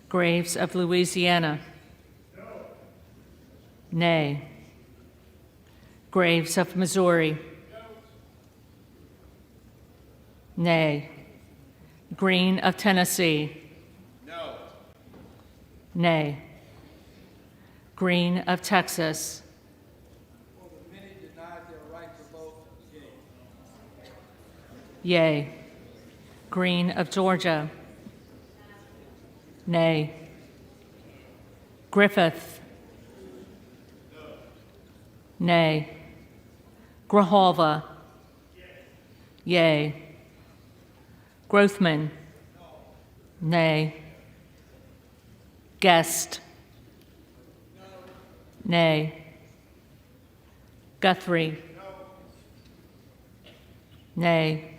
Graves of Louisiana? Nay. Graves of Missouri? Nay. Green of Tennessee? Nay. Green of Texas? Yea. Green of Georgia? Nay. Griffith? Nay. Grijalva? Yea. Grothman? Nay. Guest? Nay. Guthrie? Nay.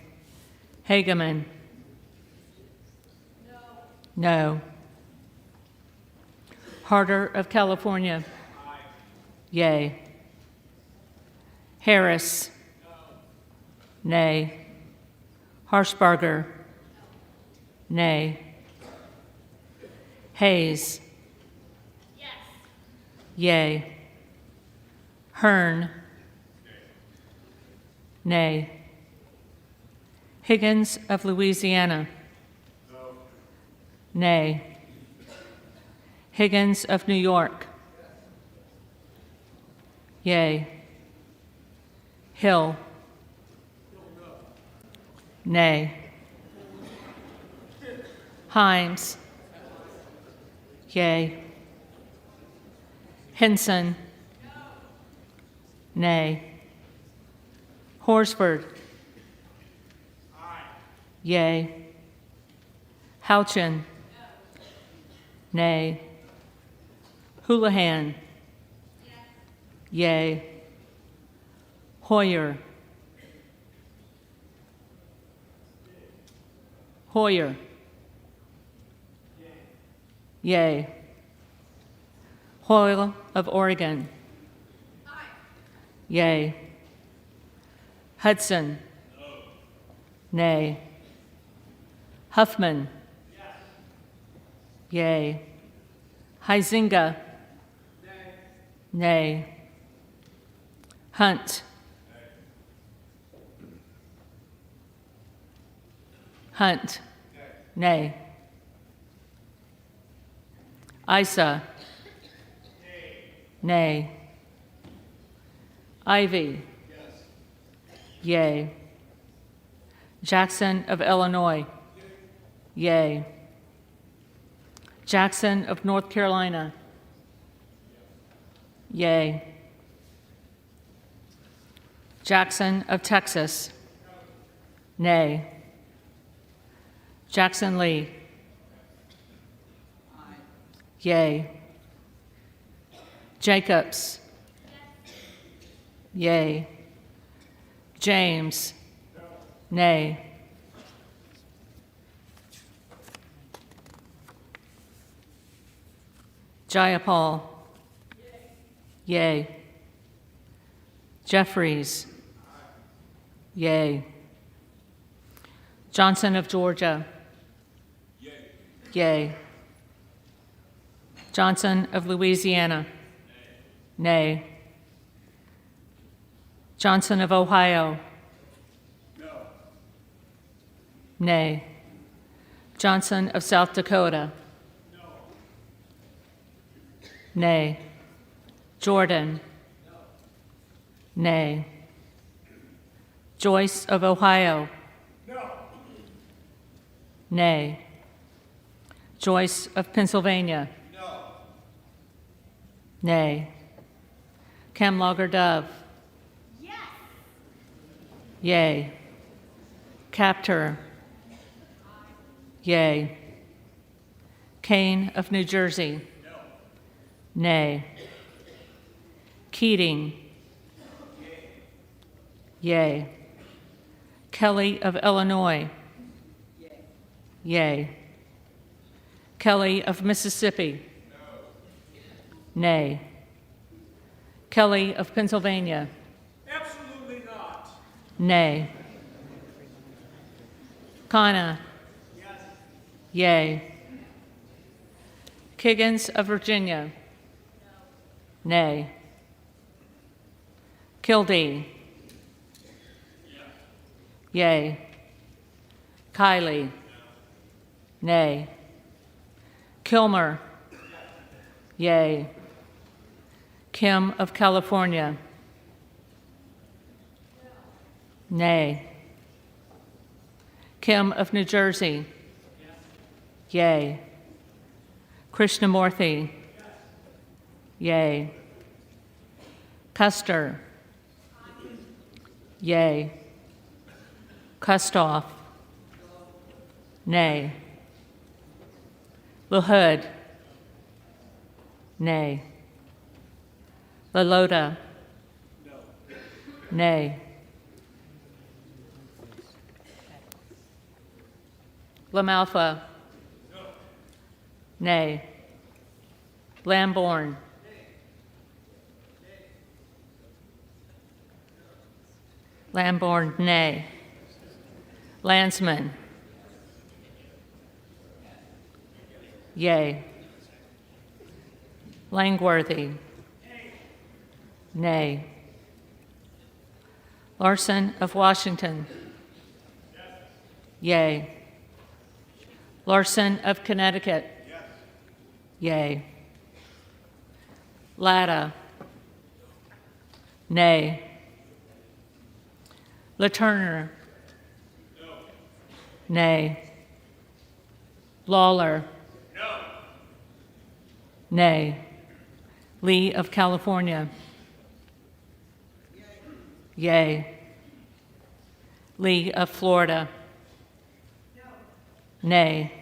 Hageman? No. Harder of California? Yea. Harris? Nay. Harshbarger? Nay. Hayes? Yea. Hearn? Nay. Higgins of Louisiana? Nay. Higgins of New York? Yea. Hill? Nay. Himes? Yea. Henson? Nay. Horsford. Yea. Houchin. Nay. Houlihan. Yea. Hoyer. Hoyer. Yea. Hoyle of Oregon. Yea. Hudson. Nay. Huffman. Yea. Huizinga. Nay. Hunt. Hunt. Nay. Isa. Nay. Ivy. Yea. Jackson of Illinois. Yea. Jackson of North Carolina. Yea. Jackson of Texas. Nay. Jackson Lee. Yea. Jacobs. Yea. James. Nay. Jayapal. Yea. Jeffries. Yea. Johnson of Georgia. Yea. Johnson of Louisiana. Nay. Johnson of Ohio. Nay. Johnson of South Dakota. Nay. Jordan. Nay. Joyce of Ohio. Nay. Joyce of Pennsylvania. Nay. Camlogger Dove. Yea. Captor. Yea. Kane of New Jersey. Nay. Keating. Yea. Kelly of Illinois. Yea. Kelly of Mississippi. Nay. Kelly of Pennsylvania. Absolutely not. Nay. Kana. Yea. Kiggins of Virginia. Nay. Kildee. Yea. Kiley. Nay. Kilmer. Yea. Kim of California. Nay. Kim of New Jersey. Yea. Krishnamurthy. Yea. Custer. Yea. Kustoff. Nay. LaHood. Nay. LaLota. Nay. LaMalfa. Nay. Lamborn. Lamborn, nay. Landsman. Yea. Langworthy. Nay. Larson of Washington. Yea. Larson of Connecticut. Yea. Latta. Nay. LaTurner. Nay. Lawler. Nay. Lee of California. Yay. Lee of Florida. Nay.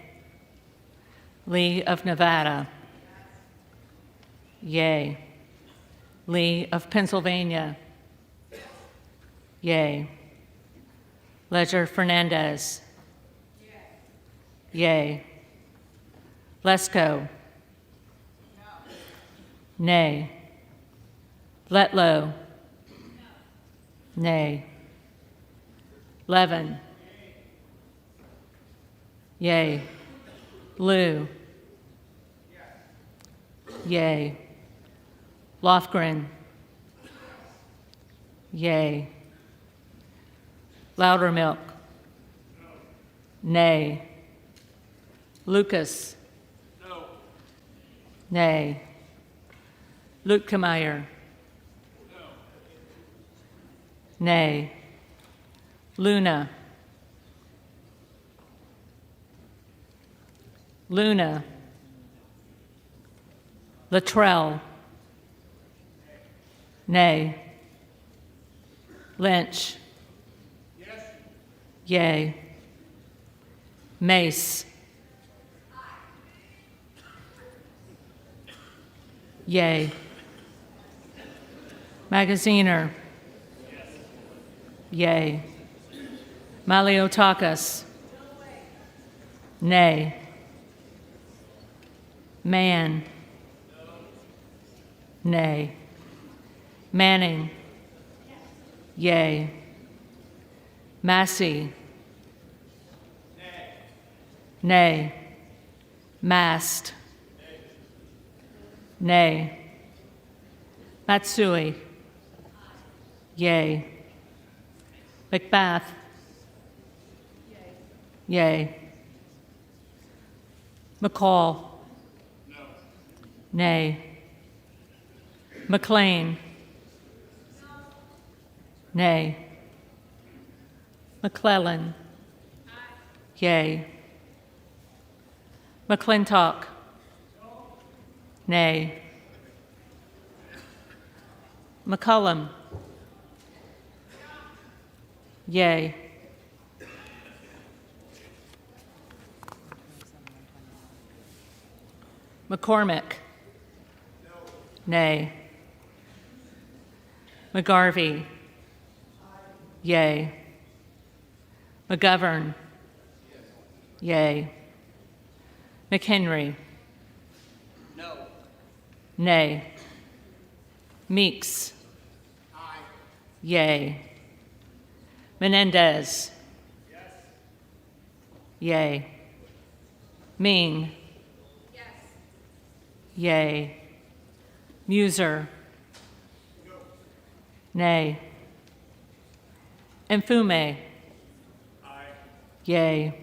Lee of Nevada. Yay. Lee of Pennsylvania. Yay. Ledger Fernandez. Yay. Lesko. Nay. Letlow. Nay. Levin. Yay. Liu. Yay. Lofgren. Yay. Loudermilk. Nay. Lucas. No. Nay. Lutkemeyer. No. Nay. Luna. Luna. Luttrell. Nay. Lynch. Yes. Yay. Mace. Yay. Magaziner. Yay. Maliotakis. Nay. Man. Nay. Manning. Yay. Massey. Nay. Mast. Nay. Matsui. Yay. McBath. Yay. McCall. No. Nay. McLean. Nay. McClellan. Yay. McClintock. Nay. McCullum. Yay. McCormick. Nay. McGarvey. Yay. McGovern. Yay. McHenry. No. Nay. Meeks. Aye. Yay. Menendez. Yes. Yay. Ming. Yes. Yay. Muser. No. Nay. Mfume. Aye. Yay.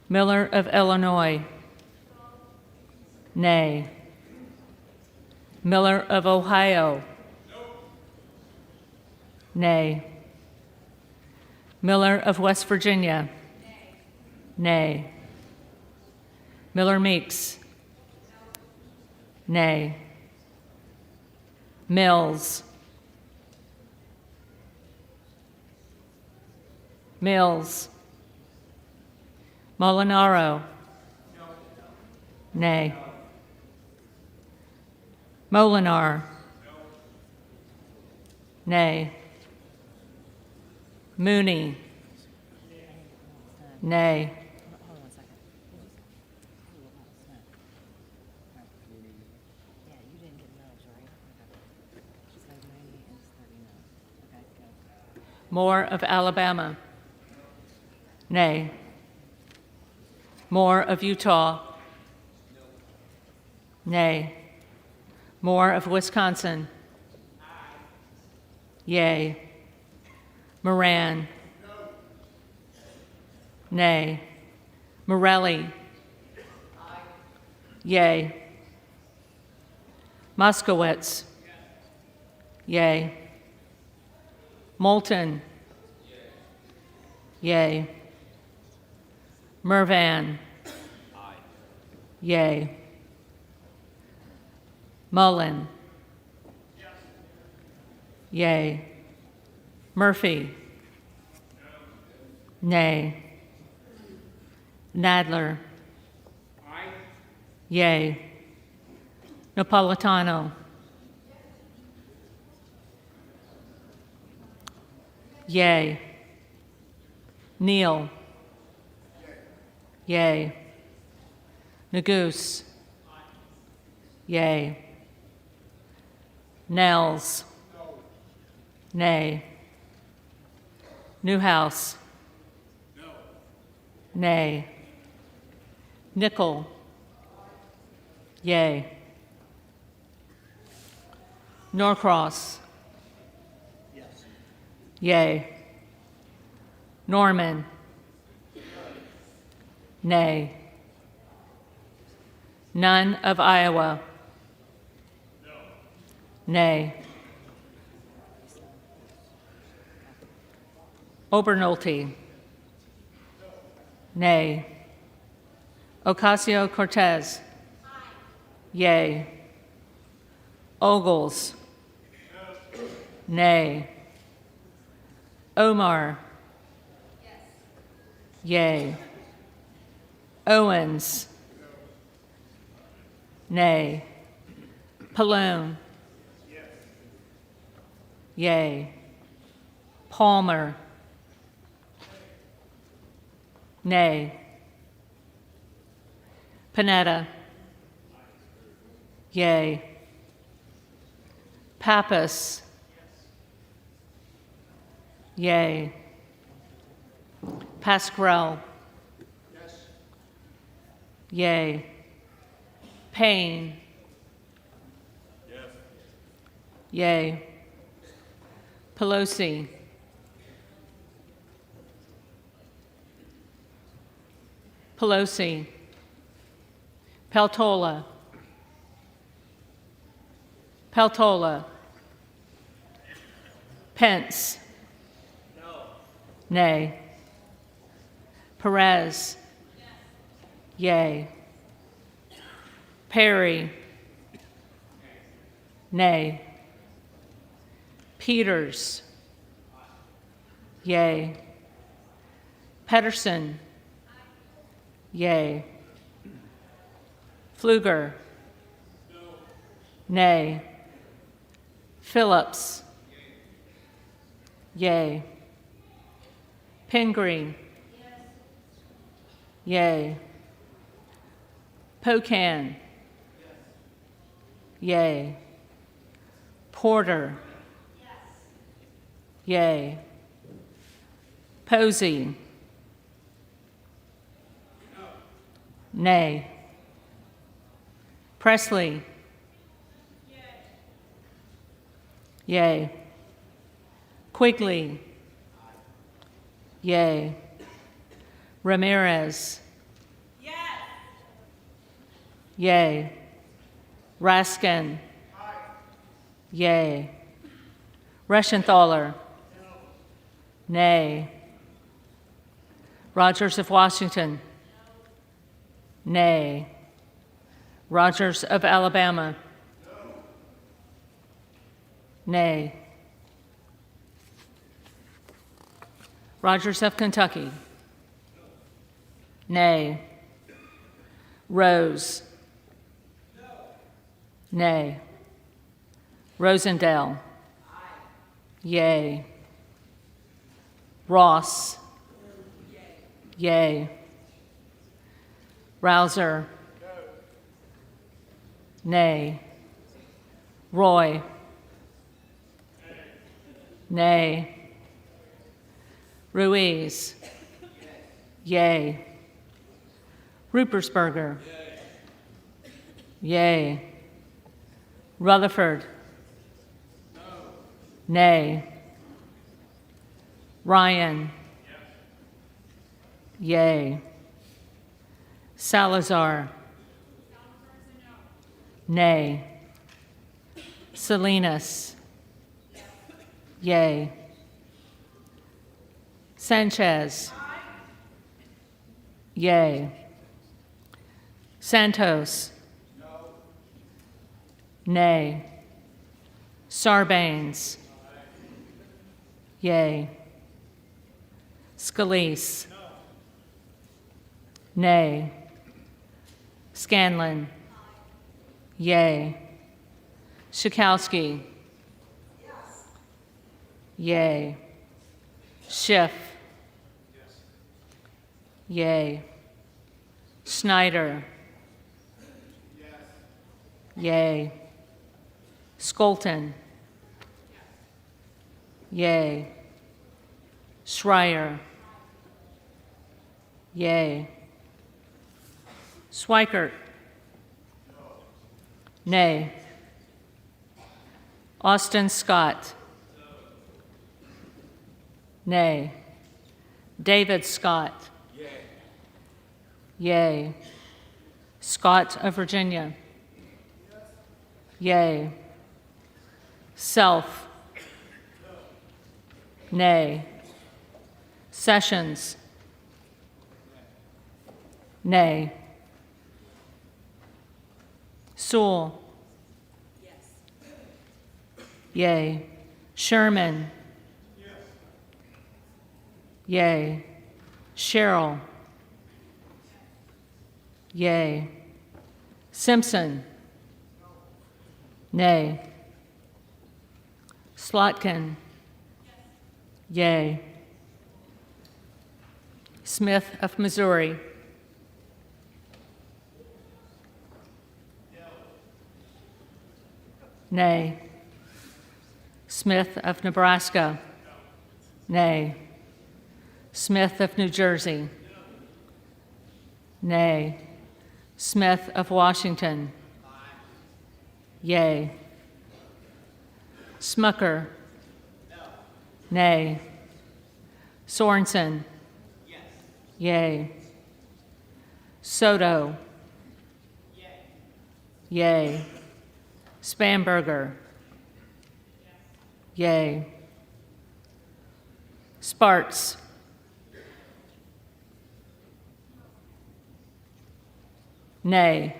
Miller of Illinois. Nay. Miller of Ohio. No. Nay. Miller of West Virginia. Nay. Miller Meeks. Nay. Mills. Mills. Molinaro. Nay. Molinar. Nay. Mooney. Nay. Moore of Alabama. Nay. Moore of Utah. Nay. Moore of Wisconsin. Yay. Moran. Nay. Morelli. Yay. Moskowitz. Yay. Moulton. Yay. Mervan. Yay. Mullen. Yay. Murphy. Nay. Nadler. Yay. Napolitano. Yay. Neal. Yay. Neguse. Yay. Nels. Nay. Newhouse. Nay. Nickel. Yay. Norcross. Yay. Norman. Nay. None of Iowa. Nay. Obernolte. Nay. Ocasio-Cortez. Yay. Ogles. Nay. Omar. Yay. Owens. Nay. Pallone. Yay. Palmer. Nay. Panetta. Yay. Pappas. Yay. Pasquarel. Yay. Payne. Yay. Pelosi. Pelosi. Peltola. Peltola. Pence. No. Nay. Perez. Yay. Perry. Nay. Peters. Yay. Pedersen. Yay. Pfluger. Nay. Phillips. Yay. Pingree. Yay. Pocan. Yay. Porter. Yay. Posey. Nay. Presley. Yay. Quigley. Yay. Ramirez. Yay. Raskin. Yay. Reschenthaler. Nay. Rogers of Washington. Nay. Rogers of Alabama. Nay. Rogers of Kentucky. Nay. Rose. Nay. Rosendale. Yay. Ross. Yay. Rouser. Nay. Roy. Nay. Ruiz. Yay. Rupersberger. Yay. Rutherford. Nay. Ryan. Yay. Salazar. Nay. Salinas. Yay. Sanchez. Yay. Santos. Nay. Sarbanes. Yay. Scalise. Nay. Scanlon. Yay. Schakowsky. Yay. Schiff. Yay. Snyder. Yay. Skolton. Yay. Schreier. Yay. Schweikert. Nay. Austin Scott. Nay. David Scott. Yay. Scott of Virginia. Yay. Self. Nay. Sessions. Nay. Sewell. Yay. Sherman. Yay. Sherrill. Yay. Simpson. Nay. Slotkin. Yay. Smith of Missouri. Nay. Smith of Nebraska. Nay. Smith of New Jersey. Nay. Smith of Washington. Yay. Smucker. Nay. Sorensen. Yay. Soto. Yay. Spamberger. Yay. Sparts. Nay.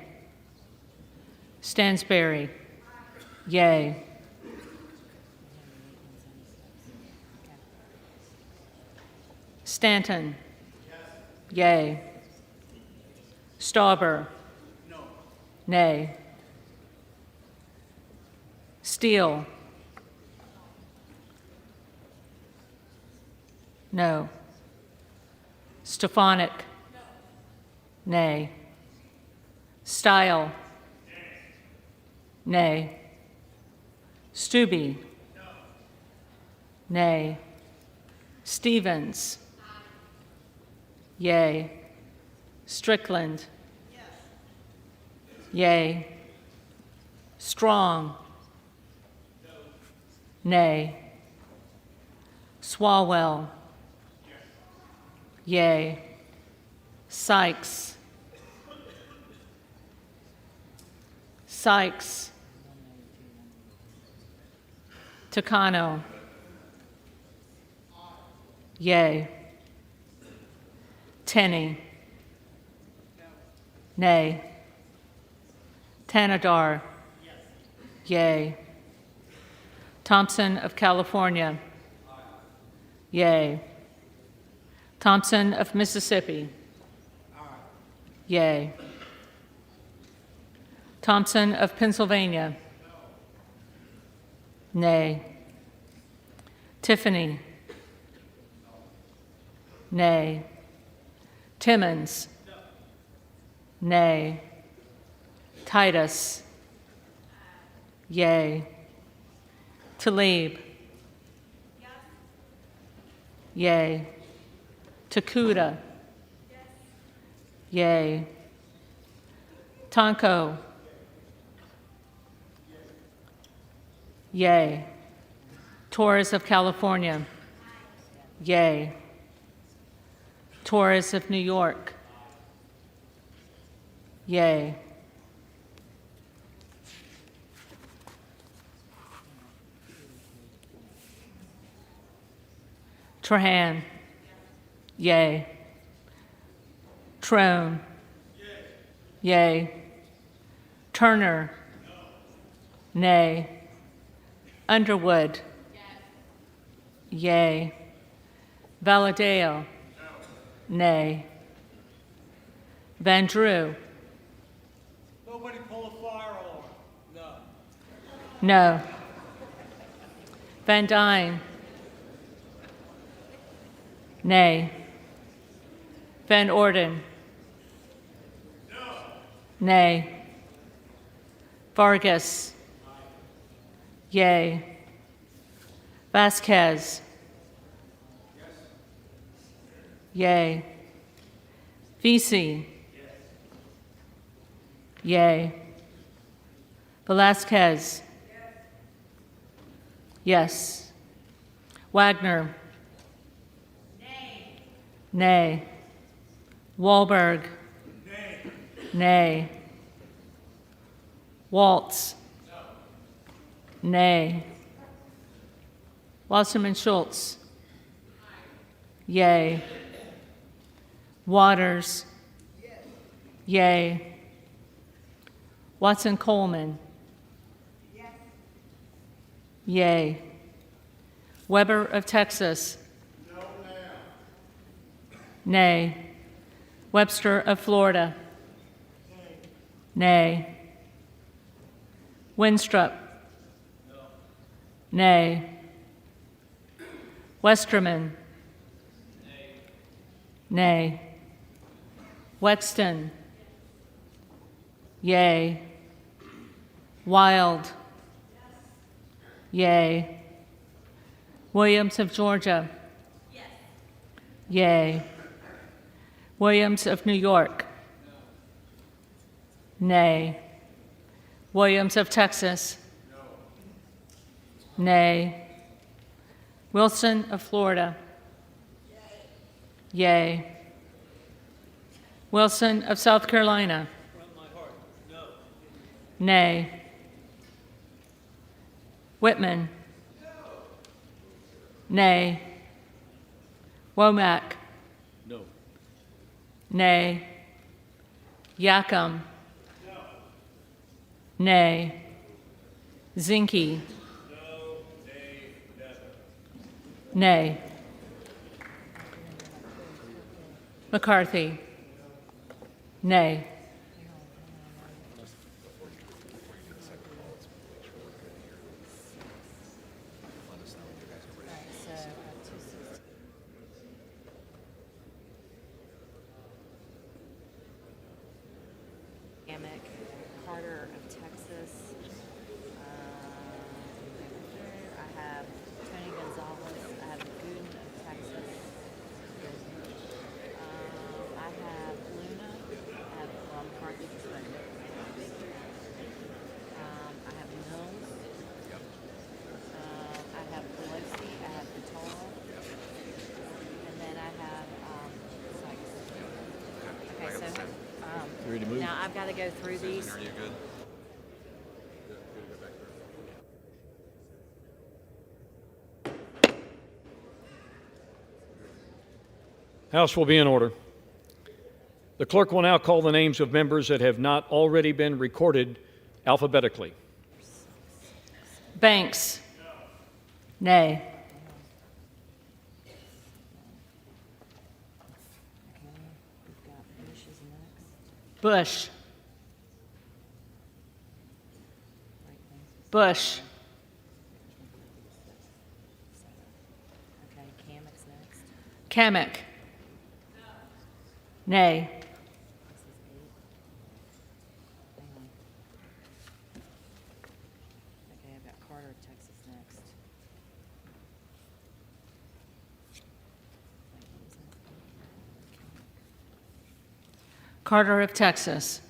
Stansberry. Yay. Stanton. Yay. Stauber. Nay. Steele. No. Stefanik. Nay. Style. Nay. Stubbe. Nay. Stevens. Yay. Strickland. Yay. Strong. Nay. Swalwell. Yay. Sykes. Sykes. Takano. Yay. Tenney. Nay. Tanadar. Yay. Thompson of California. Yay. Thompson of Mississippi. Yay. Thompson of Pennsylvania. Nay. Tiffany. Nay. Timmons. Nay. Titus. Yay. Talib. Yay. Takuda. Yay. Tonko. Yay. Torres of California. Yay. Torres of New York. Yay. Trahan. Yay. Trone. Yay. Turner. Nay. Underwood. Yay. Valadeo? Nay. Van Drew? Nobody pull a fire alarm. No. No. Van Dyne? Nay. Van Orden? No. Nay. Vargas? Yay. Vasquez? Yay. Vesey? Yay. Velasquez? Yes. Wagner? Nay. Wahlberg? Nay. Waltz? Nay. Wasserman Schultz? Yay. Waters? Yay. Watson Coleman? Yay. Weber of Texas? Nay. Webster of Florida? Nay. Winstrup? Nay. Westerman? Nay. Wexton? Yay. Wild? Yay. Williams of Georgia? Yay. Williams of New York? Nay. Williams of Texas? Nay. Wilson of Florida? Yay. Wilson of South Carolina? Nay. Whitman? Nay. Womack? No. Nay. Yacom? Nay. Zinke? Nay. McCarthy? Nay. Carter of Texas. I have Tony Gonzalez. I have Gooden of Texas. I have Luna. I have McCarthy. I have Mills. I have Pelosi. I have Patel. And then I have Sykes. Okay, so You ready to move? now I've got to go through these. Are you good? House will be in order. The clerk will now call the names of members that have not already been recorded alphabetically. Banks? Nay. Bush? Bush? Okay, Kamek's next. Kamek? Nay. Okay, I've got Carter of Texas next. Carter of Texas?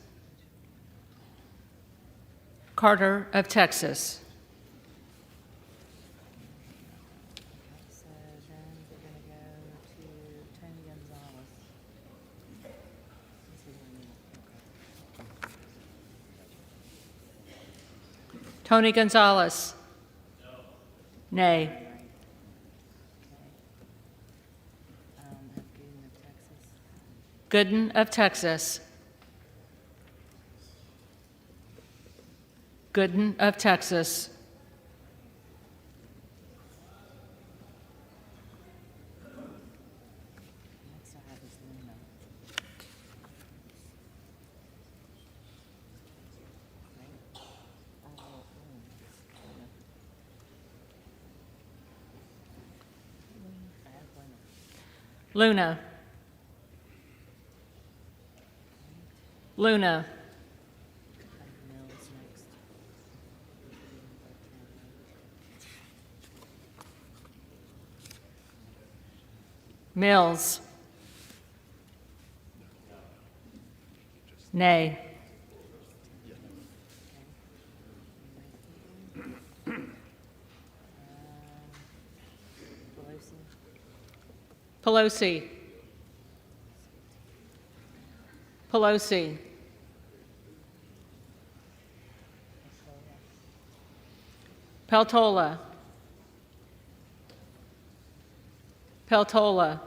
Carter of Texas? So then we're going to go to Tony Gonzalez. Tony Gonzalez? Nay. Gooden of Texas? Gooden of Texas? Luna. Luna. Mills. Nay. Pelosi. Pelosi. Peltola. Peltola.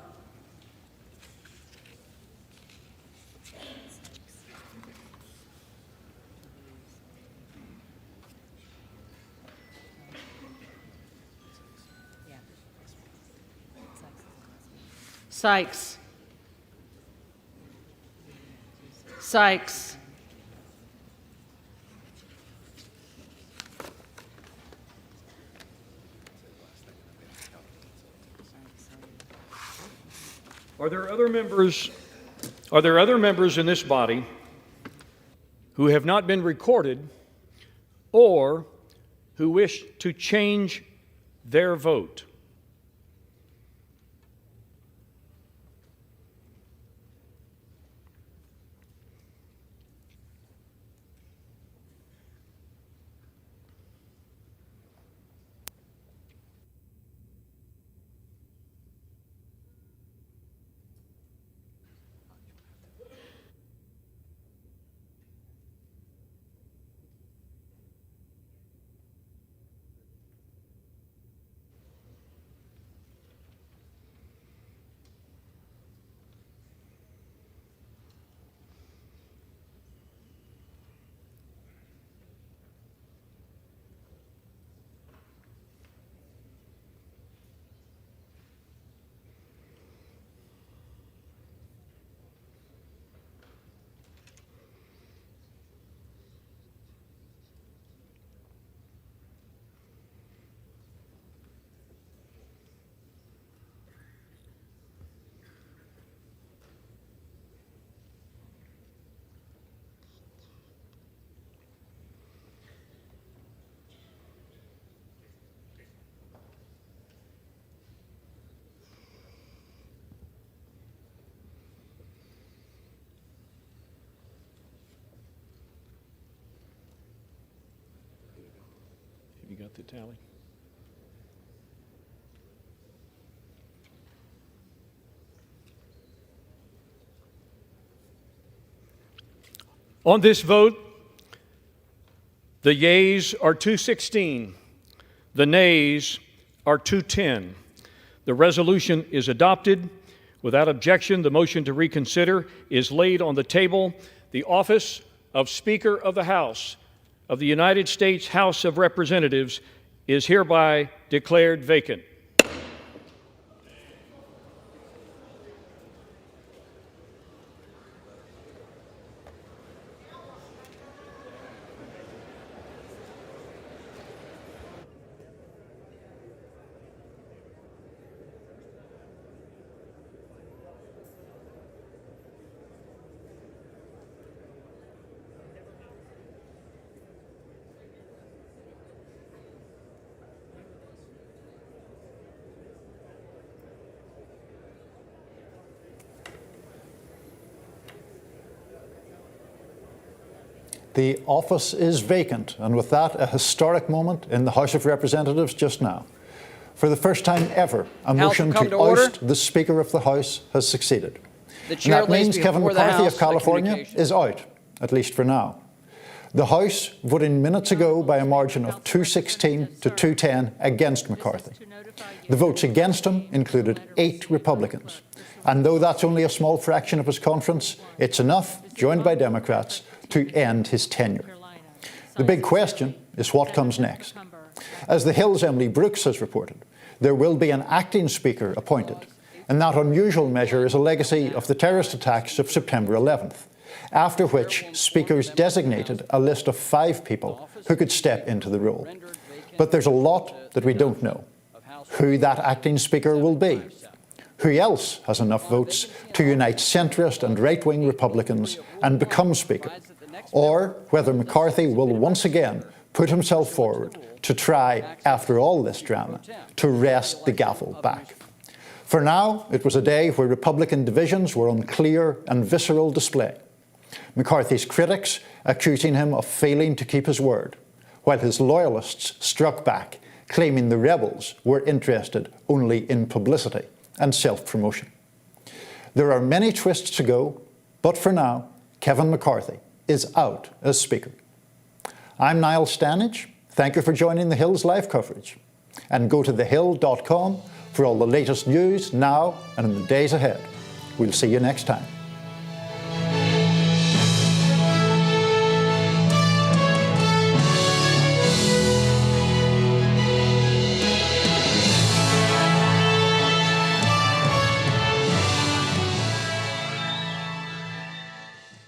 Sykes. Sykes. Are there other members in this body who have not been recorded or who wish to change their vote? You got the tally? On this vote, the yeas are 216, the nays are 210. The resolution is adopted. Without objection, the motion to reconsider is laid on the table. The office of Speaker of the House of the United States House of Representatives is hereby declared vacant. The office is vacant, and with that, a historic moment in the House of Representatives just now. For the first time ever, a motion to oust the Speaker of the House has succeeded. And that means Kevin McCarthy of California is out, at least for now. The House voted minutes ago by a margin of 216 to 210 against McCarthy. The votes against him included 8 Republicans. And though that's only a small fraction of his conference, it's enough, joined by Democrats, to end his tenure. The big question is what comes next. As the Hill's Emily Brooks has reported, there will be an acting Speaker appointed, and that unusual measure is a legacy of the terrorist attacks of September 11th, after which speakers designated a list of 5 people who could step into the role. But there's a lot that we don't know. Who that acting Speaker will be, who else has enough votes to unite centrist and right-wing Republicans and become Speaker, or whether McCarthy will once again put himself forward to try, after all this drama, to wrest the gavel back. For now, it was a day where Republican divisions were on clear and visceral display. McCarthy's critics accusing him of failing to keep his word, while his loyalists struck back, claiming the rebels were interested only in publicity and self-promotion. There are many twists to go, but for now, Kevin McCarthy is out as Speaker. I'm Niall Stanage. Thank you for joining The Hill's live coverage. And go to thehill.com for all the latest news now and in the days ahead. We'll see you next time.